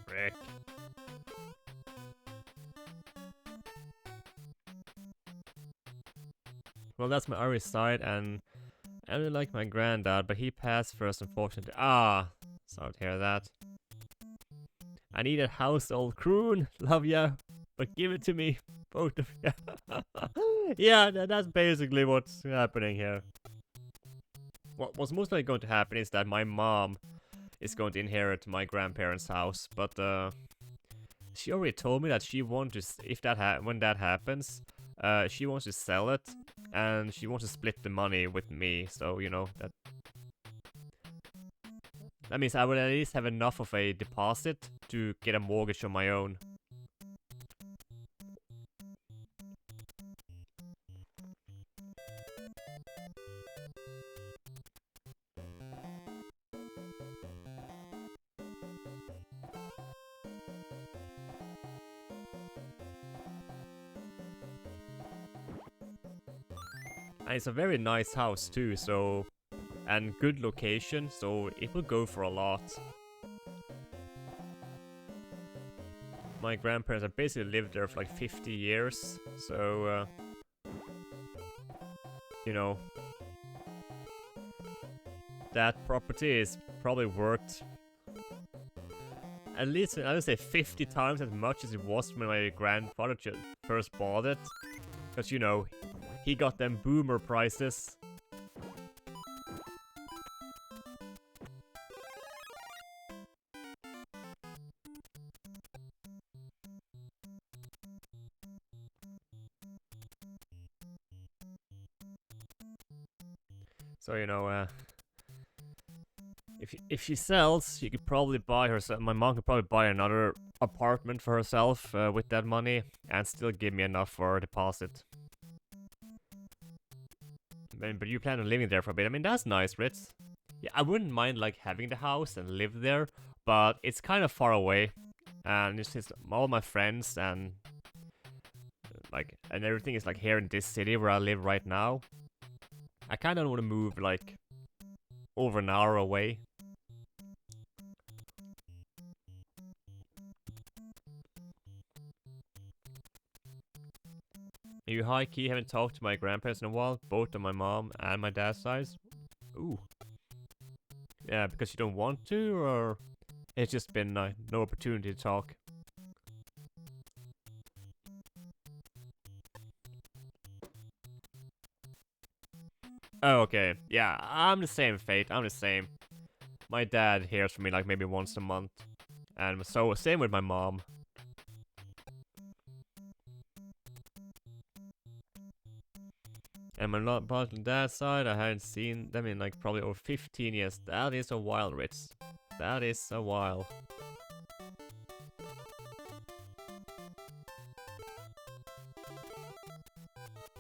Speaker 1: Frick. Well, that's my Irish side, and I really like my granddad, but he passed first, unfortunately. Sorry to hear that. I need a house, old croon. Love ya, but give it to me, both of ya. Yeah, that's basically what's happening here. What's most likely going to happen is that my mom is going to inherit my grandparents' house, but she already told me that she wants to, when that happens, she wants to sell it, and she wants to split the money with me. So that means I would at least have enough of a deposit to get a mortgage on my own. And it's a very nice house too, and good location, so it will go for a lot. My grandparents have basically lived there for like 50 years, so that property is probably worth at least, I would say, 50 times as much as it was when my grandfather first bought it. Because, he got them boomer prices. So, if she sells, she could probably buy herself. My mom could probably buy another apartment for herself with that money, and still give me enough for a deposit. But you plan on living there for a bit. I mean, that's nice, Ritz. Yeah, I wouldn't mind like having the house and live there, but it's kind of far away, and it's just all my friends and everything is like here in this city where I live right now. I kind of want to move like over an hour away. You high-key haven't talked to my grandparents in a while, both on my mom and my dad's sides. Ooh. Yeah, because you don't want to, or it's just been no opportunity to talk? Oh, okay. Yeah, I'm the same, Fate. I'm the same. my dad hears from me like maybe once a month. And so, same with my mom. And my brother and dad's side, I hadn't seen them in like probably over 15 years. That is a while, Ritz. That is a while.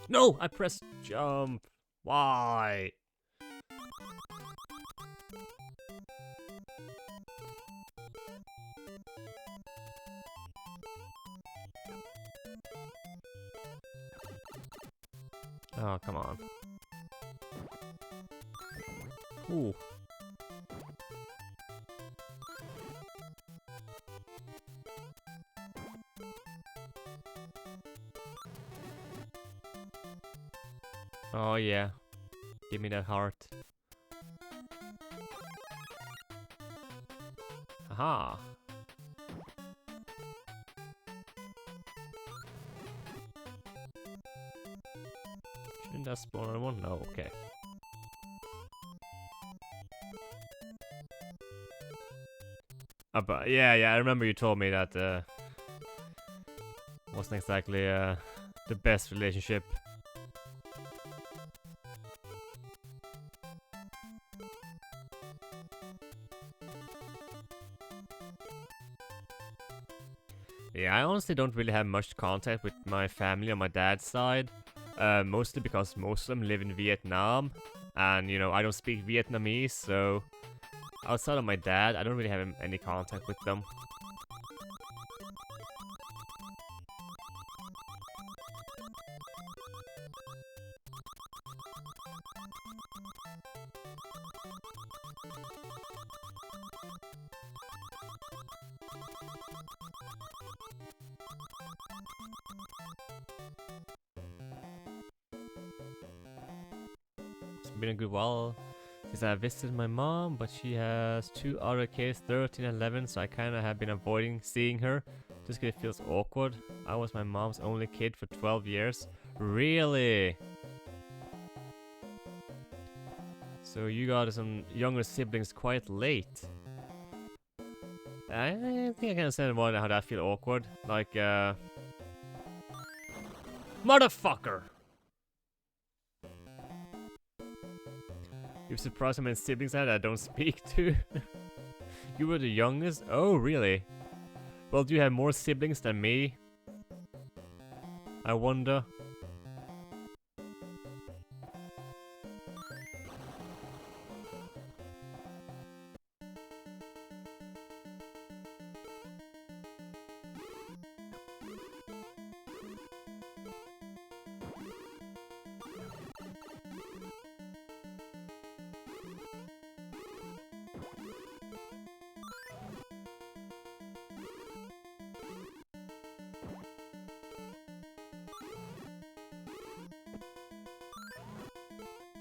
Speaker 1: No! I pressed jump. Why? Oh, come on. Ooh. Oh yeah. Give me that heart. Aha. Shouldn't that spawn on one? No, okay. But yeah, I remember you told me that wasn't exactly the best relationship. Yeah, I honestly don't really have much contact with my family on my dad's side. Mostly because most of them live in Vietnam. And, you know, I don't speak Vietnamese, so... outside of my dad, I don't really have any contact with them. It's been a good while since I visited my mom, but she has 2 other kids, 13 and 11, so I kinda have been avoiding seeing her just because it feels awkward. I was my mom's only kid for 12 years. Really? So you got some younger siblings quite late. I think I can understand why how that feel awkward. Like, motherfucker! You're surprised how many siblings I don't speak to? You were the youngest? Oh, really? Well, do you have more siblings than me? I wonder.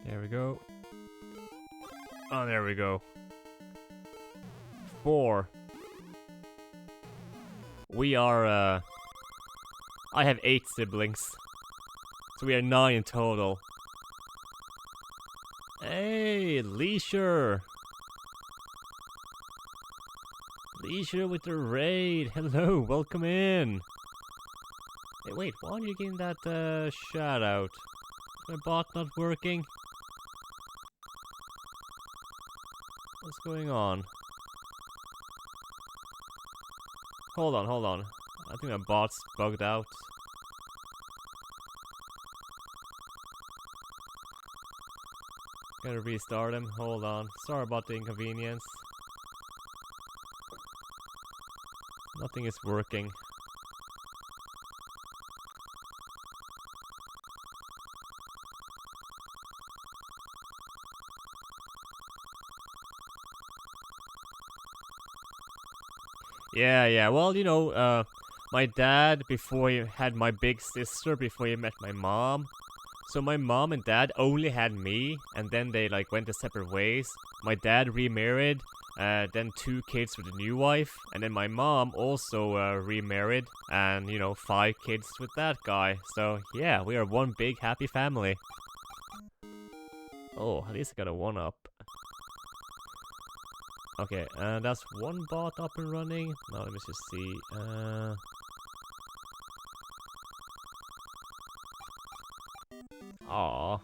Speaker 1: There we go. Oh, there we go. 4. We are, I have 8 siblings. So we are 9 in total. Hey, Leisure! Leisure with the raid! Hello, welcome in! Hey, wait, why are you getting that, shout out? Is my bot not working? What's going on? Hold on. I think my bot's bugged out. Gotta restart him. Hold on. Sorry about the inconvenience. Nothing is working. Yeah, well, you know, my dad, before he had my big sister, before he met my mom. So my mom and dad only had me, and then they, like, went their separate ways. My dad remarried, then 2 kids with a new wife, and then my mom also, remarried, and, you know, 5 kids with that guy. So, yeah, we are one big happy family. Oh, at least I got a 1-up. Okay, that's one bot up and running. Now let me just see. Aw.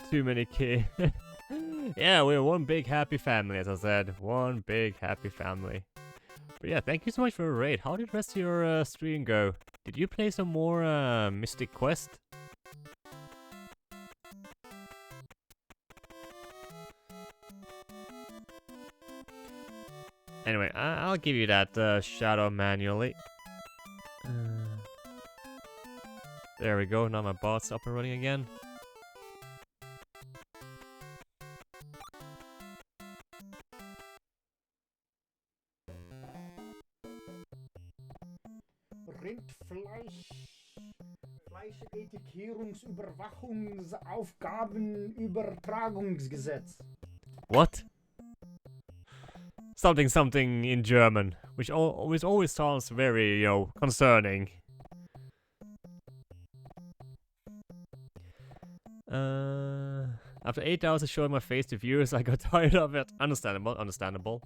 Speaker 1: Too many kids. Yeah, we're one big happy family, as I said. One big happy family. But yeah, thank you so much for the raid. How did the rest of your stream go? Did you play some more Mystic Quest? Anyway, I'll give you that shadow manually. There we go, now my bot's up and running again.
Speaker 3: Rindfleisch. Fleischetikettierungsüberwachungsaufgabenübertragungsgesetz.
Speaker 1: What? Something in German, which always sounds very, you know, concerning. After 8 hours of showing my face to viewers, I got tired of it. Understandable.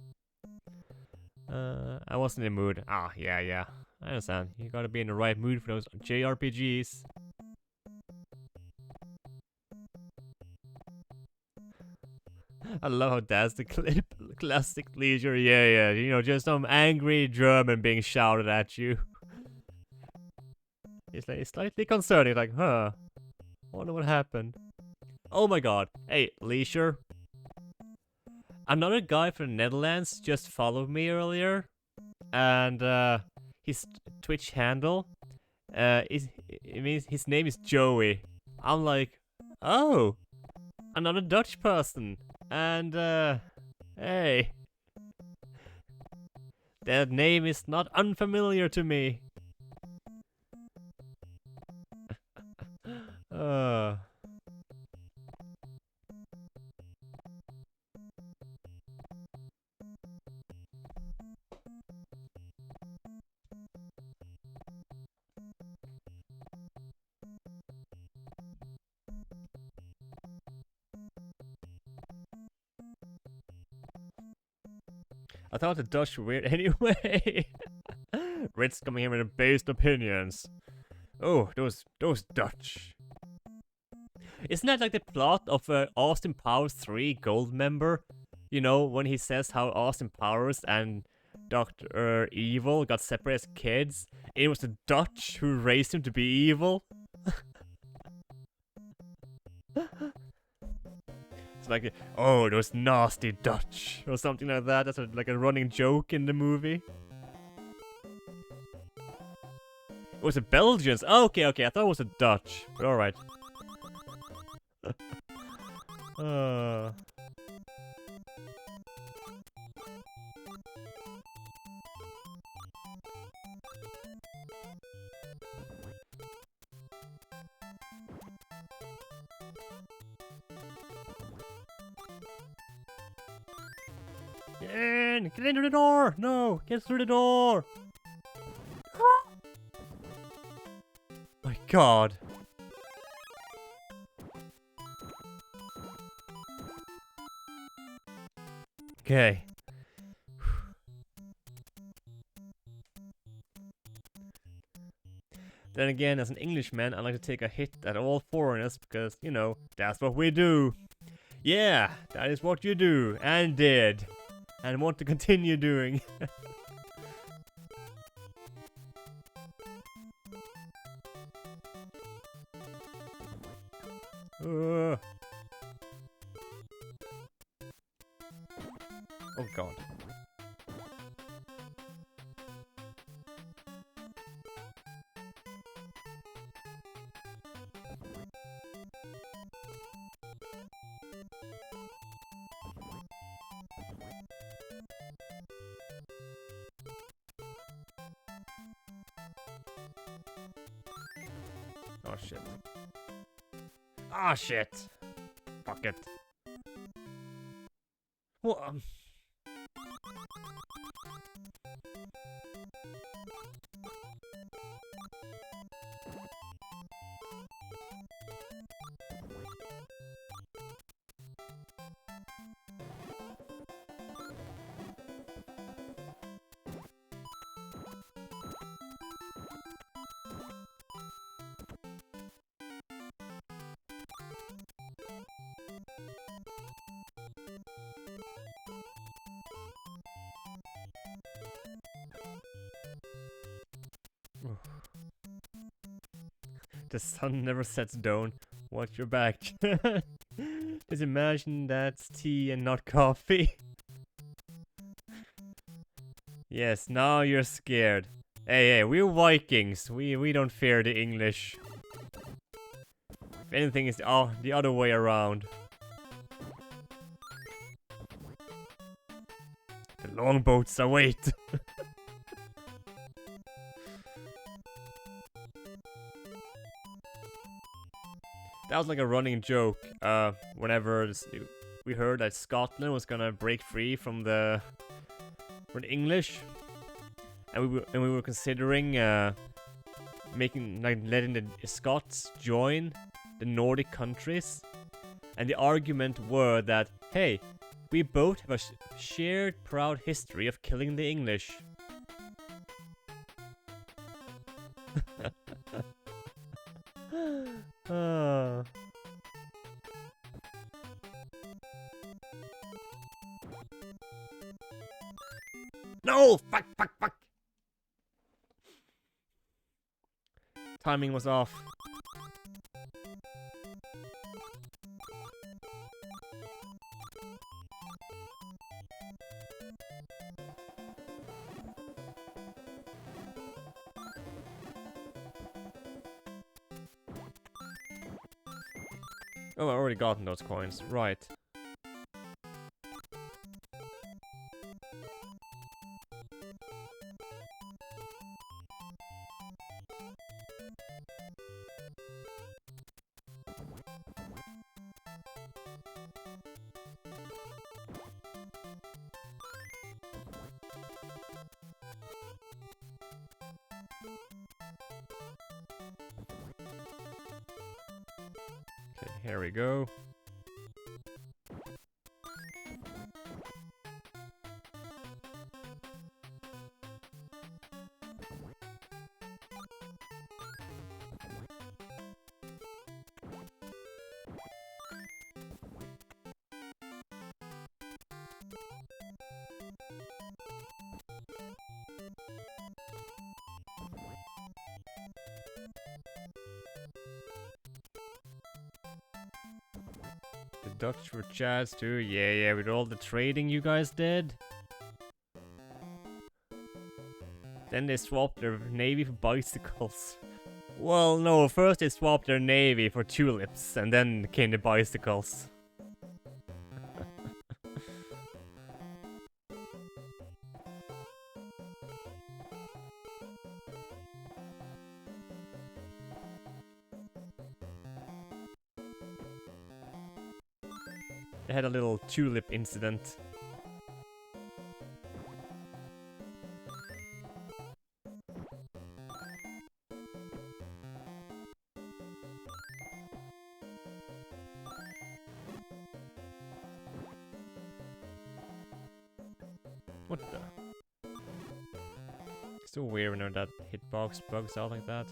Speaker 1: I wasn't in the mood. Ah, yeah. I understand. You gotta be in the right mood for those JRPGs. I love how that's the classic leisure. Yeah. You know, just some angry German being shouted at you. It's like slightly concerning. Like, huh? Wonder what happened. Oh my god. Hey, leisure. Another guy from the Netherlands just followed me earlier, and his Twitch handle his name is Joey. I'm like, oh, another Dutch person. And, hey. That name is not unfamiliar to me. I thought the Dutch were weird anyway. Ritz coming here with the based opinions. Oh, those Dutch. Isn't that like the plot of Austin Powers 3 Goldmember? You know, when he says how Austin Powers and Dr. Evil got separated as kids. It was the Dutch who raised him to be evil. It's like, oh, those nasty Dutch, or something like that. That's like a running joke in the movie. It was a Belgians. Oh, okay. I thought it was a Dutch. But alright. Get into the door! No! Get through the door! My god. Okay. Then again, as an Englishman, I like to take a hit at all foreigners because, you know, that's what we do. Yeah, that is what you do, and did. And want to continue doing. Oh god. Oh shit. Ah shit. Fuck it. What? The sun never sets down. Watch your back. Just imagine that's tea and not coffee. Yes, now you're scared. Hey, we're Vikings. We don't fear the English. If anything, it's the other way around. The longboats await. That was like a running joke. Whenever we heard that Scotland was gonna break free from the English, and we were considering letting the Scots join the Nordic countries, and the argument were that hey, we both have a shared proud history of killing the English. No! Fuck! Timing was off. Oh, I already gotten those coins. Right. Okay, here we go. The Dutch were Chads too. Yeah, with all the trading you guys did. Then they swapped their navy for bicycles. Well, no, first they swapped their navy for tulips, and then came the bicycles. They had a little tulip incident. What the? It's so weird when that hitbox bugs out like that.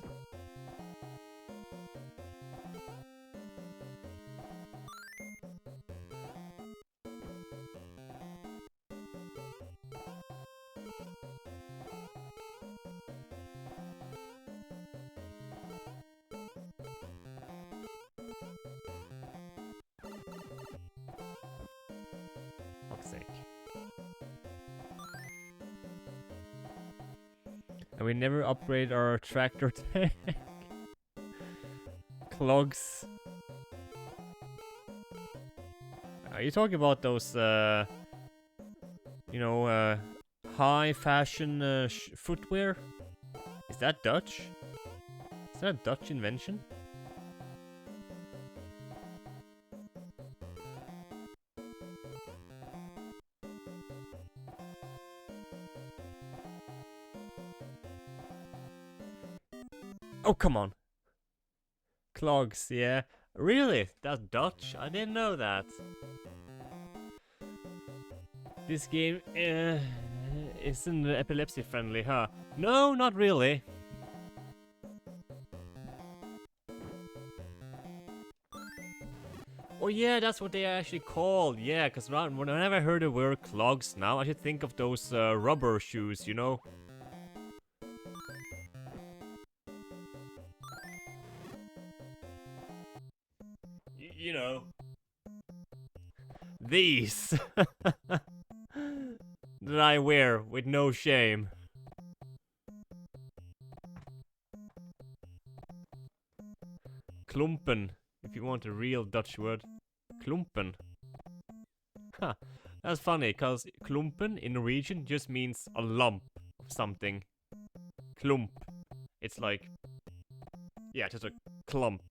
Speaker 1: Fuck's sake. And we never upgrade our tractor tank. Clogs. Are you talking about those, high fashion footwear? Is that Dutch? Is that a Dutch invention? Oh, come on. Clogs, yeah. Really? That's Dutch? I didn't know that. This game isn't epilepsy friendly, huh? No, not really. Oh yeah, that's what they are actually called. Yeah, because whenever I heard the word clogs now, I should think of those rubber shoes, you know? You know. These! That I wear with no shame. Klumpen, if you want a real Dutch word. Klumpen. Huh, that's funny, cause klumpen in Norwegian just means a lump of something. Klump. It's like, yeah, just a clump.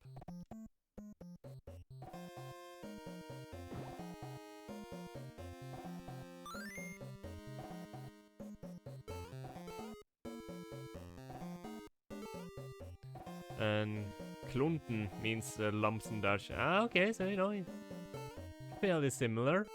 Speaker 1: And klunten means lumps in Dutch. Ah, okay, so you know, fairly similar.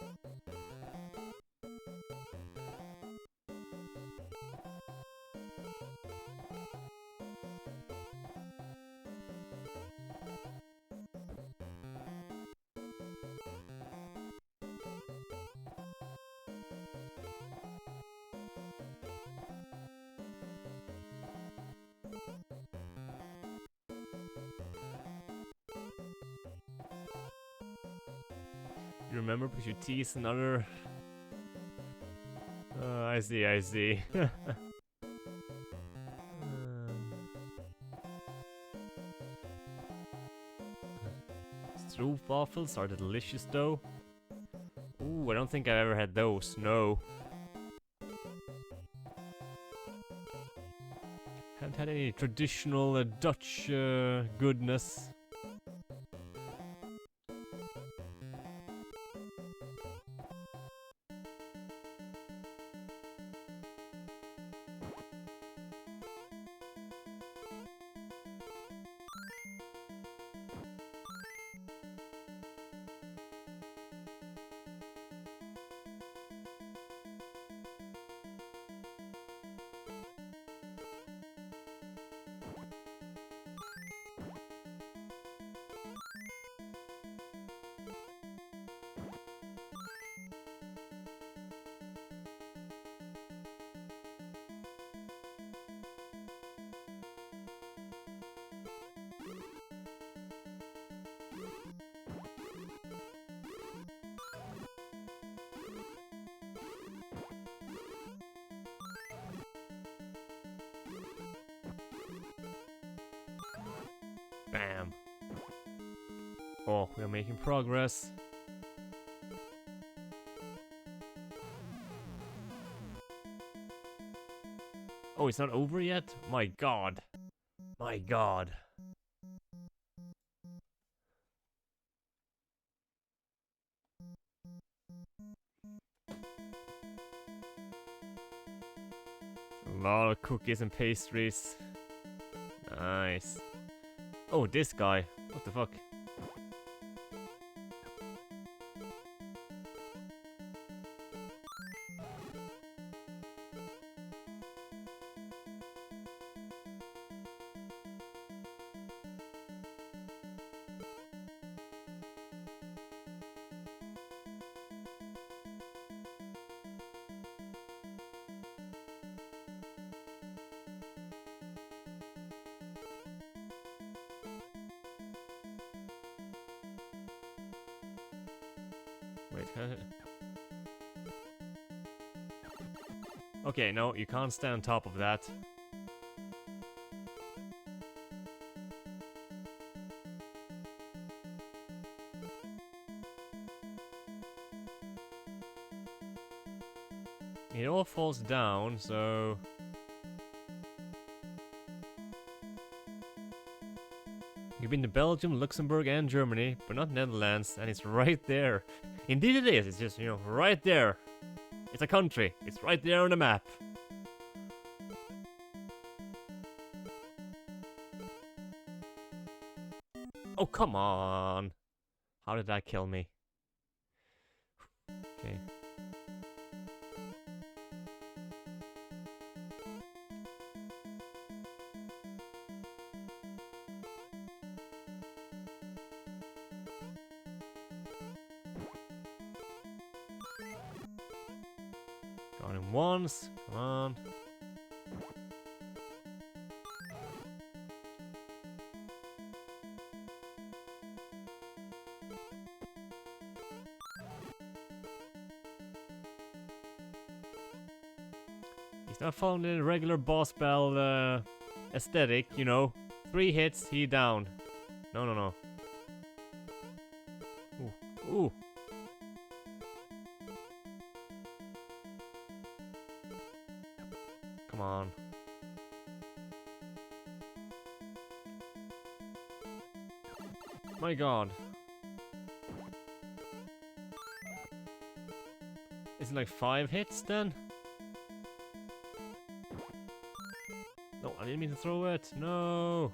Speaker 1: You remember because you tease another. I see, I see. Stroopwafels are delicious though. Ooh, I don't think I've ever had those, no. Haven't had any traditional Dutch goodness. Bam. Oh, we are making progress. Oh, it's not over yet? My god. My god. A lot of cookies and pastries. Nice. Oh, this guy. What the fuck? Wait, okay, no, you can't stand on top of that. It all falls down, so... You've been to Belgium, Luxembourg, and Germany, but not Netherlands, and it's right there. Indeed it is, it's just, you know, right there. It's a country, it's right there on the map. Oh, come on. How did that kill me? Okay. Got him once. Come on. He's not following the regular boss battle aesthetic, you know. 3 hits, he down. No, no, no. Ooh. Ooh. Come on. My god. Is it like 5 hits then? No, I didn't mean to throw it. No.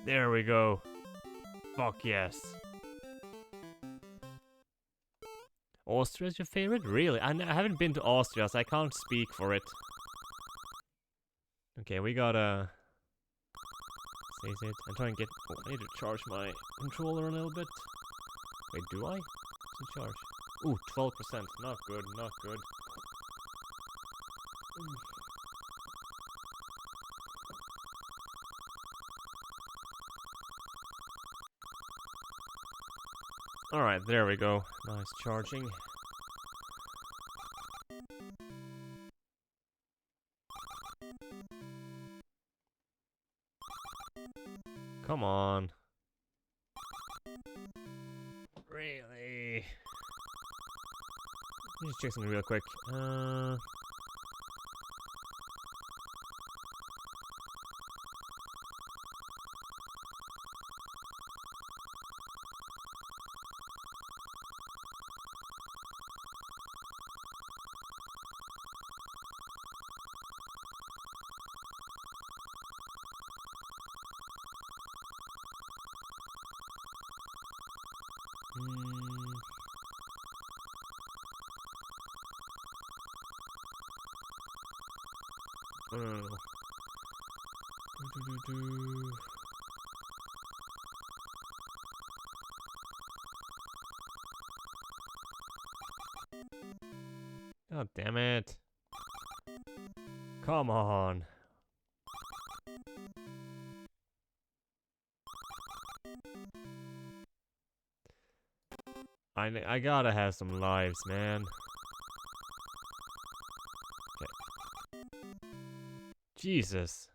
Speaker 1: There we go. Fuck yes. Austria's your favorite? Really? I haven't been to Austria, so I can't speak for it. Okay, we gotta save it and try and get. Oh, I need to charge my controller a little bit. Wait, do I? It's in charge. Ooh, 12%. Not good, not good. Alright, there we go. Nice charging. Come on. Really? Let me just check something real quick. Oh. God damn it. Come on. I gotta have some lives, man. Okay. Jesus.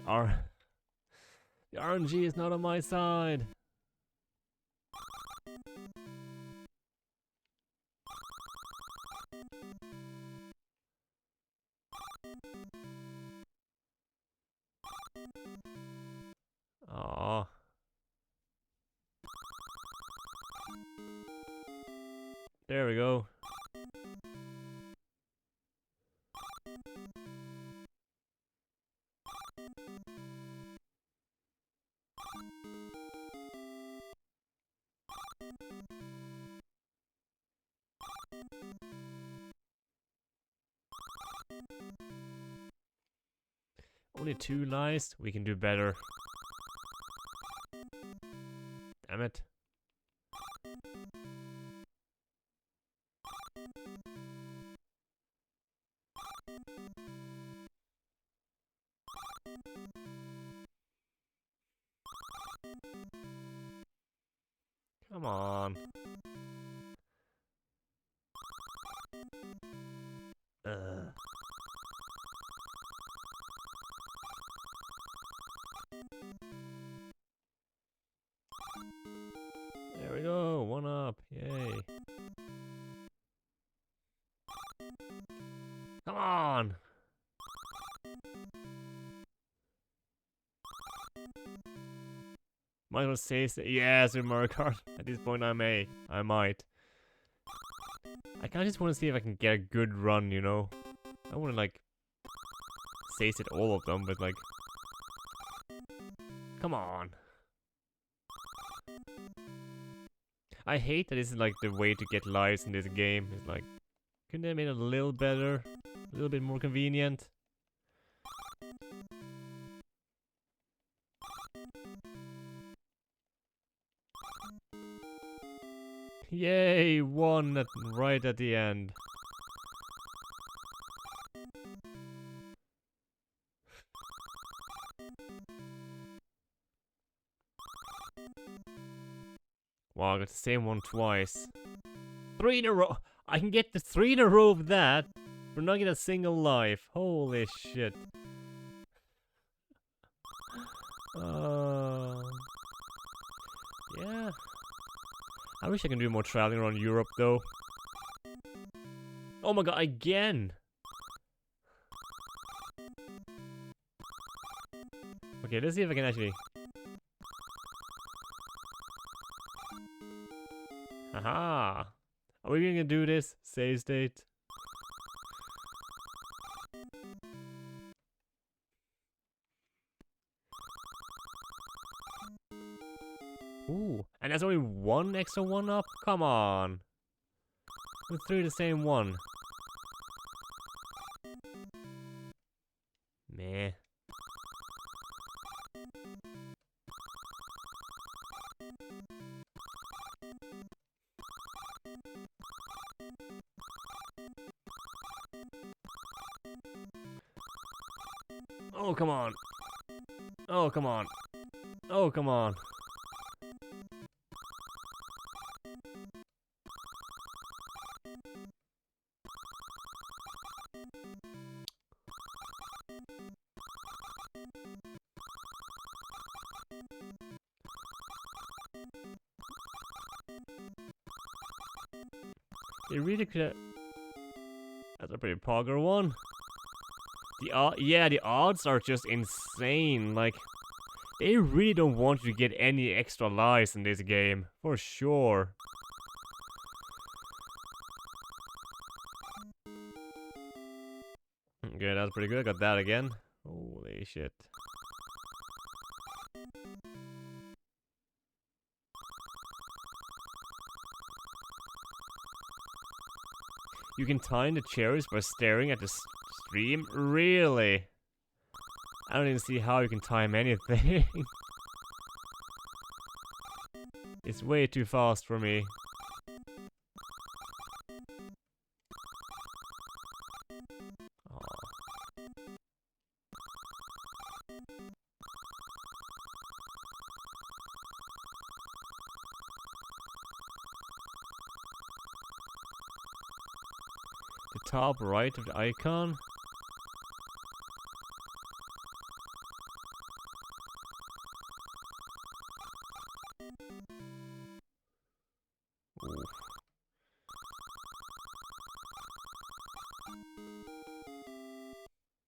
Speaker 1: The RNG is not on my side. Aww. There we go. Only 2 nice. We can do better. Damn it. Come on. There we go. 1 up. Yay. Come on. Might as well say yes with Mario Kart. At this point I might. I kinda just wanna see if I can get a good run, you know? I wanna like save it all of them, but like come on. I hate that this is like the way to get lives in this game. It's like, couldn't they have made it a little better? A little bit more convenient? Yay, one right at the end. Wow, I got the same one twice. 3 in a row! I can get the 3 in a row of that, but not get a single life. Holy shit. Yeah. I wish I can do more traveling around Europe though. Oh my god, again! Okay, let's see if I can actually... Haha! Are we gonna do this? Save state? Ooh, and there's only one extra one up? Come on! We threw the same one. Meh. Oh, come on. Oh, come on. Oh, come on. They really could. That's a pretty pogger one. Yeah, the odds are just insane. Like, they really don't want you to get any extra lives in this game, for sure. Okay, that's pretty good. I got that again. Holy shit. You can time the cherries by staring at the stream? Really? I don't even see how you can time anything. It's way too fast for me. The top right of the icon. Ooh.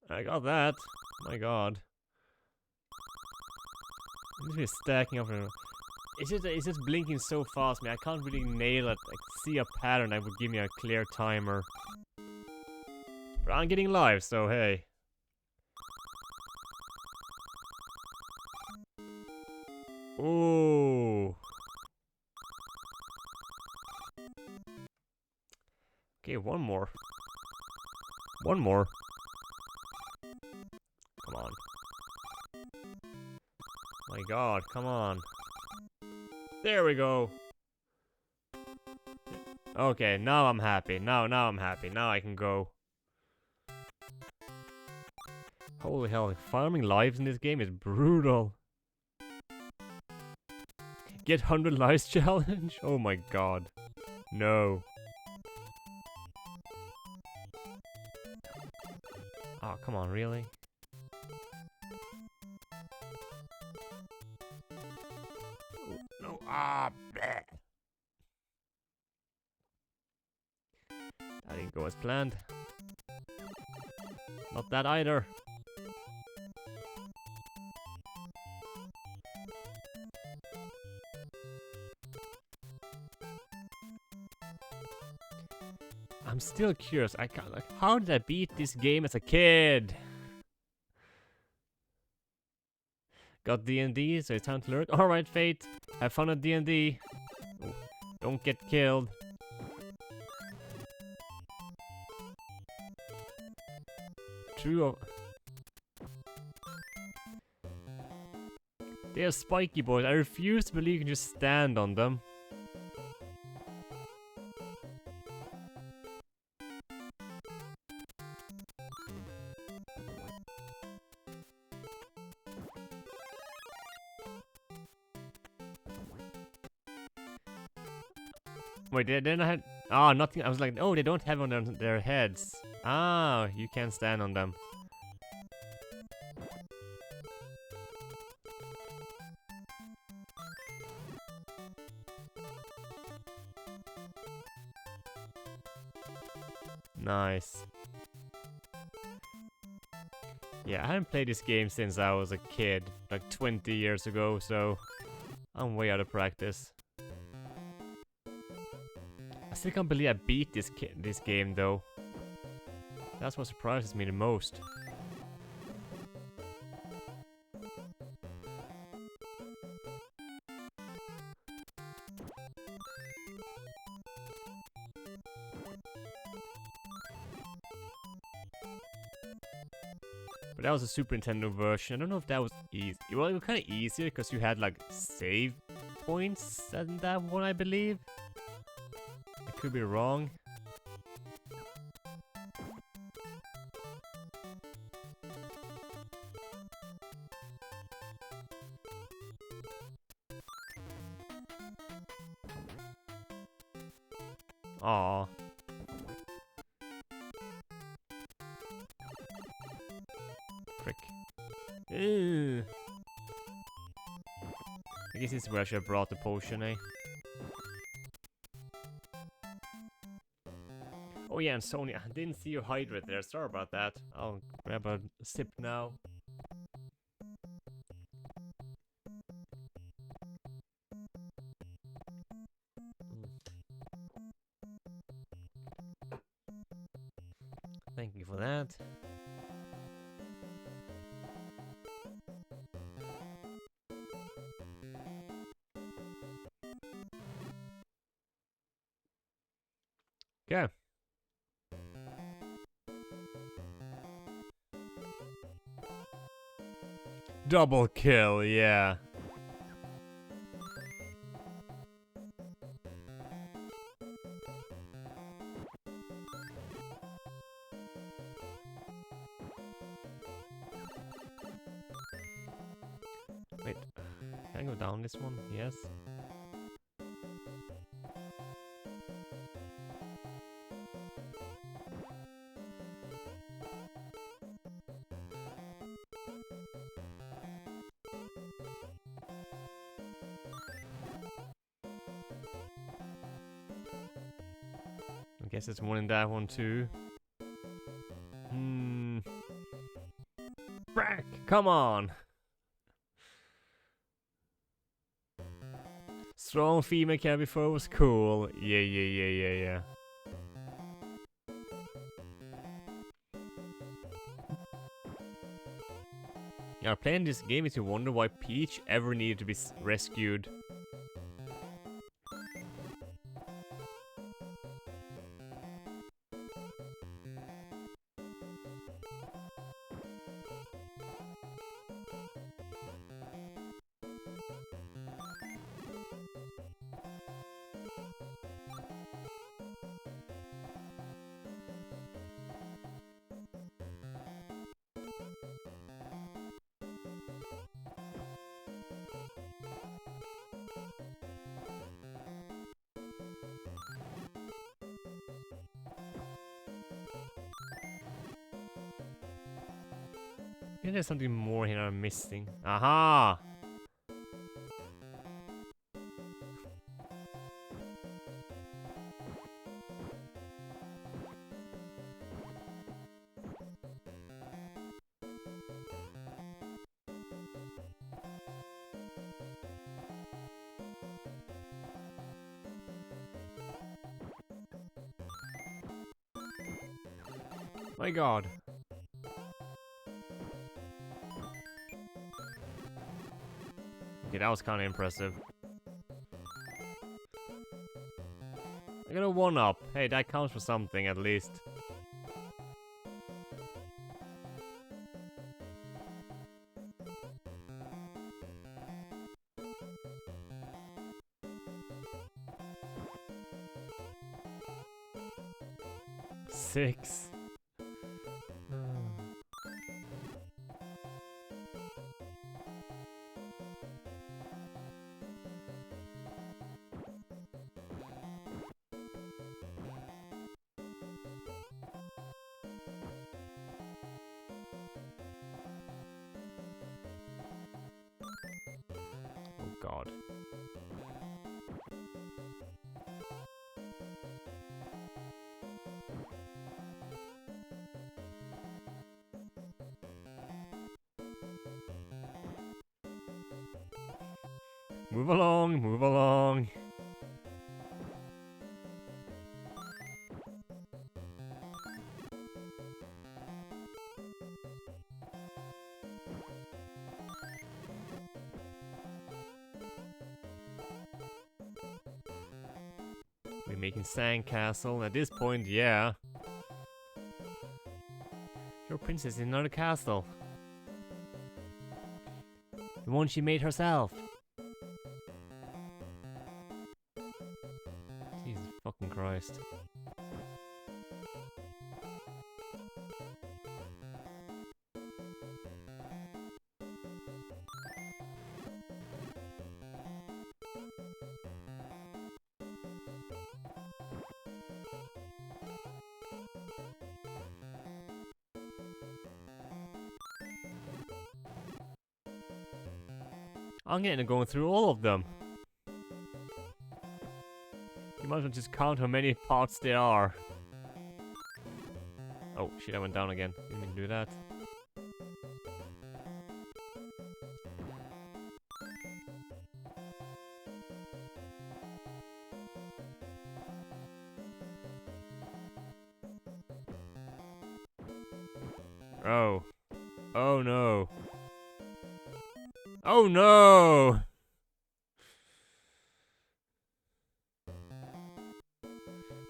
Speaker 1: I got that. My god. This is stacking up. It's just blinking so fast, man. I can't really nail it. I see a pattern that would give me a clear timer. But I'm getting live, so hey. Ooh. Okay, one more. One more. Come on. My god, come on. There we go. Okay, now I'm happy. Now I'm happy. Now I can go. Holy hell, farming lives in this game is brutal. Get 100 lives challenge? Oh my god. No. Oh, come on, really? Oh, no, bleh. That didn't go as planned. Not that either. still curious. I can't, like, how did I beat this game as a kid? Got D&D, so it's time to learn. Alright, Fate. Have fun at D&D. Oh, don't get killed. True. They are spiky boys. I refuse to believe you can just stand on them. Wait, they didn't have... Ah, nothing. I was like, oh, they don't have on their heads. Ah, you can't stand on them. Nice. Yeah, I haven't played this game since I was a kid, like 20 years ago, so I'm way out of practice. I still can't believe I beat this game though. That's what surprises me the most. But that was a Super Nintendo version. I don't know if that was easy. Well, it was kind of easier because you had like save points in that one, I believe. I could be wrong. Aww. Frick. Ew. I guess this is where I should have brought the potion, eh? Oh yeah, and Sony, I didn't see you hydrate there. Sorry about that. I'll grab a sip now. Thank you for that. Okay. Double kill, yeah. Wait, can I go down this one? Yes. I guess there's one in that one too. Brack! Come on! Strong female cat before was cool. Yeah. Yeah, playing this game makes you wonder why Peach ever needed to be rescued. I think there's something more here I'm missing. Aha! My god. Okay, that was kind of impressive. I got a 1-up. Hey, that counts for something at least. Six. Oh god. Move along, move along. We're making sandcastle. At this point, yeah. Your princess in another castle. The one she made herself. Jesus fucking Christ. I'm getting going through all of them. You might as well just count how many pots there are. Oh shit, I went down again. Didn't mean to do that. Oh. Oh no. Oh no!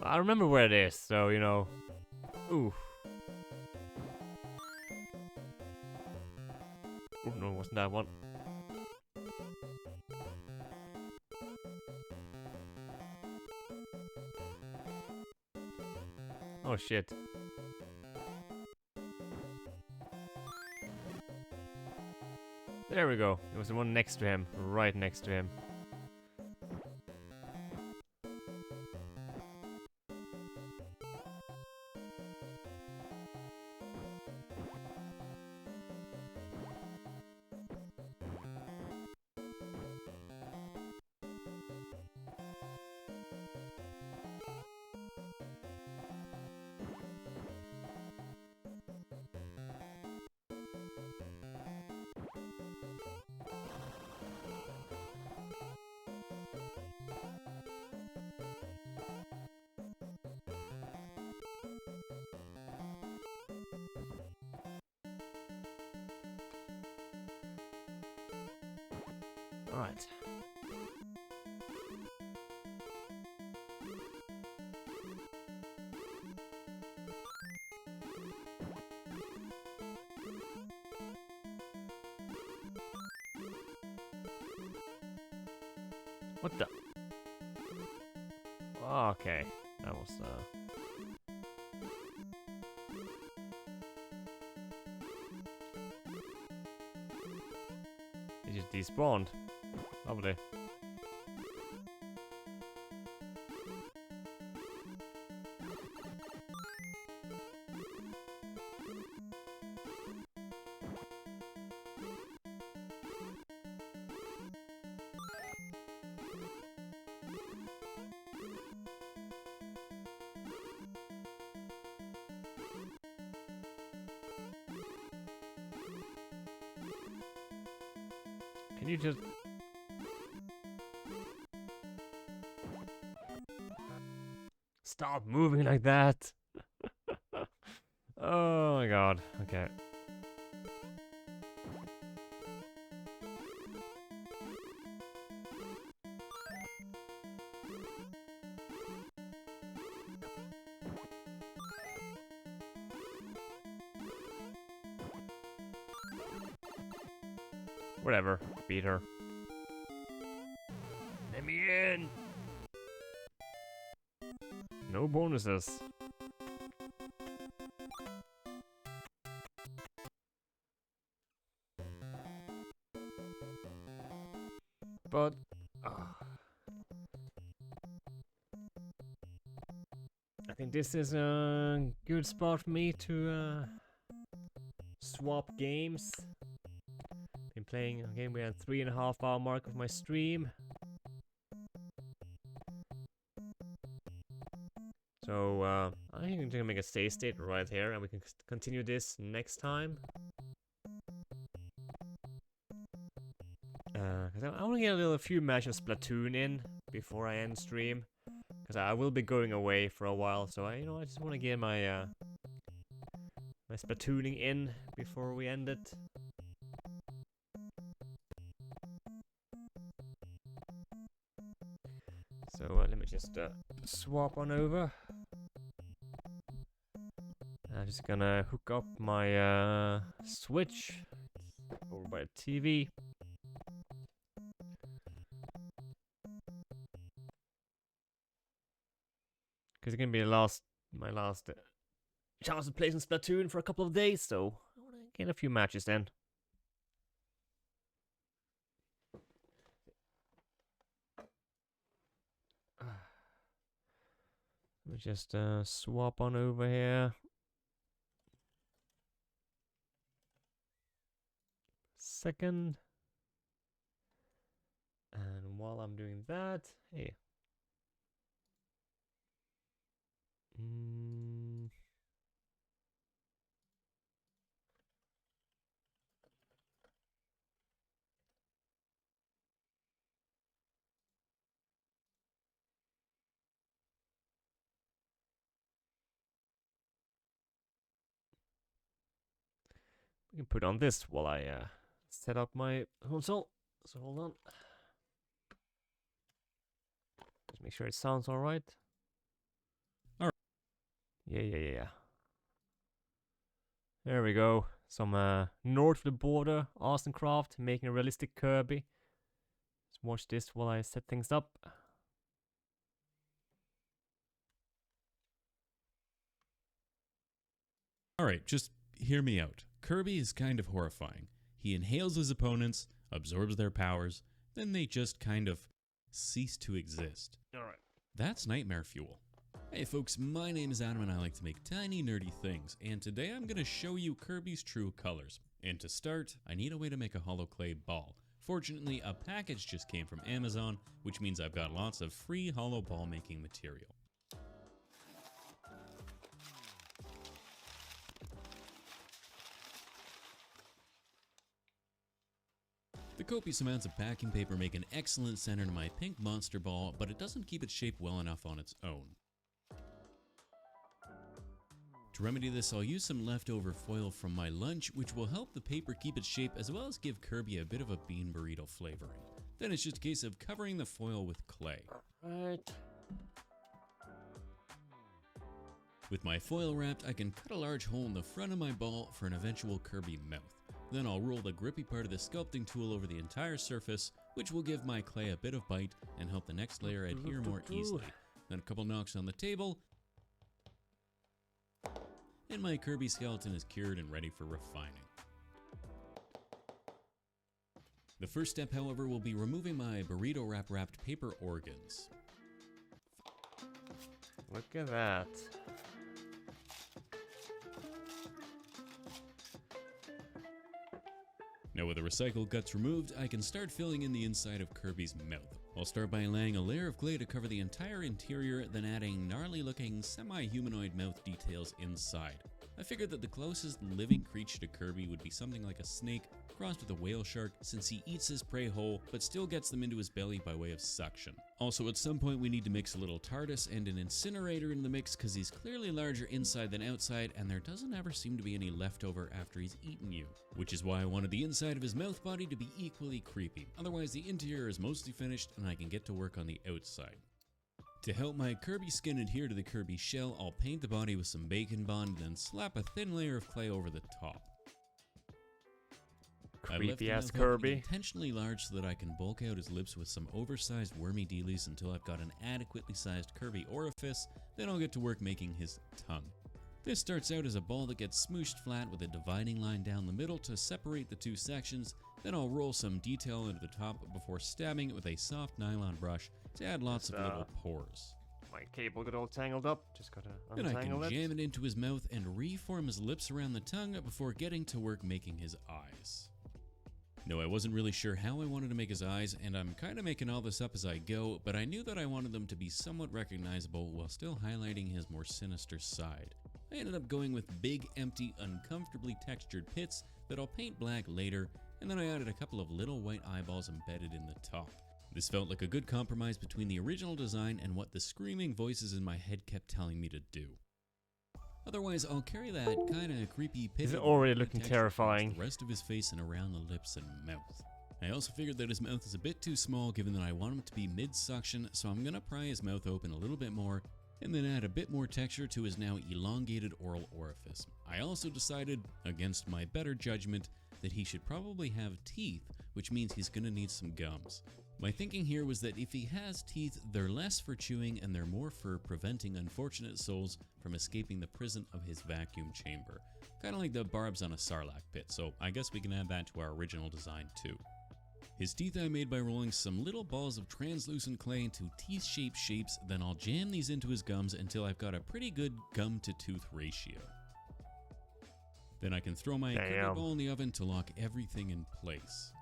Speaker 1: I remember where it is, so you know. Ooh. Oh no, wasn't that one? Oh shit. There we go. It was the one next to him. Right next to him. Alright. What the? Okay. That was, It just despawned. Lovely. Can you just... Stop moving like that! Oh my god. Okay. Whatever. Beat her. Let me in! No bonuses. But I think this is a good spot for me to swap games. Been playing a game. We're at 3.5 hour mark of my stream. So I think I'm gonna make a save state right here, and we can continue this next time. Cause I want to get a few matches of Splatoon in before I end stream, cause I will be going away for a while. So I just want to get my my Splatooning in before we end it. So let me just swap on over. I'm just gonna hook up my Switch over by the TV. Because it's gonna be my last chance to play some Splatoon for a couple of days, so I wanna get a few matches then. Let me just swap on over here. Second. And while I'm doing that, hey. We can put on this while I set up my console. So hold on. Just make sure it sounds alright.
Speaker 2: Alright.
Speaker 1: Yeah. There we go. Some north of the border, Austin Craft making a realistic Kirby. Let's watch this while I set things up.
Speaker 2: Alright, just hear me out. Kirby is kind of horrifying. He inhales his opponents, absorbs their powers, then they just kind of cease to exist.
Speaker 1: Alright.
Speaker 2: That's nightmare fuel. Hey folks, my name is Adam and I like to make tiny nerdy things, and today I'm going to show you Kirby's true colors. And to start, I need a way to make a hollow clay ball. Fortunately, a package just came from Amazon, which means I've got lots of free hollow ball making material. The copious amounts of packing paper make an excellent center to my pink monster ball, but it doesn't keep its shape well enough on its own. To remedy this, I'll use some leftover foil from my lunch, which will help the paper keep its shape as well as give Kirby a bit of a bean burrito flavoring. Then it's just a case of covering the foil with clay.
Speaker 1: Right.
Speaker 2: With my foil wrapped, I can cut a large hole in the front of my ball for an eventual Kirby mouth. Then I'll roll the grippy part of the sculpting tool over the entire surface, which will give my clay a bit of bite and help the next layer adhere more easily. Then a couple knocks on the table, and my Kirby skeleton is cured and ready for refining. The first step, however, will be removing my burrito wrapped paper organs.
Speaker 1: Look at that.
Speaker 2: Now with the recycled guts removed, I can start filling in the inside of Kirby's mouth. I'll start by laying a layer of clay to cover the entire interior, then adding gnarly looking semi-humanoid mouth details inside. I figured that the closest living creature to Kirby would be something like a snake crossed with a whale shark, since he eats his prey whole but still gets them into his belly by way of suction. Also, at some point we need to mix a little TARDIS and an incinerator in the mix, because he's clearly larger inside than outside, and there doesn't ever seem to be any leftover after he's eaten you. Which is why I wanted the inside of his mouth body to be equally creepy. Otherwise the interior is mostly finished and I can get to work on the outside. To help my Kirby skin adhere to the Kirby shell, I'll paint the body with some bacon bond and then slap a thin layer of clay over the top. I left the
Speaker 1: Creepy ass
Speaker 2: mouth opening
Speaker 1: Kirby.
Speaker 2: intentionally large so that I can bulk out his lips with some oversized wormy dealies until I've got an adequately sized Kirby orifice, then I'll get to work making his tongue. This starts out as a ball that gets smooshed flat with a dividing line down the middle to separate the two sections, then I'll roll some detail into the top before stabbing it with a soft nylon brush to add lots of little pores.
Speaker 1: My cable got all tangled up. Just gotta
Speaker 2: Then I can
Speaker 1: untangle it.
Speaker 2: jam it into his mouth and reform his lips around the tongue before getting to work making his eyes. No, I wasn't really sure how I wanted to make his eyes, and I'm kind of making all this up as I go, but I knew that I wanted them to be somewhat recognizable while still highlighting his more sinister side. I ended up going with big, empty, uncomfortably textured pits that I'll paint black later, and then I added a couple of little white eyeballs embedded in the top. This felt like a good compromise between the original design and what the screaming voices in my head kept telling me to do. Otherwise, I'll carry that kind of creepy pit.
Speaker 1: Is it already looking terrifying?
Speaker 2: The rest of his face and around the lips and mouth. I also figured that his mouth is a bit too small given that I want him to be mid-suction, so I'm gonna pry his mouth open a little bit more and then add a bit more texture to his now elongated oral orifice. I also decided, against my better judgment, that he should probably have teeth, which means he's gonna need some gums. My thinking here was that if he has teeth, they're less for chewing and they're more for preventing unfortunate souls from escaping the prison of his vacuum chamber. Kinda like the barbs on a sarlacc pit, so I guess we can add that to our original design too. His teeth I made by rolling some little balls of translucent clay into teeth-shaped shapes, then I'll jam these into his gums until I've got a pretty good gum-to-tooth ratio. Then I can throw my cookie ball in the oven to lock everything in place.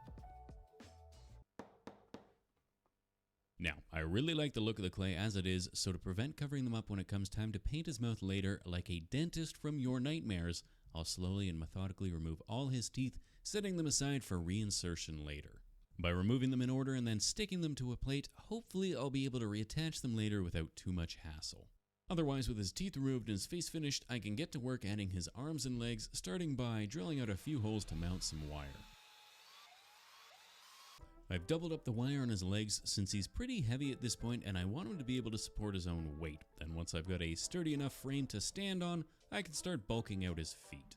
Speaker 2: Now, I really like the look of the clay as it is, so to prevent covering them up when it comes time to paint his mouth later, like a dentist from your nightmares, I'll slowly and methodically remove all his teeth, setting them aside for reinsertion later. By removing them in order and then sticking them to a plate, hopefully I'll be able to reattach them later without too much hassle. Otherwise, with his teeth removed and his face finished, I can get to work adding his arms and legs, starting by drilling out a few holes to mount some wire. I've doubled up the wire on his legs since he's pretty heavy at this point and I want him to be able to support his own weight. Then once I've got a sturdy enough frame to stand on, I can start bulking out his feet.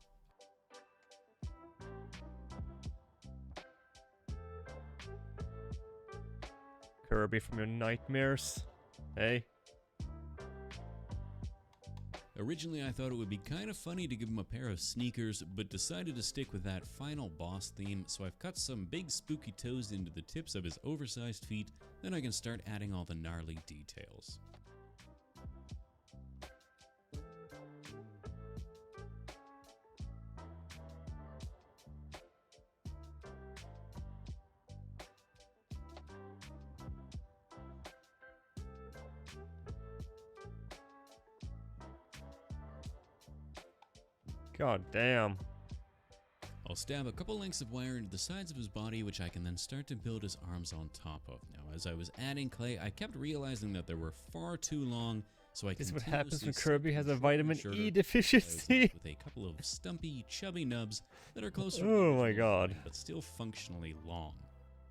Speaker 1: Kirby from your nightmares. Hey?
Speaker 2: Originally I thought it would be kind of funny to give him a pair of sneakers, but decided to stick with that final boss theme, so I've cut some big spooky toes into the tips of his oversized feet, then I can start adding all the gnarly details.
Speaker 1: God damn.
Speaker 2: I'll stab a couple lengths of wire into the sides of his body, which I can then start to build his arms on top of. Now, as I was adding clay, I kept realizing that they were far too long, so I
Speaker 1: This is what
Speaker 2: continuously
Speaker 1: happens when
Speaker 2: set
Speaker 1: Kirby
Speaker 2: them
Speaker 1: has a
Speaker 2: shorter
Speaker 1: vitamin
Speaker 2: and shorter
Speaker 1: E
Speaker 2: until I was
Speaker 1: deficiency.
Speaker 2: left with a couple of stumpy, chubby nubs that are closer to
Speaker 1: Oh
Speaker 2: the
Speaker 1: my
Speaker 2: original
Speaker 1: god.
Speaker 2: design, but still functionally long.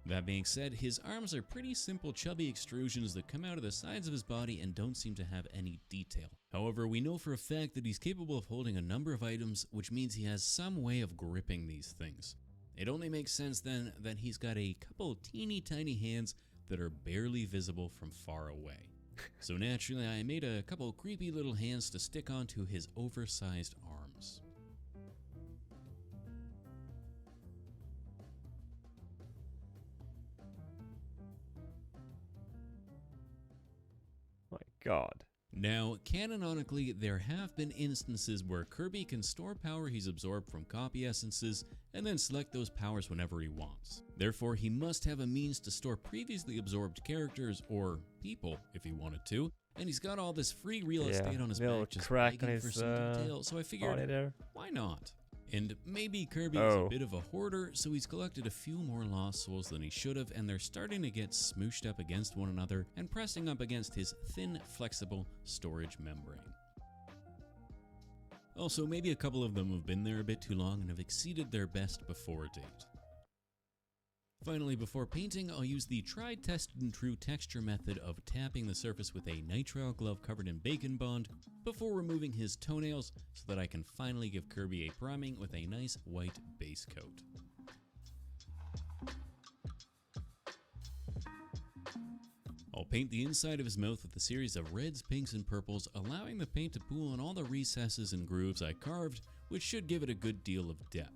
Speaker 2: That being said, his arms are pretty simple chubby extrusions that come out of the sides of his body and don't seem to have any detail. However, we know for a fact that he's capable of holding a number of items, which means he has some way of gripping these things. It only makes sense then that he's got a couple teeny tiny hands that are barely visible from far away. So naturally, I made a couple creepy little hands to stick onto his oversized arms.
Speaker 1: My god.
Speaker 2: Now, canonically, there have been instances where Kirby can store power he's absorbed from copy essences and then select those powers whenever he wants. Therefore, he must have a means to store previously absorbed characters, or people if he wanted to, And he's got all this free real
Speaker 1: Yeah,
Speaker 2: estate on his
Speaker 1: little
Speaker 2: back just
Speaker 1: crack on
Speaker 2: begging for
Speaker 1: his,
Speaker 2: some detail, so I
Speaker 1: body
Speaker 2: figured,
Speaker 1: there.
Speaker 2: why not? And maybe Kirby is
Speaker 1: Oh.
Speaker 2: a bit of a hoarder, so he's collected a few more lost souls than he should have, and they're starting to get smooshed up against one another and pressing up against his thin, flexible storage membrane. Also, maybe a couple of them have been there a bit too long and have exceeded their best before date. Finally, before painting, I'll use the tried, tested, and true texture method of tapping the surface with a nitrile glove covered in Bacon Bond before removing his toenails so that I can finally give Kirby a priming with a nice white base coat. I'll paint the inside of his mouth with a series of reds, pinks, and purples, allowing the paint to pool on all the recesses and grooves I carved, which should give it a good deal of depth.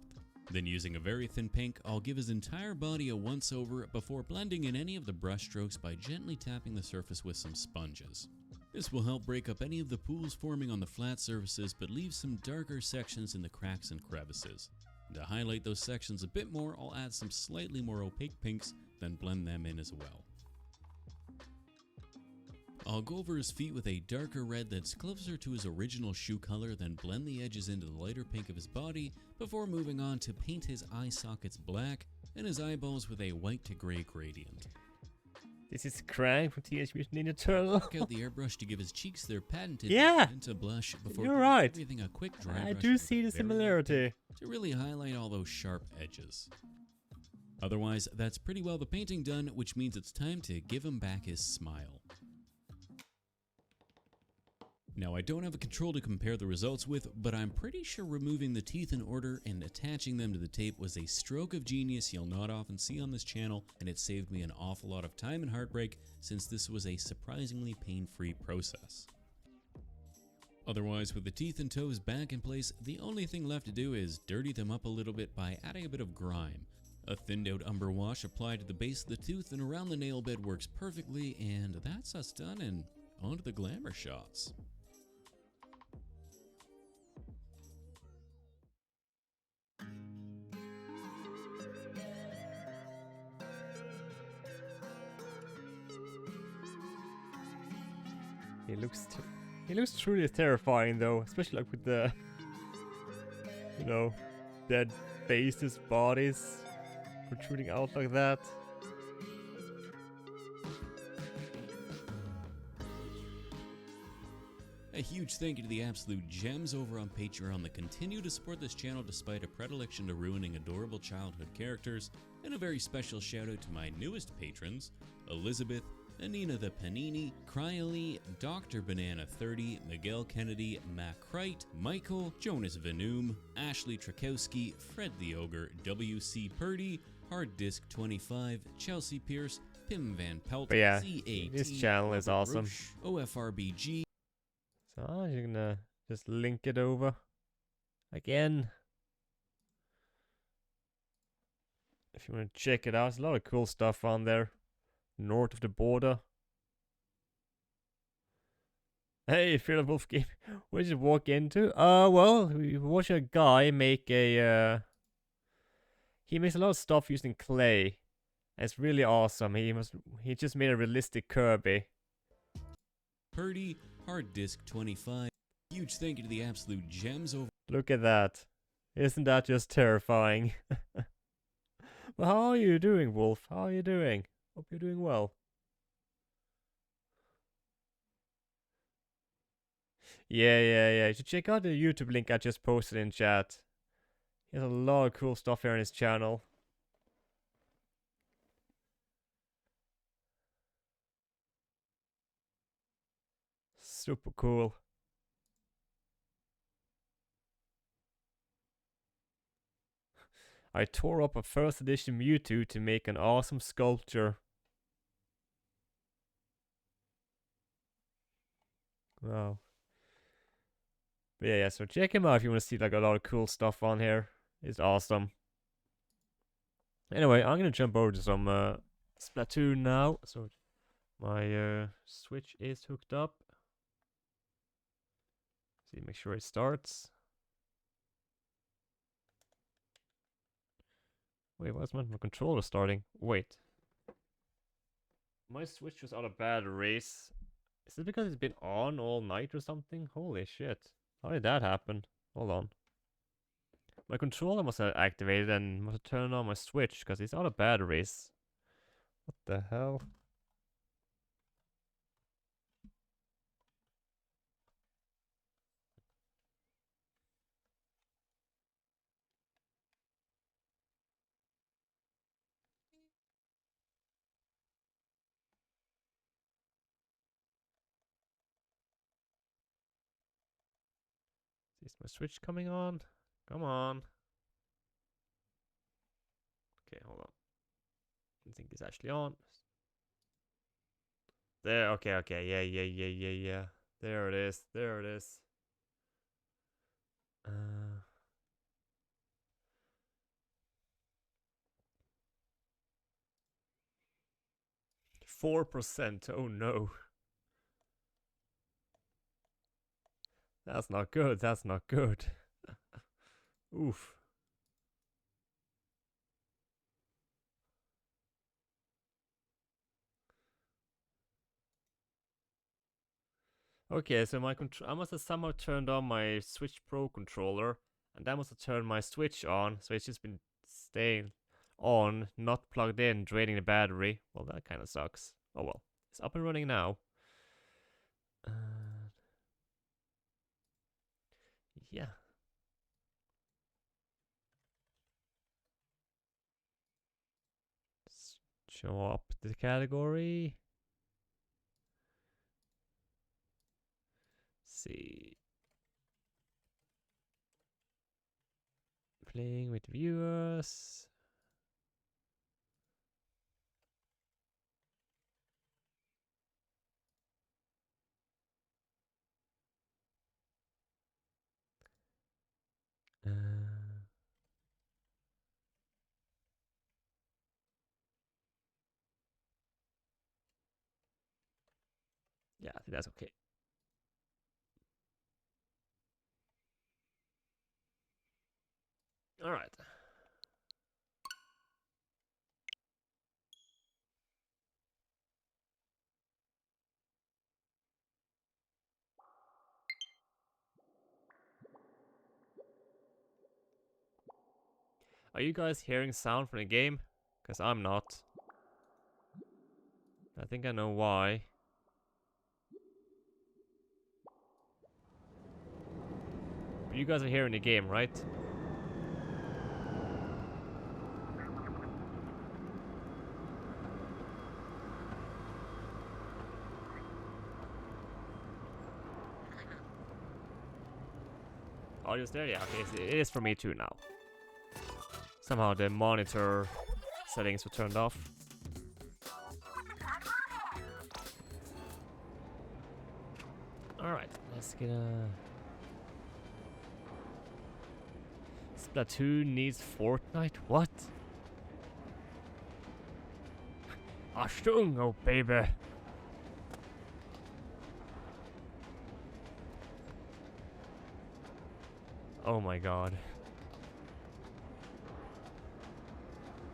Speaker 2: Then using a very thin pink, I'll give his entire body a once-over before blending in any of the brush strokes by gently tapping the surface with some sponges. This will help break up any of the pools forming on the flat surfaces, but leave some darker sections in the cracks and crevices. And to highlight those sections a bit more, I'll add some slightly more opaque pinks, then blend them in as well. I'll go over his feet with a darker red that's closer to his original shoe color, then blend the edges into the lighter pink of his body before moving on to paint his eye sockets black and his eyeballs with a white to gray gradient.
Speaker 1: This is Krang from Teenage Mutant Ninja Turtle.
Speaker 2: Take out the airbrush to give his cheeks their patented
Speaker 1: Yeah!
Speaker 2: magenta blush before
Speaker 1: You're
Speaker 2: giving
Speaker 1: right.
Speaker 2: everything a quick dry
Speaker 1: I
Speaker 2: brush
Speaker 1: do
Speaker 2: with
Speaker 1: see
Speaker 2: a
Speaker 1: the
Speaker 2: very
Speaker 1: similarity.
Speaker 2: light tip to really highlight all those sharp edges. Otherwise, that's pretty well the painting done, which means it's time to give him back his smile. Now, I don't have a control to compare the results with, but I'm pretty sure removing the teeth in order and attaching them to the tape was a stroke of genius you'll not often see on this channel, and it saved me an awful lot of time and heartbreak since this was a surprisingly pain-free process. Otherwise, with the teeth and toes back in place, the only thing left to do is dirty them up a little bit by adding a bit of grime. A thinned out umber wash applied to the base of the tooth and around the nail bed works perfectly, and that's us done and onto the glamour shots.
Speaker 1: He looks truly terrifying though, especially like with the, you know, dead faces, bodies protruding out like that.
Speaker 2: A huge thank you to the absolute gems over on Patreon that continue to support this channel despite a predilection to ruining adorable childhood characters, and a very special shout out to my newest patrons, Elizabeth, Anina the Panini, Cryoli, Dr. Banana 30, Miguel Kennedy, Mac Wright, Michael, Jonas Venoom, Ashley Trakowski, Fred the Ogre, WC Purdy, Hard Disk 25, Chelsea Pierce, Pim Van Pelt,
Speaker 1: But yeah,
Speaker 2: CAT,
Speaker 1: this channel is
Speaker 2: Robert
Speaker 1: awesome.
Speaker 2: Roche, OFRBG,
Speaker 1: So I'm just gonna just link it over again. If you want to check it out, there's a lot of cool stuff on there. North of the border. Hey, Fear the Wolf game. What did you walk into? Well, we watch a guy make a, he makes a lot of stuff using clay. And it's really awesome. He just made a realistic Kirby.
Speaker 2: Purdy, Hard Disk 25. Huge thank you to the absolute gems over.
Speaker 1: Look at that. Isn't that just terrifying? Well, how are you doing, Wolf? How are you doing? Hope you're doing well. Yeah. You should check out the YouTube link I just posted in chat. He has a lot of cool stuff here on his channel. Super cool. I tore up a first edition Mewtwo to make an awesome sculpture. Wow. But yeah, so check him out if you want to see like a lot of cool stuff on here. It's awesome. Anyway, I'm gonna jump over to some Splatoon now. So my Switch is hooked up. See, make sure it starts. Wait, why's my controller starting? Wait. My Switch was out of batteries. Is it because it's been on all night or something? Holy shit. How did that happen? Hold on. My controller must have activated and must have turned on my switch because it's out of batteries. What the hell? Is my switch coming on? Come on. Okay, hold on. I think it's actually on. There, okay. Yeah. There it is. There it is. 4%. Oh no. That's not good. That's not good. Oof. Okay, so I must have somehow turned on my Switch Pro controller, and that must have turned my Switch on, so it's just been staying on, not plugged in, draining the battery. Well, that kind of sucks. Oh well, it's up and running now. Yeah. Show up the category. See. Playing with viewers. Yeah, I think that's okay. All right. Are you guys hearing sound from the game? Because I'm not. I think I know why. You guys are hearing the game, right? Audio's there? Yeah, okay, it is for me too now. Somehow the monitor settings were turned off. Alright, let's get a... Splatoon needs Fortnite? What? Achtung, oh baby! Oh my god.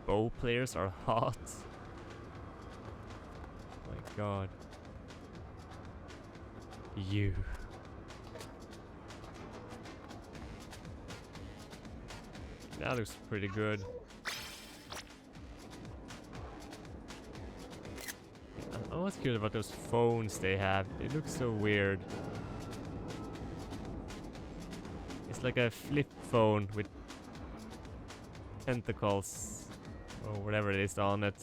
Speaker 1: Bow players are hot. Oh my god. You. That looks pretty good. I'm always curious about those phones they have. They look so weird. It's like a flip phone with tentacles or whatever it is on it.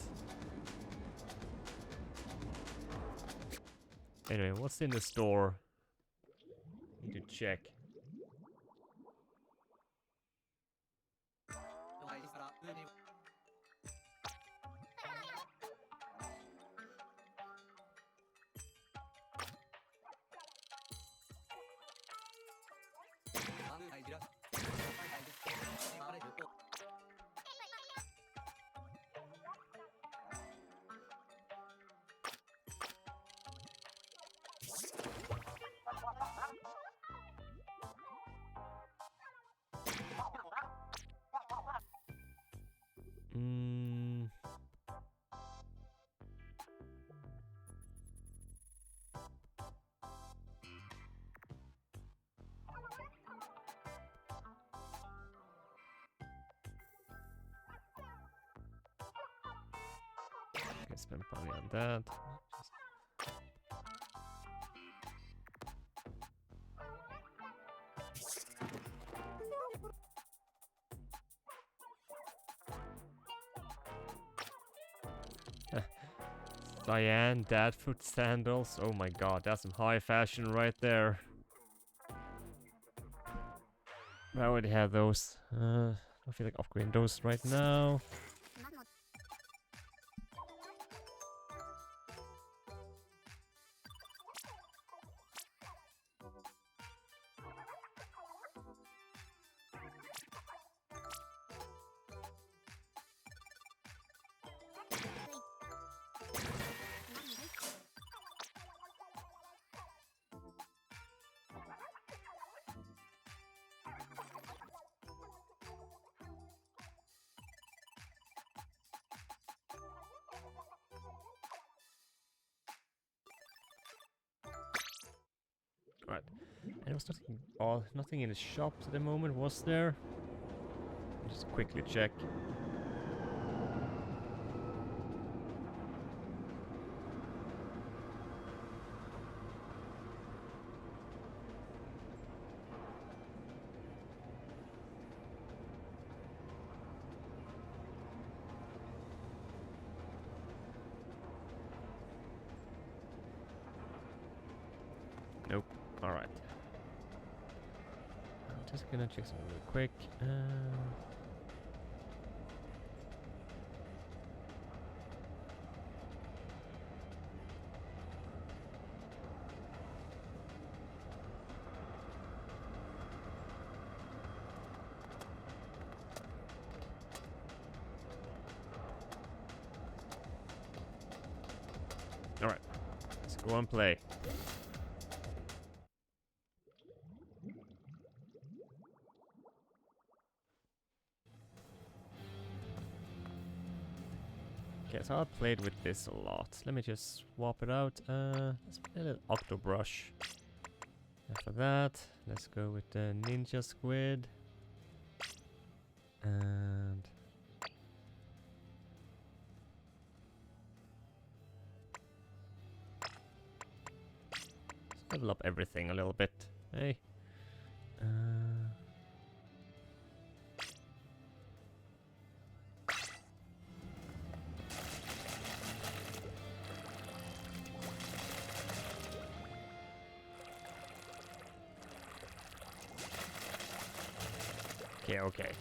Speaker 1: Anyway, what's in the store? Need to check. Okay, spend money on that. Diane, dad foot sandals. Oh my god, that's some high fashion right there. I already have those. I feel like upgrading those right now. Right. And there was nothing, nothing in the shops at the moment, was there? Just quickly check. Nope. Alright. I'm just gonna check something real quick. Alright. Let's go and play. Okay, so I played with this a lot. Let me just swap it out. Let's play a little Octobrush. After that, let's go with the Ninja Squid. And let's level up everything a little bit. Hey. Okay, okay.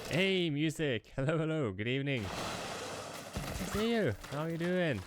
Speaker 1: Hey, music! Hello, hello, good evening. Good to see you. How are you doing?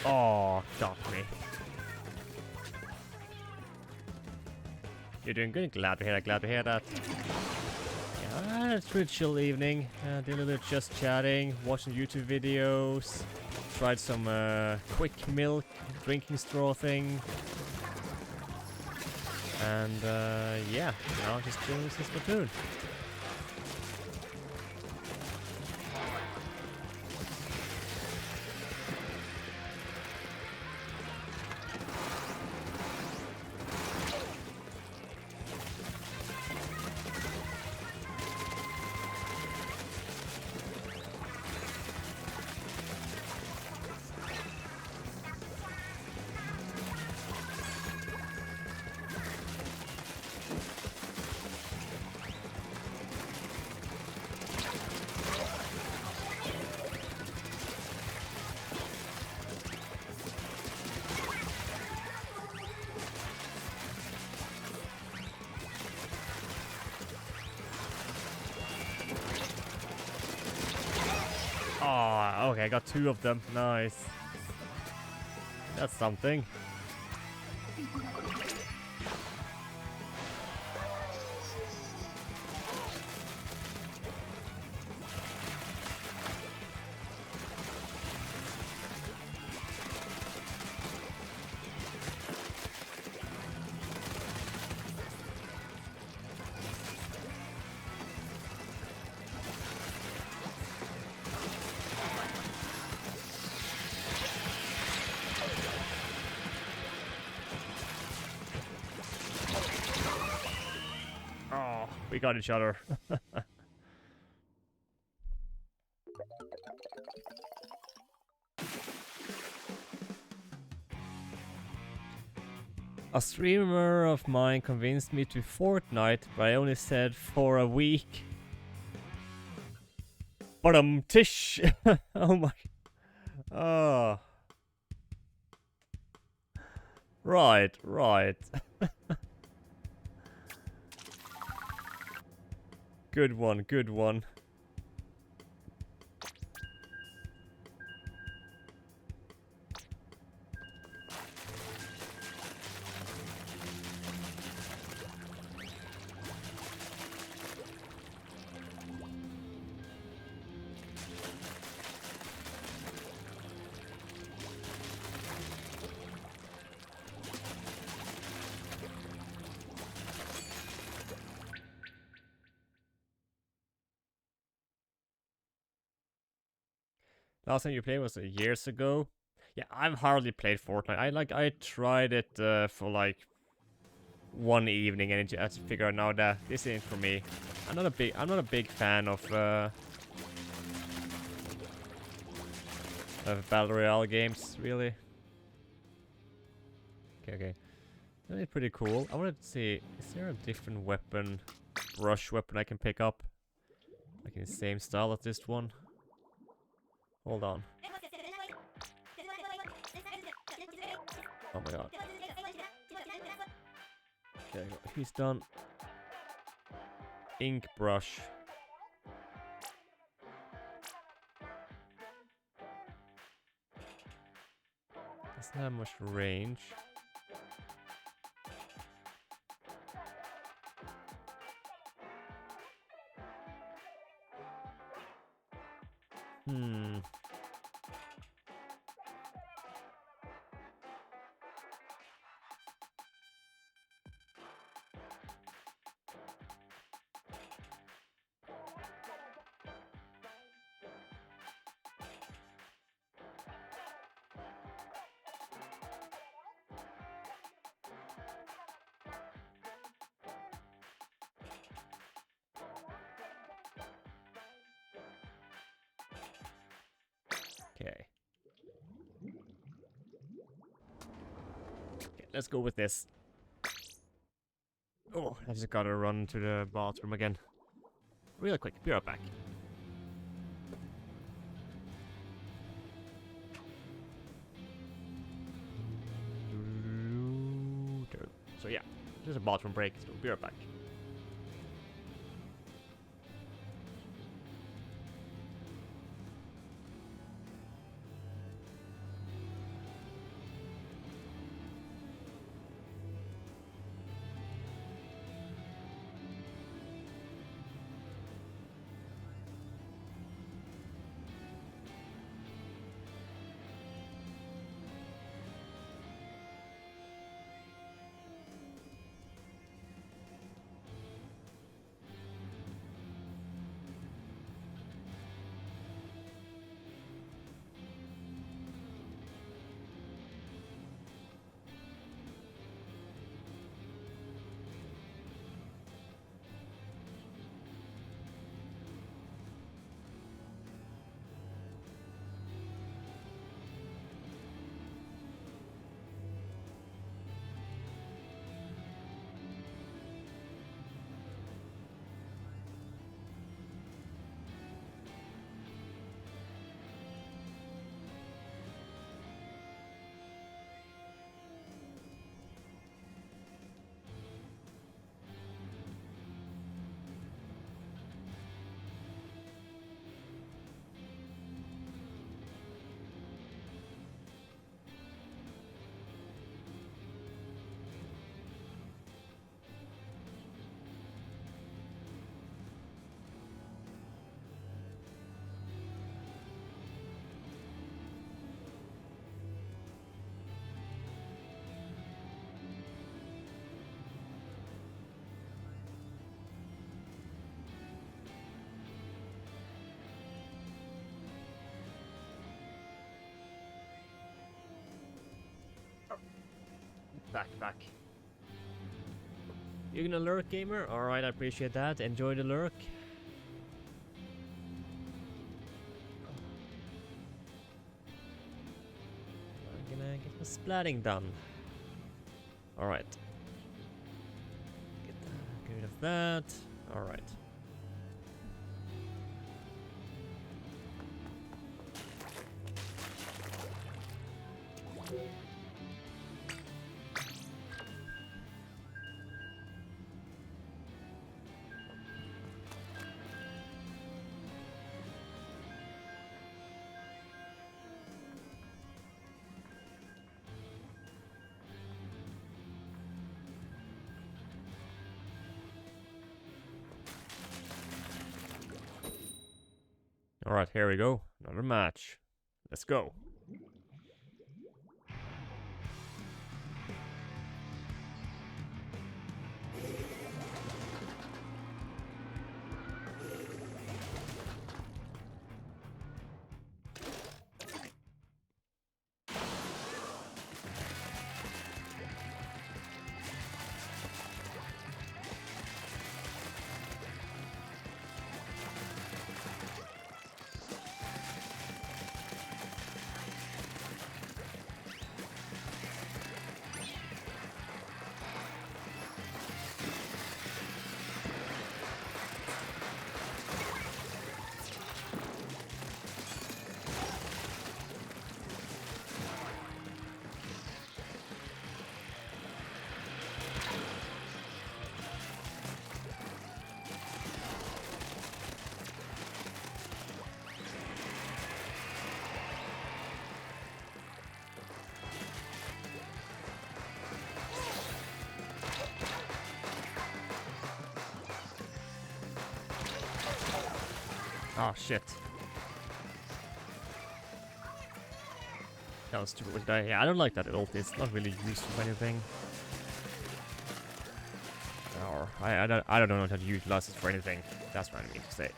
Speaker 1: Oh, got me. You're doing good. Glad to hear that. Glad to hear that. Yeah, it's a pretty chill evening. Did a little bit just chatting, watching YouTube videos. Tried some quick milk drinking straw thing. And yeah, now just doing this Splatoon. Oh, okay, I got 2 of them. Nice. That's something. Oh, we got each other. A streamer of mine convinced me to Fortnite, but I only said for a week. But tish. Oh my. Oh. Right, right. Good one, good one. Last time you played was years ago. Yeah, I've hardly played Fortnite. I tried it for like one evening, and I just figured out that this ain't for me. I'm not a big fan of battle royale games, really. Okay. That's pretty cool. I wanted to see, is there a different weapon, brush weapon I can pick up? Like in the same style as this one? Hold on. Oh my god. Okay, he's done. Ink brush. Doesn't have much range. Okay. Let's go with this. Oh, I just gotta run to the bathroom again. Real quick, be right back. So yeah, just a bathroom break, so be right back. Back. You gonna lurk, gamer? Alright, I appreciate that. Enjoy the lurk. I'm gonna get the splatting done. Alright. Get rid of that. Alright. Alright, here we go. Another match. Let's go. Oh shit. That was stupid. Yeah, I don't like that ult. It's not really used for anything. Or I don't know how to utilize it for anything. That's what I mean to say.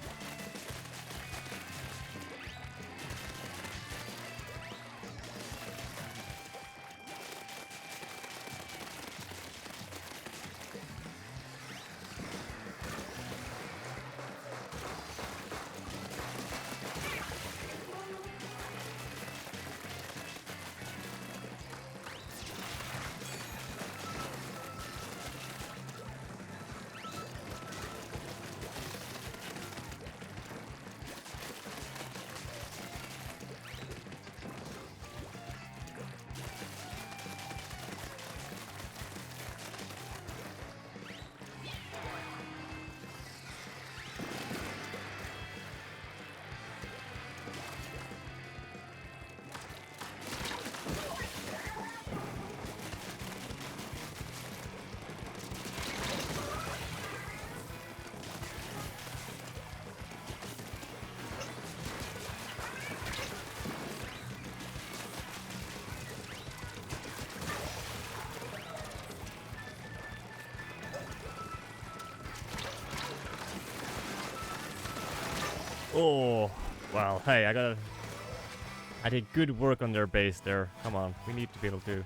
Speaker 1: Oh, well, hey, I did good work on their base there. Come on, we need to be able to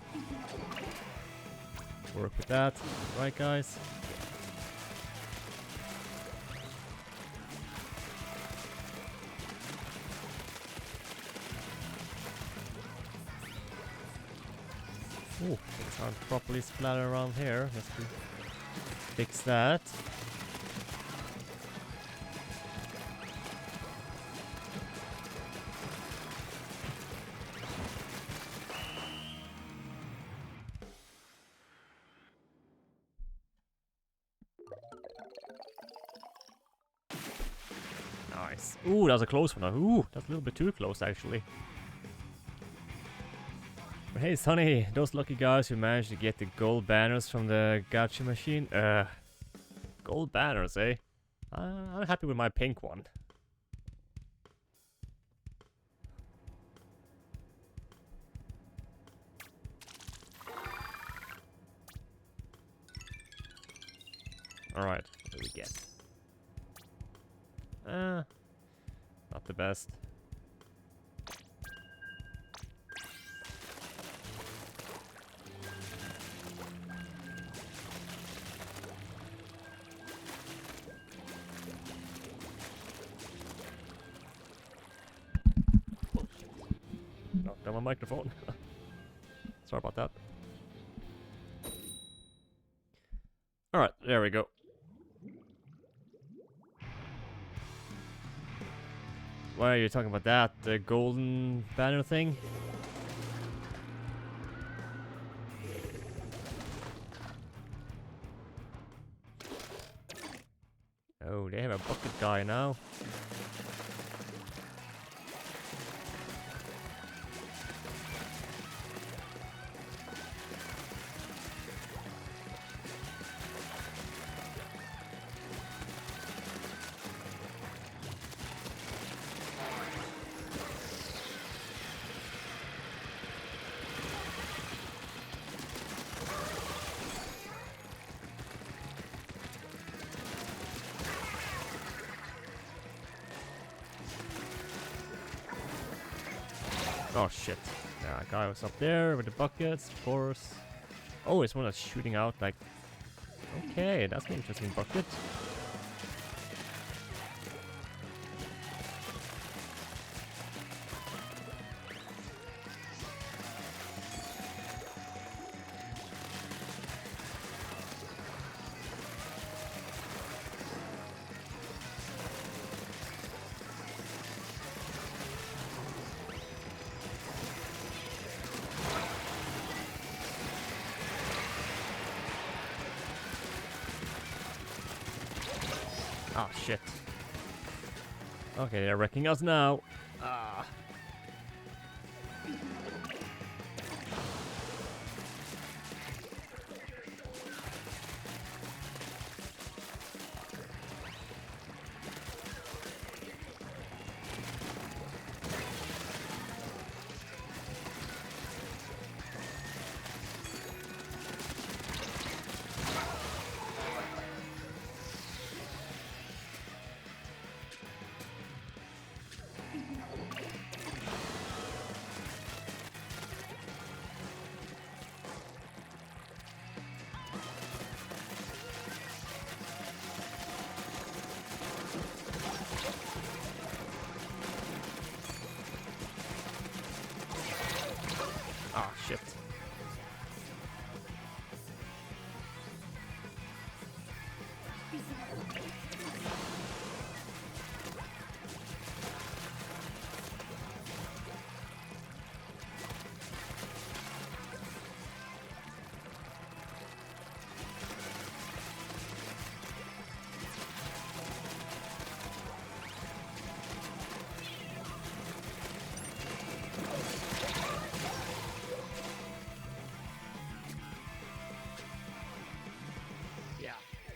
Speaker 1: work with that. Right, guys? Ooh, it can't properly splatter around here. Let's fix that. Nice. Ooh, that was a close one. Ooh, that's a little bit too close, actually. But hey, Sonny, those lucky guys who managed to get the gold banners from the gacha machine. Gold banners, eh? I'm happy with my pink one. Alright, what do we get? Not the best. knocked out my microphone. Sorry about that. Alright, there we go. Why are you talking about that? The golden banner thing? Oh, they have a bucket guy now. Oh shit. Yeah, guy was up there with the buckets, of course. Oh, it's one that's shooting out like... Okay, that's an interesting bucket. Ah, shit. Okay, they're wrecking us now. Ah. Ah, shit.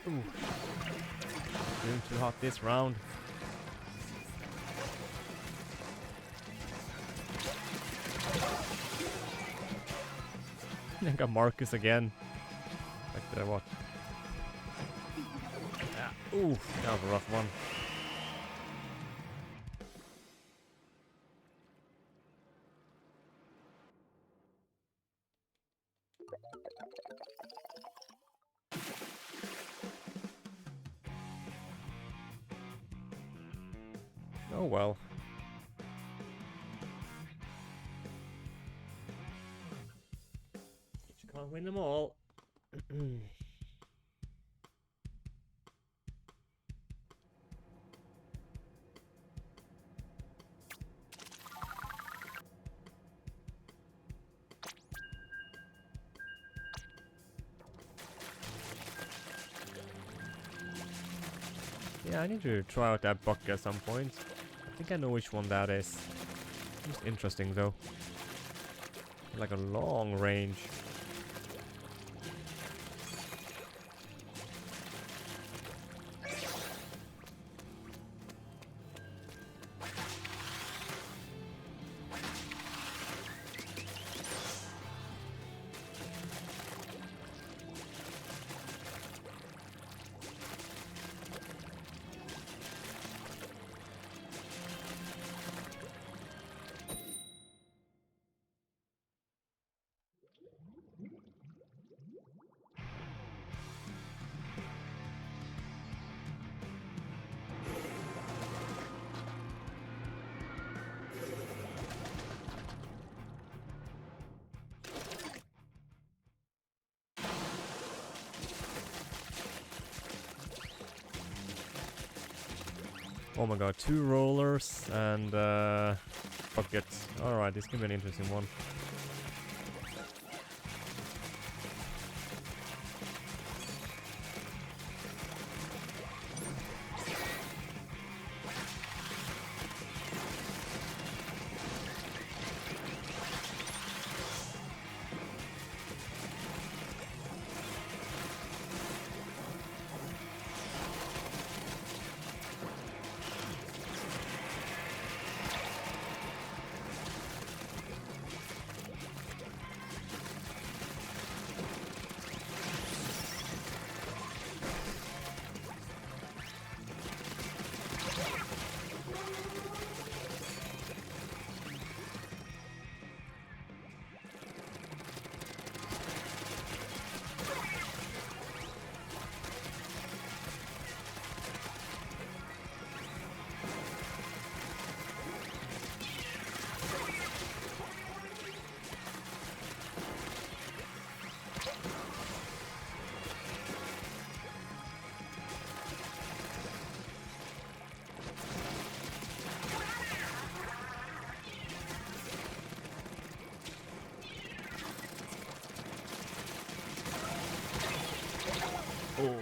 Speaker 1: Ooh. Doing too hot this round. I got Marcus again. Like the what? Ah, ooh, that was a rough one. Oh well. You can't win them all. Yeah, I need to try out that bucket at some point. I think I know which one that is. It's interesting though. Like a long range. Oh my god, 2 rollers and buckets. Alright, this can be an interesting one. Oh.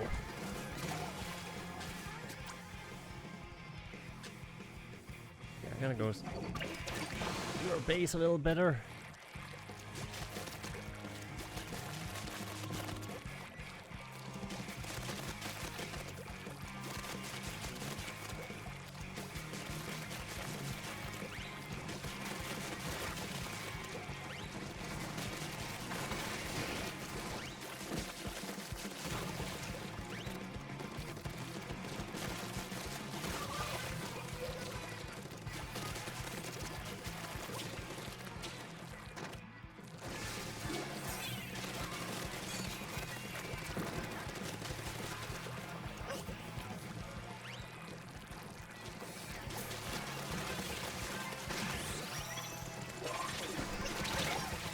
Speaker 1: Yeah, kind of goes your base a little better.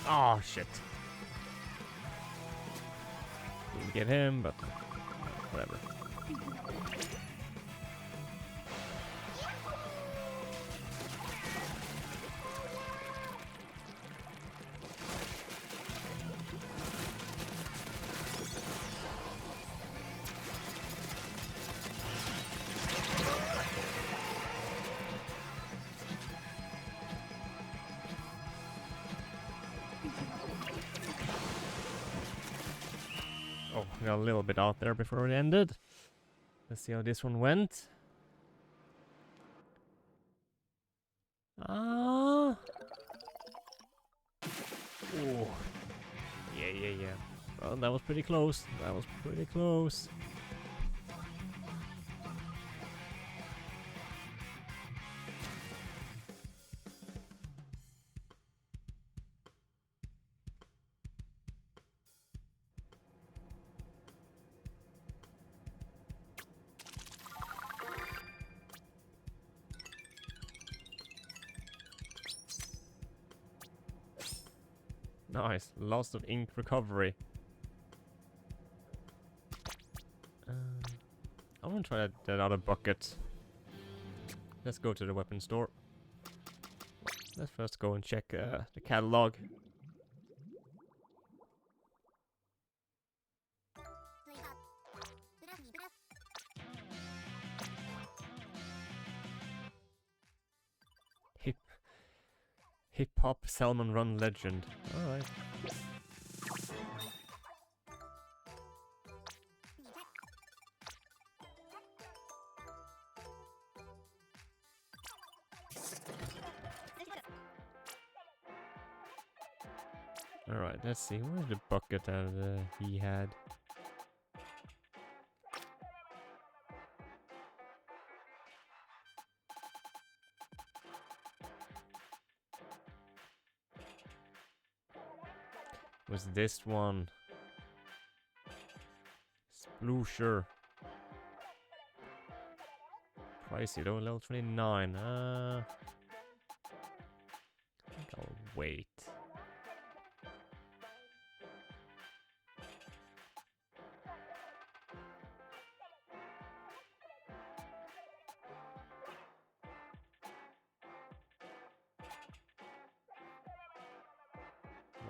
Speaker 1: Oh shit. Didn't get him, but whatever. Oh, we got a little bit out there before it ended. Let's see how this one went. Ah. Oh. Yeah. Well, that was pretty close. That was pretty close. Nice, lots of ink recovery. I want to try that other bucket. Let's go to the weapon store. Let's first go and check the catalog. Hip Hop Salmon Run Legend. Alright. Alright, let's see. Where's the bucket that he had? Was this one? Sploosher. Pricey though, level 29. I think I'll wait.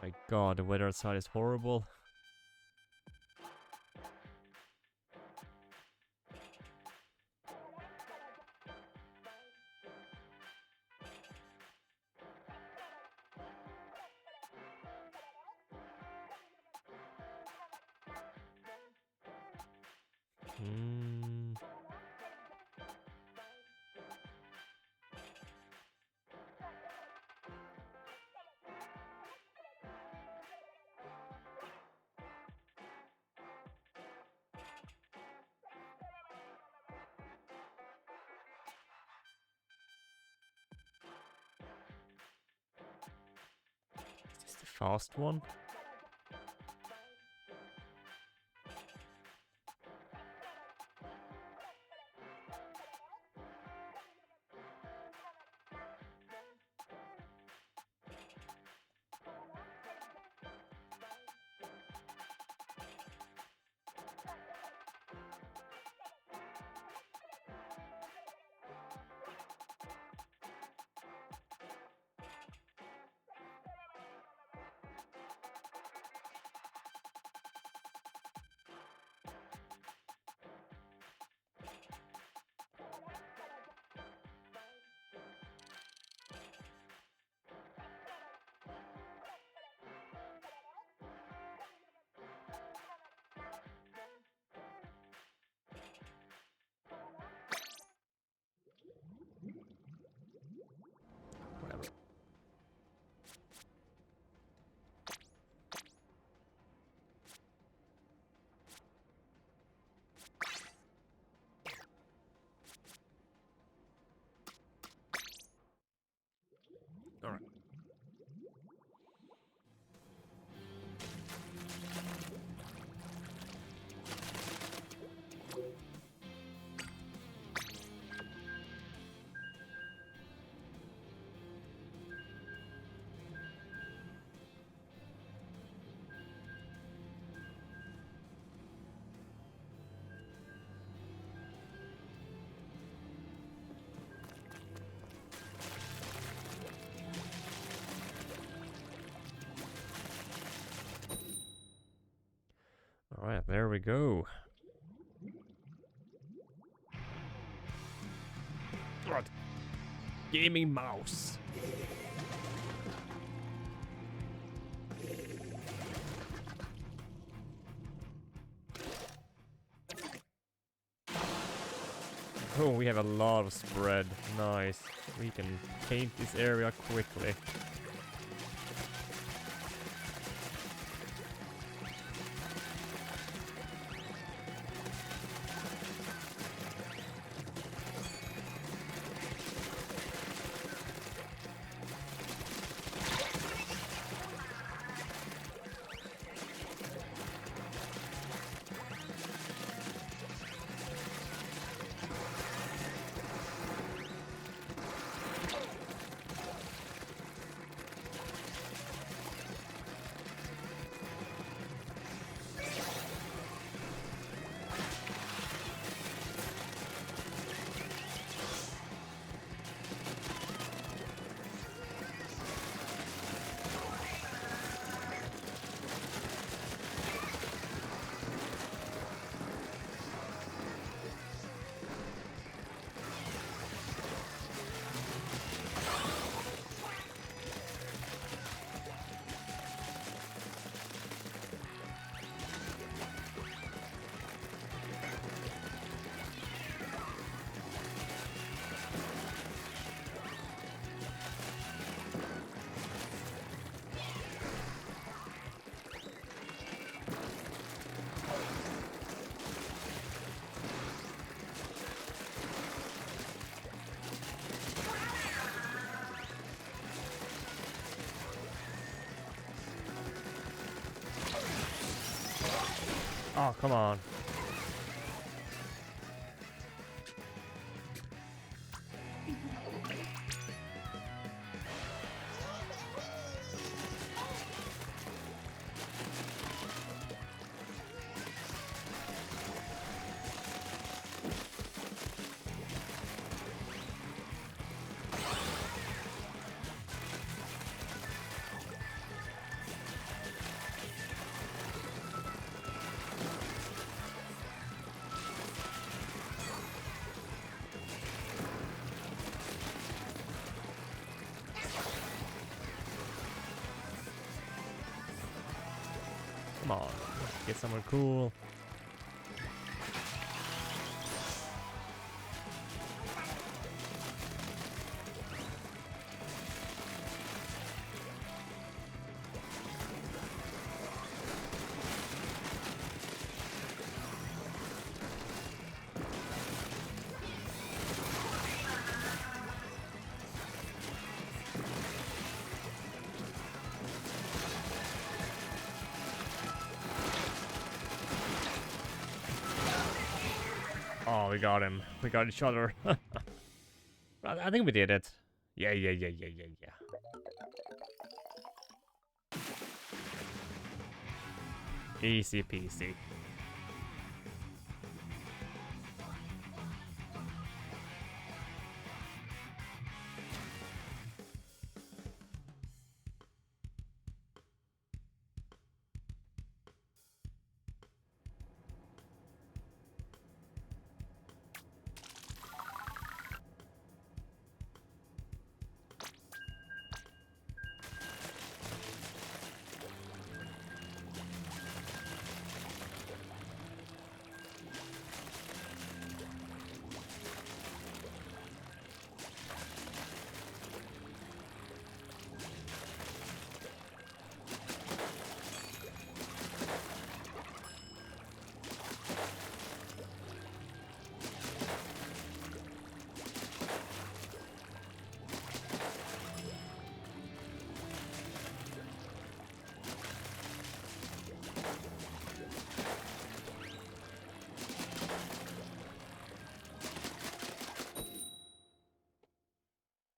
Speaker 1: My god, the weather outside is horrible. Hmm. Is this the fast one? Whatever. Alright. Alright, there we go. Right. Gaming mouse. Oh, we have a lot of spread. Nice. We can paint this area quickly. Oh, come on. Come on, get somewhere cool. Oh, we got him. We got each other. I think we did it. Yeah. Easy peasy.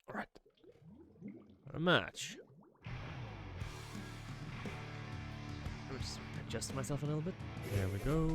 Speaker 1: Alright. A match. I'll just adjust myself a little bit. There we go.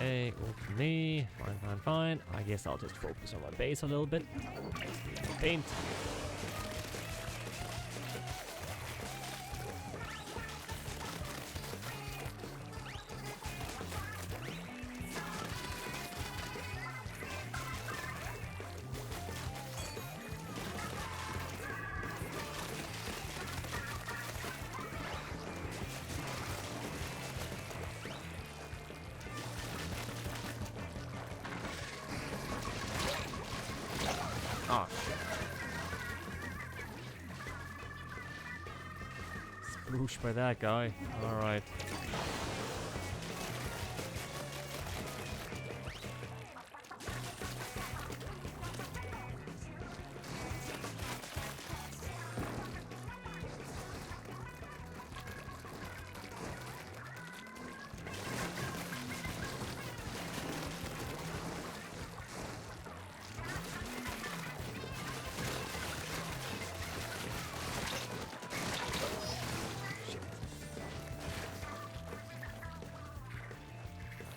Speaker 1: Okay, go for me. Fine. I guess I'll just focus on my base a little bit. Paint. Ah, Splooshed by that guy. Alright.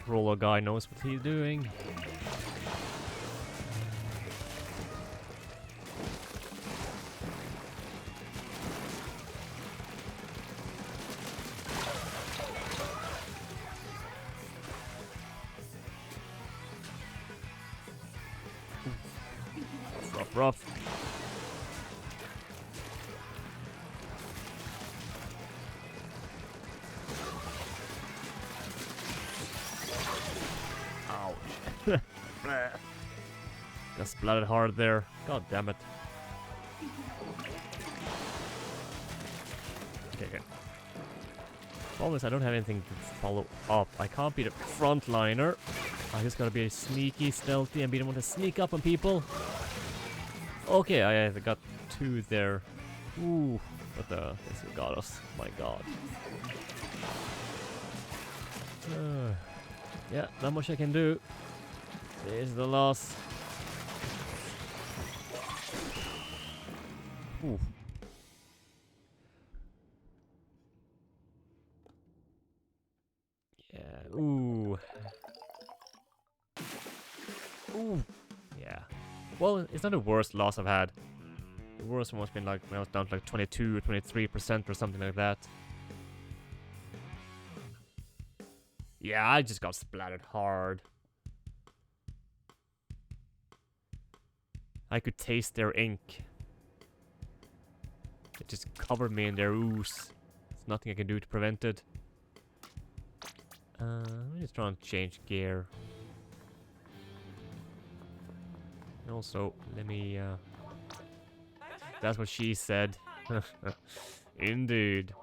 Speaker 1: Roller guy knows what he's doing. Rough. Ouch. Got splattered hard there. God damn it. Okay. Problem is I don't have anything to follow up. I can't be the frontliner. I just gotta be sneaky, stealthy, and be the one to sneak up on people. Okay, I got two there. Ooh, what the? This got us. My god. Yeah, not much I can do. This is the loss. Ooh. Yeah, ooh. Ooh. Yeah. Well, it's not the worst loss I've had. The worst one was been like when I was down to like 22 or 23% or something like that. Yeah, I just got splattered hard. I could taste their ink. It just covered me in their ooze. There's nothing I can do to prevent it. Let me just try and change gear. And also, let me, that's what she said. Indeed.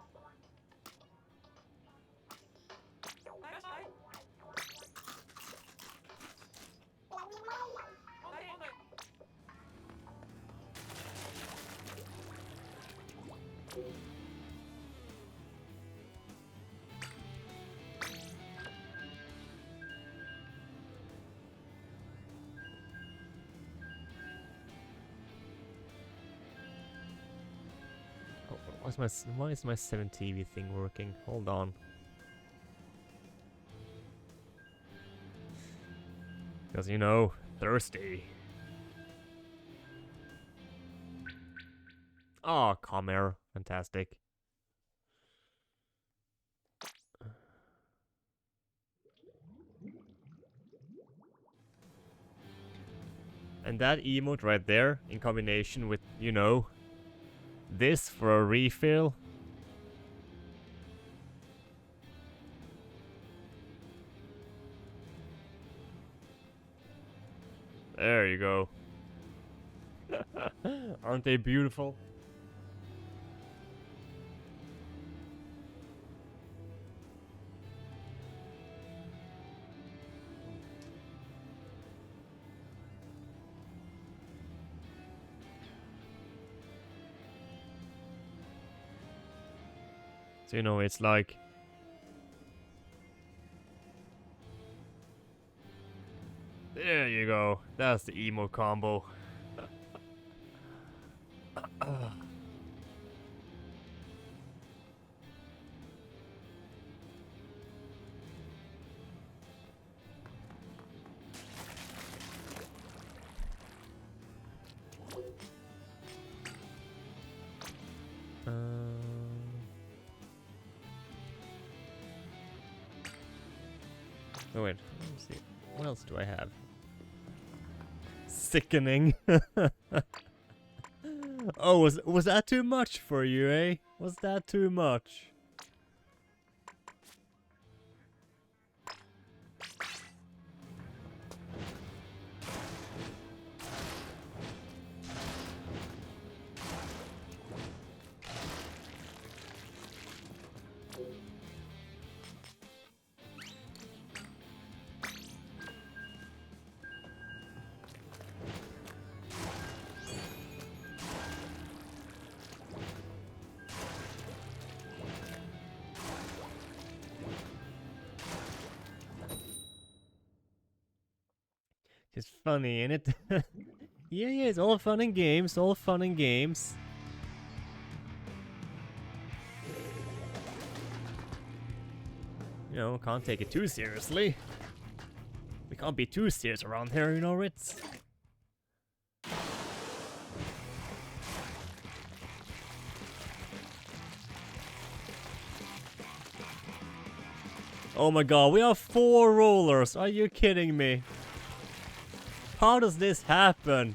Speaker 1: Why is my 7 TV thing working? Hold on. Because, you know, thirsty. Oh, Comair. Fantastic. And that emote right there, in combination with, you know, this for a refill. There you go. Aren't they beautiful? So, you know, it's like... There you go. That's the emo combo. Oh wait, let me see. What else do I have? Sickening. Oh, was that too much for you, eh? Was that too much? It's funny, ain't it? Yeah, it's all fun and games, all fun and games. You know, can't take it too seriously. We can't be too serious around here, you know, Ritz. Oh my god, we have 4 rollers, are you kidding me? How does this happen?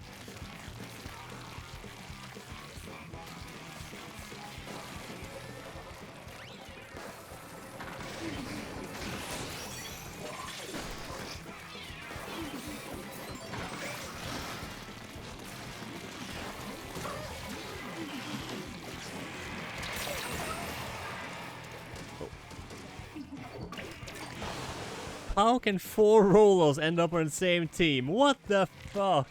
Speaker 1: How can 4 rollers end up on the same team? What the fuck?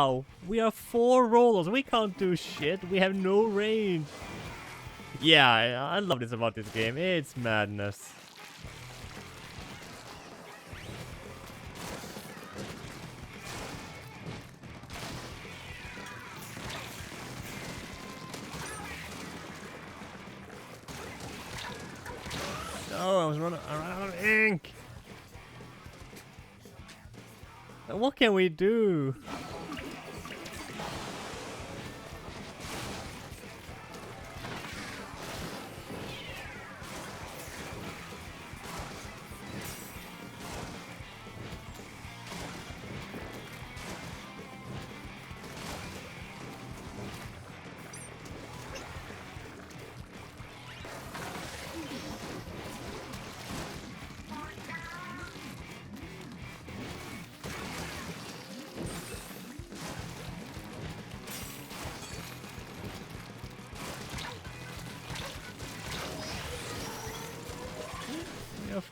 Speaker 1: How? We are 4 rollers. We can't do shit. We have no range. Yeah, I love this about this game. It's madness. No, I was running out of ink. What can we do?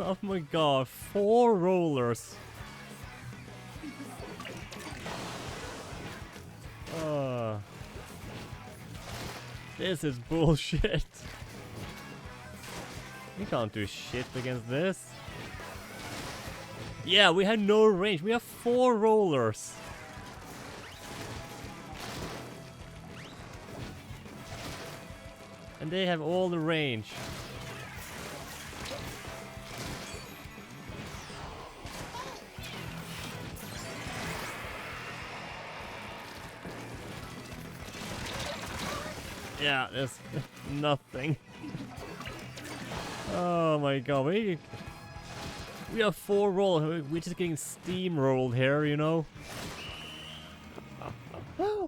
Speaker 1: Oh my god, 4 rollers. This is bullshit. We can't do shit against this. Yeah, we had no range. We have 4 rollers. And they have all the range. Yeah, there's nothing. Oh my god, we have 4 rollers. We're just getting steamrolled here, you know?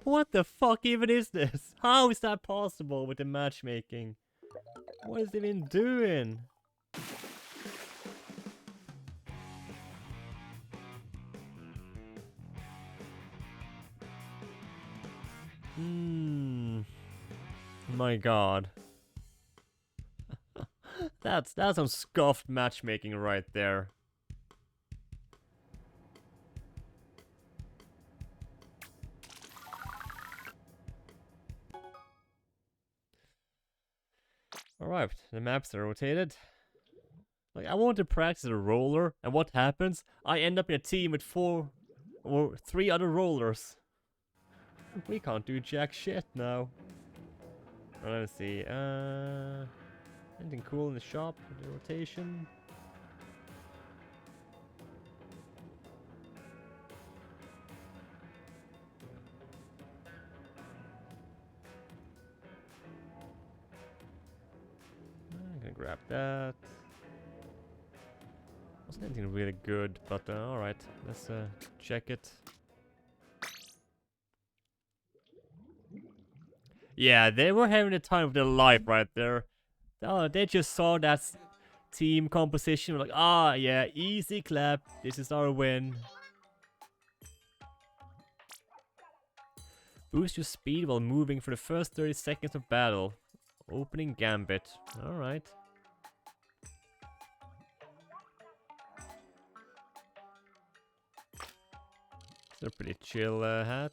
Speaker 1: What the fuck even is this? How is that possible with the matchmaking? What is it even doing? My god. That's some scuffed matchmaking right there. Alright, the maps are rotated. Like, I want to practice a roller, and what happens? I end up in a team with 4 or 3 other rollers. We can't do jack shit now. Let's see, anything cool in the shop? The rotation? I'm gonna grab that. Wasn't anything really good, but alright, let's check it. Yeah, they were having the time of their life right there. Oh, they just saw that team composition, like, ah, yeah, easy clap. This is our win. Boost your speed while moving for the first 30 seconds of battle. Opening gambit. Alright. It's a pretty chill hat.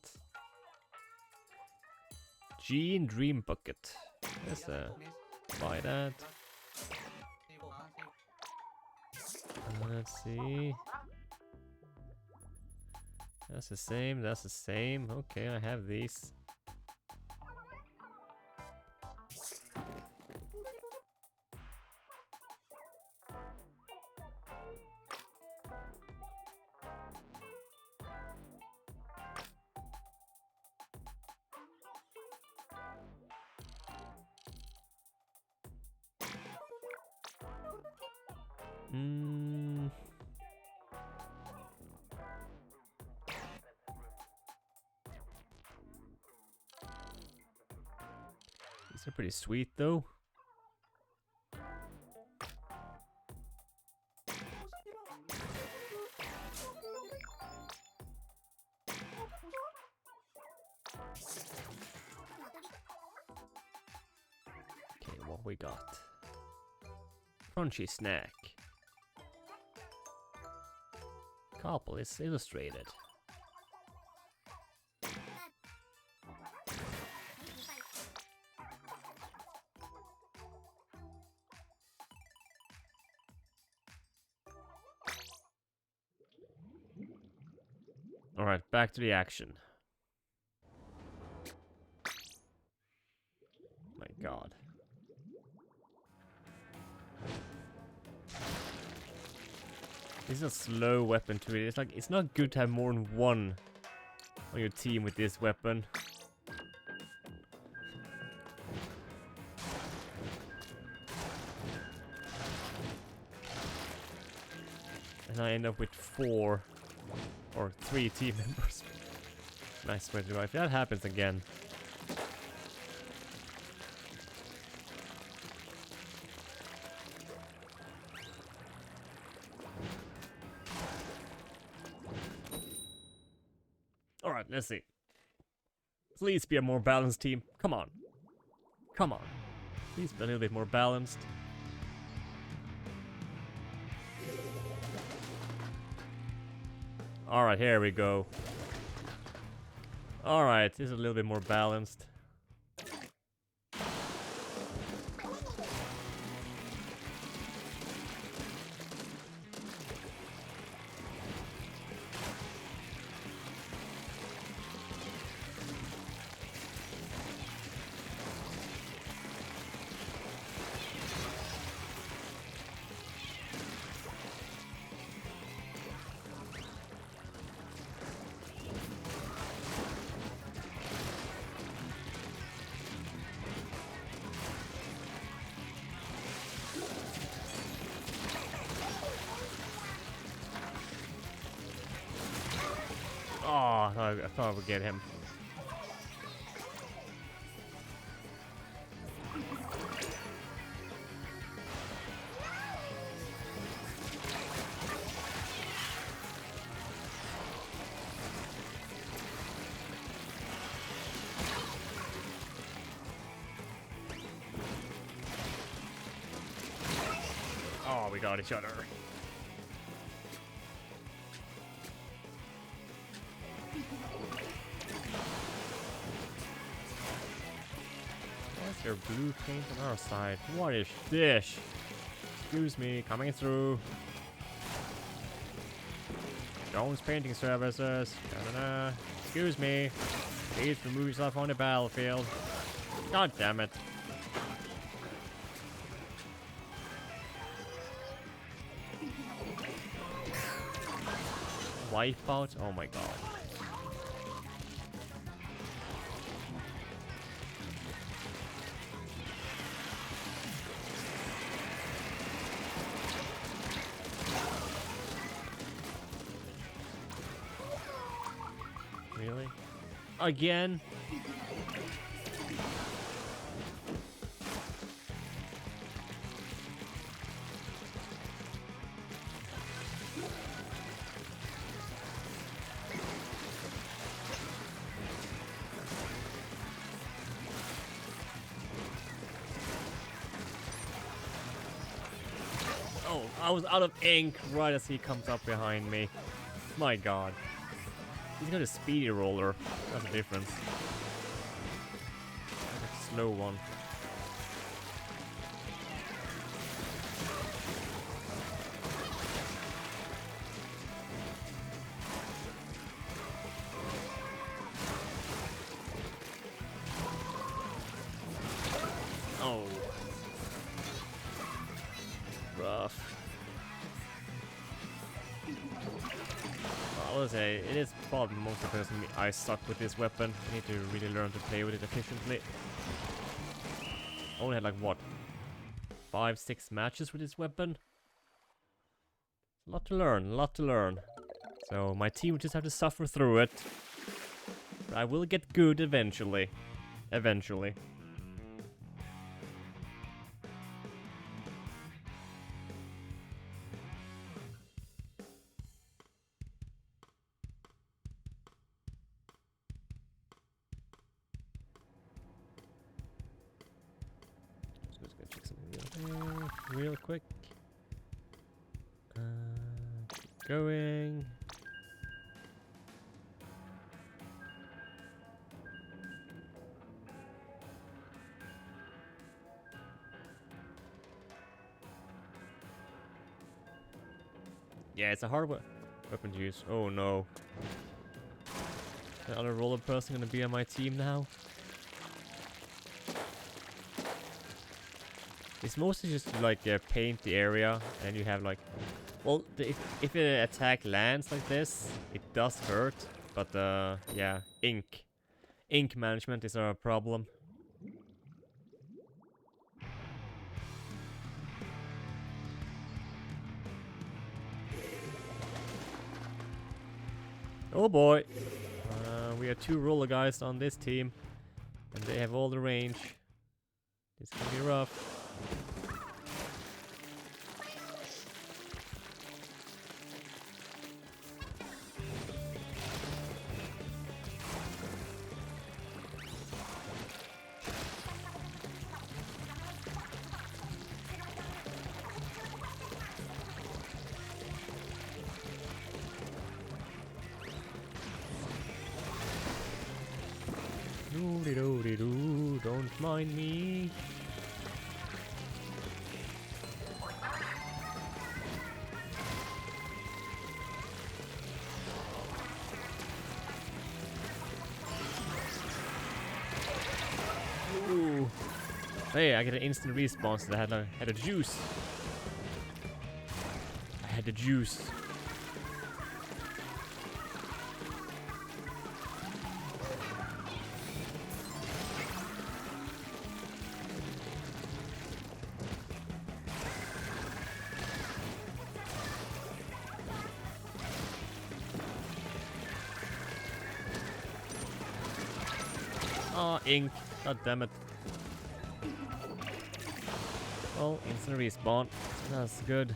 Speaker 1: Gene Dream Bucket. Let's buy that. Let's see. That's the same, that's the same. Okay, I have these. These are pretty sweet though. Okay, what we got? Crunchy snack. Couple is illustrated. Alright, back to the action. My god. This is a slow weapon to it. It's like, it's not good to have more than one on your team with this weapon. And I end up with 4 or 3 team members. Nice way to do it. If that happens again. Alright, let's see. Please be a more balanced team. Come on. Come on. Please be a little bit more balanced. Alright, here we go. Alright, this is a little bit more balanced. Oh, I thought I would get him. Oh, we got each other. Where's your blue paint on our side? What is this? Excuse me, coming through. Jones Painting Services. Da-da-da. Excuse me. Please remove yourself on the battlefield. God damn it. Wipeout? Oh my god. Really? Again? Oh, I was out of ink right as he comes up behind me. My god. He's got a speedy roller. That's the difference. Like a slow one. Oh. Rough. I will say, it is probably mostly because I suck with this weapon. I need to really learn to play with it efficiently. I only had like, what? 5-6 matches with this weapon? A lot to learn, a lot to learn. So my team will just have to suffer through it. But I will get good eventually. Eventually. Let's go check something real quick. Keep going. Yeah, it's a hard weapon to use. Oh no. The other roller person gonna be on my team now. It's mostly just to, like paint the area, and you have like, well, if an attack lands like this, it does hurt, but yeah, ink management is a problem. Oh boy, we have 2 roller guys on this team, and they have all the range. This can be rough. Doo-dee-doo-dee-doo, don't mind me. Ooh. Hey, I get an instant respawn, so I had a juice. I had the juice. Oh, ink. God damn it. Oh, instant respawn. That's good.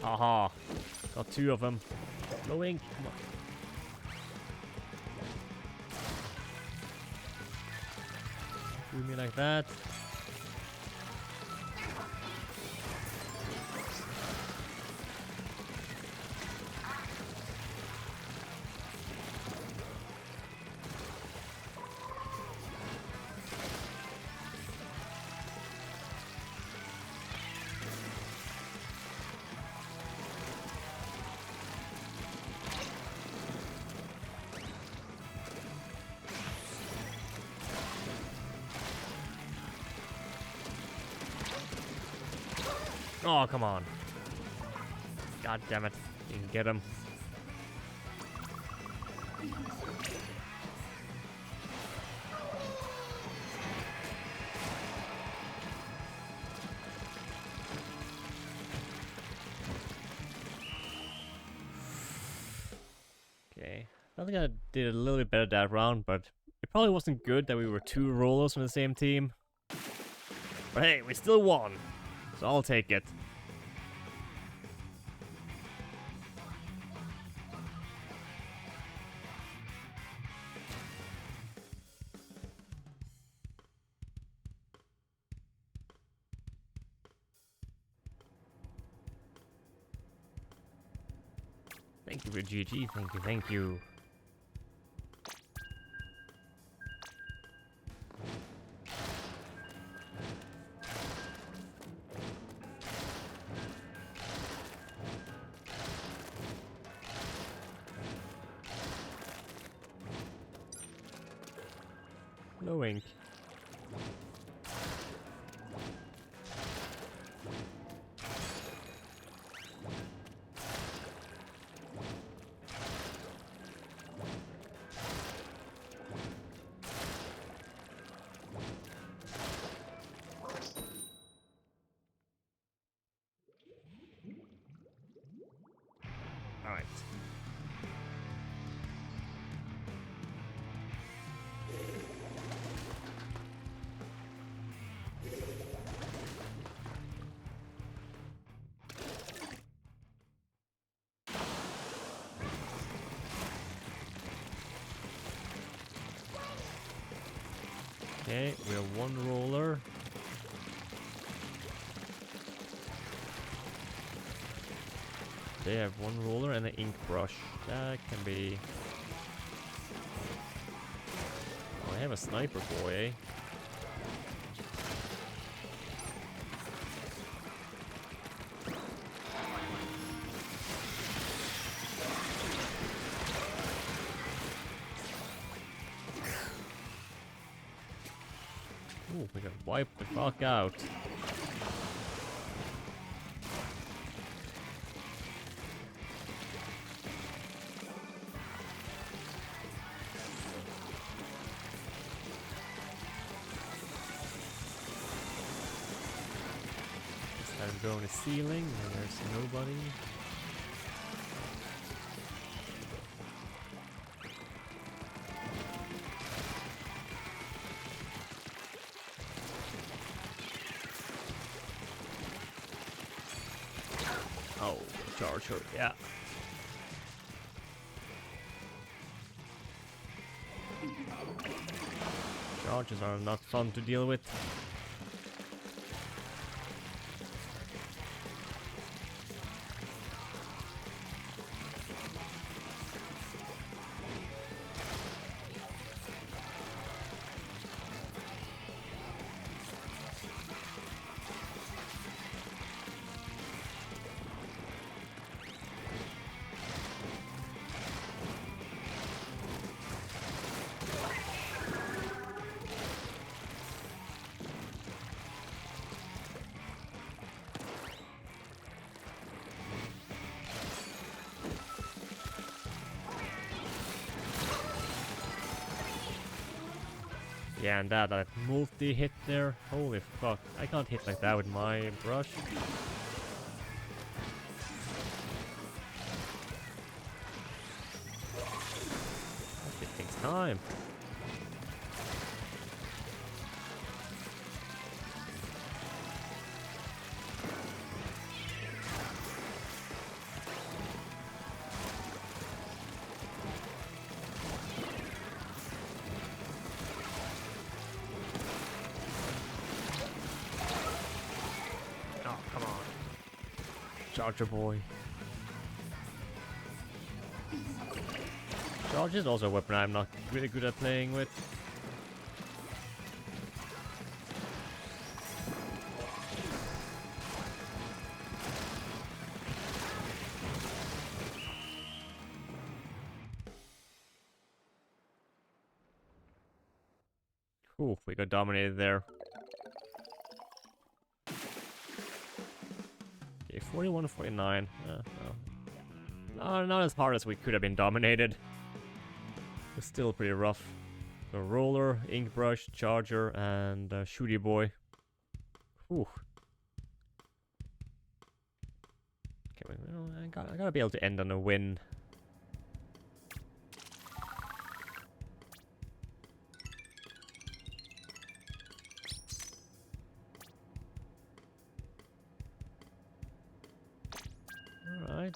Speaker 1: Aha. Got 2 of them. No ink. Come on. Do me like that. Oh, come on. God damn it. You can get him. Okay. I think I did a little bit better that round, but it probably wasn't good that we were 2 rollers from the same team. But hey, we still won. So I'll take it. Thank you for GG. Thank you, thank you. No ink. All right. Okay, we have one roller. They have one roller and an ink brush. That can be... Oh, I have a sniper boy, eh? Ooh, we got wiped the fuck out. Just go on the ceiling and there's nobody. Oh, charge her, yeah. Charges are not fun to deal with. Yeah, and that multi-hit there, holy fuck, I can't hit like that with my brush. That shit takes time. Oh, come on. Charger boy. Charge is also a weapon I'm not really good at playing with. Ooh, we got dominated there. Okay, 41 49. No, not as hard as we could have been dominated. It's still pretty rough. So roller, ink brush, charger, and shooty boy. Whew. Okay, well, I gotta be able to end on a win. Alright.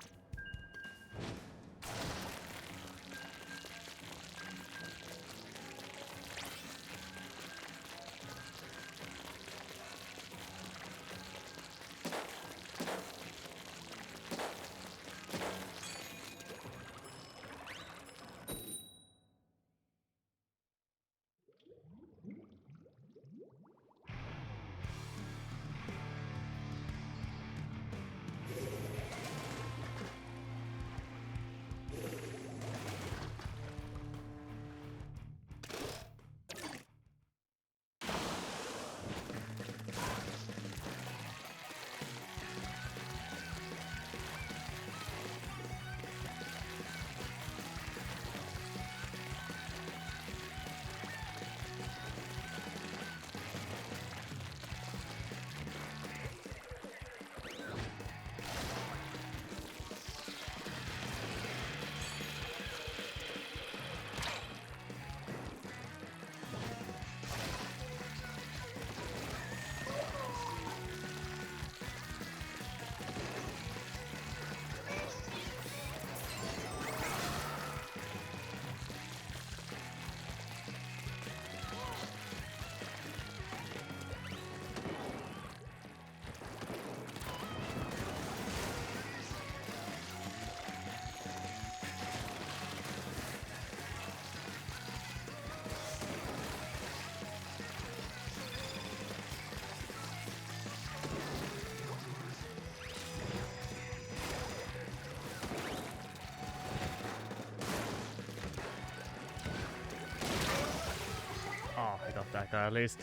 Speaker 1: at least.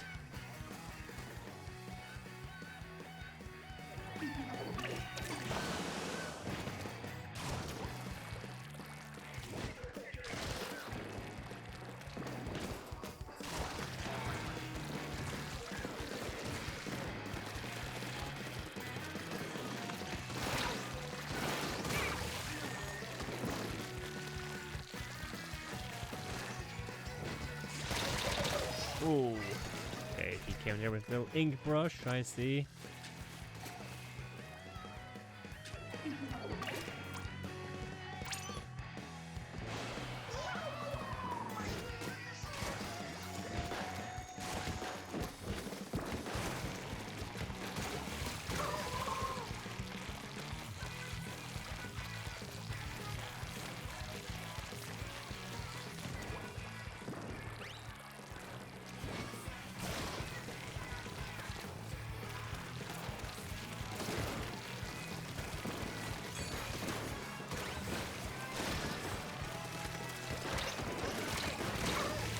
Speaker 1: Ooh. Okay, he came there with a little ink brush, I see.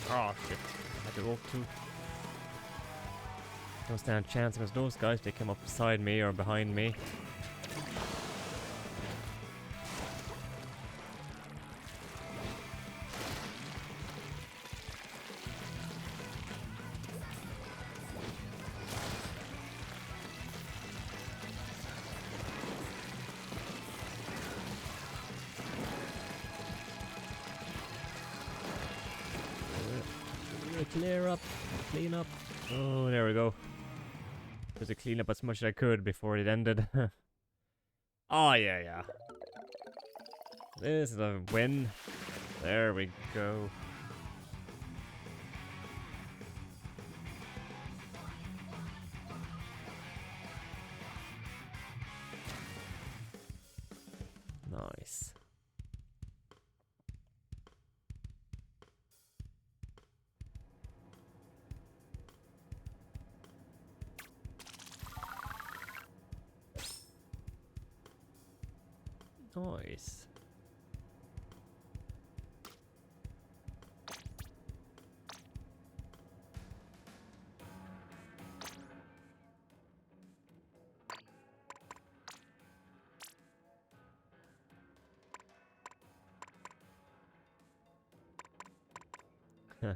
Speaker 1: Oh shit, I had to walk too. No stand a chance against those guys. They came up beside me or behind me. Clear up, clean up. Oh, there we go. Just to clean up as much as I could before it ended. Oh, yeah. This is a win. There we go. Nice. Nice.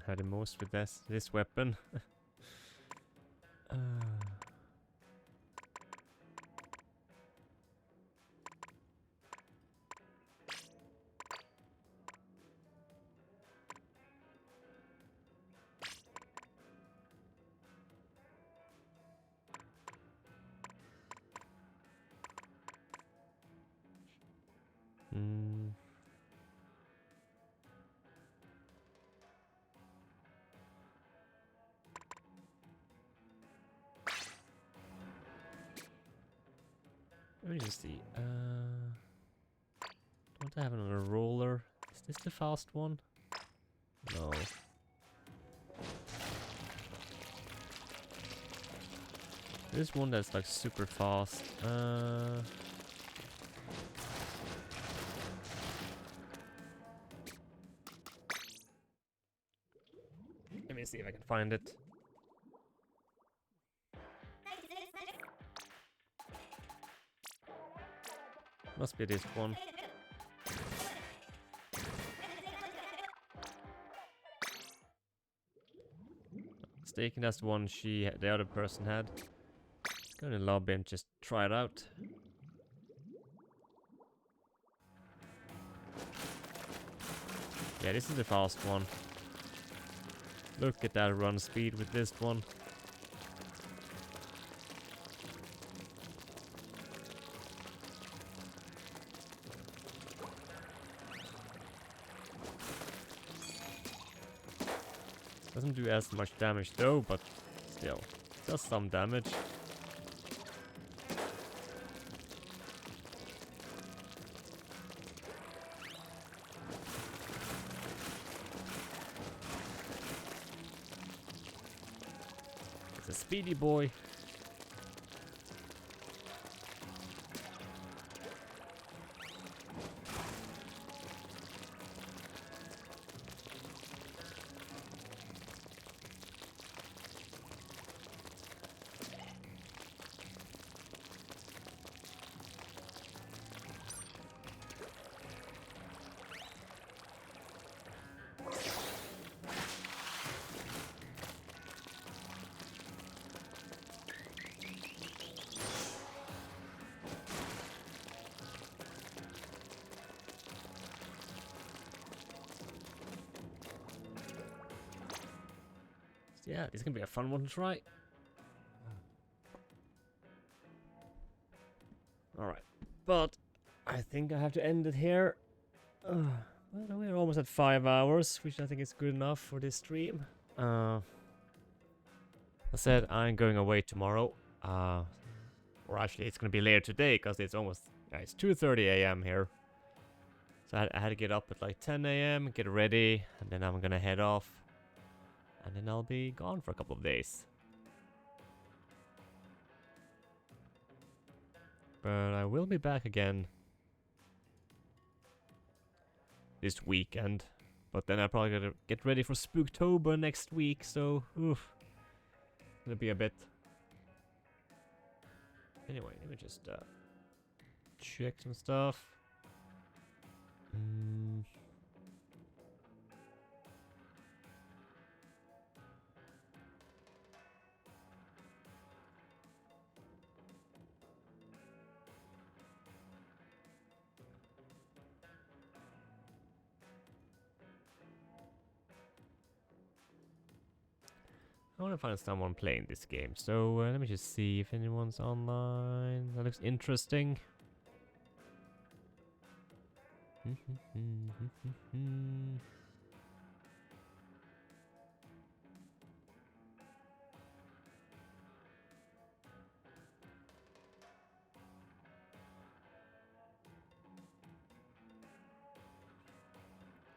Speaker 1: Had the most with this weapon. Hmm. Let me just see. Don't I have another roller? Is this the fast one? No. There's one that's like super fast. Let me see if I can find it. Must be this one. Mistaken, that's the one the other person had. Go in the lobby and just try it out. Yeah, this is the fast one. Look at that run speed with this one. Doesn't do as much damage though, but still, does some damage. It's a speedy boy. yeah, this is gonna be a fun one to try. Alright, but I think I have to end it here. Well, we're almost at 5 hours, which I think is good enough for this stream. I said I'm going away tomorrow. Or actually, it's gonna be later today because it's almost it's 2:30 a.m. here. So I had to get up at like 10 a.m., get ready, and then I'm gonna head off. And then I'll be gone for a couple of days. But I will be back again this weekend. But then I probably gotta get ready for Spooktober next week, so oof. Gonna be a bit. Anyway, let me just check some stuff. I want to find someone playing this game, so let me just see if anyone's online. That looks interesting.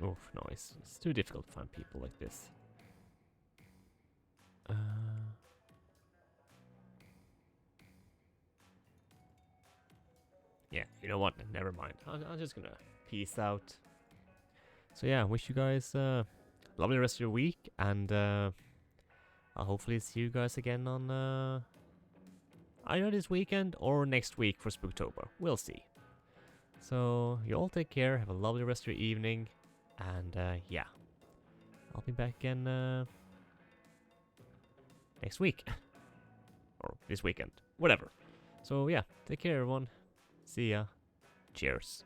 Speaker 1: Oof, no, it's too difficult to find people like this. Yeah, you know what? Never mind. I'm just gonna peace out. So yeah, wish you guys lovely rest of your week, and I'll hopefully see you guys again on either this weekend or next week for Spooktober. We'll see. So you all take care. Have a lovely rest of your evening, and yeah, I'll be back again next week or this weekend, whatever. So yeah, take care, everyone. See ya. Cheers.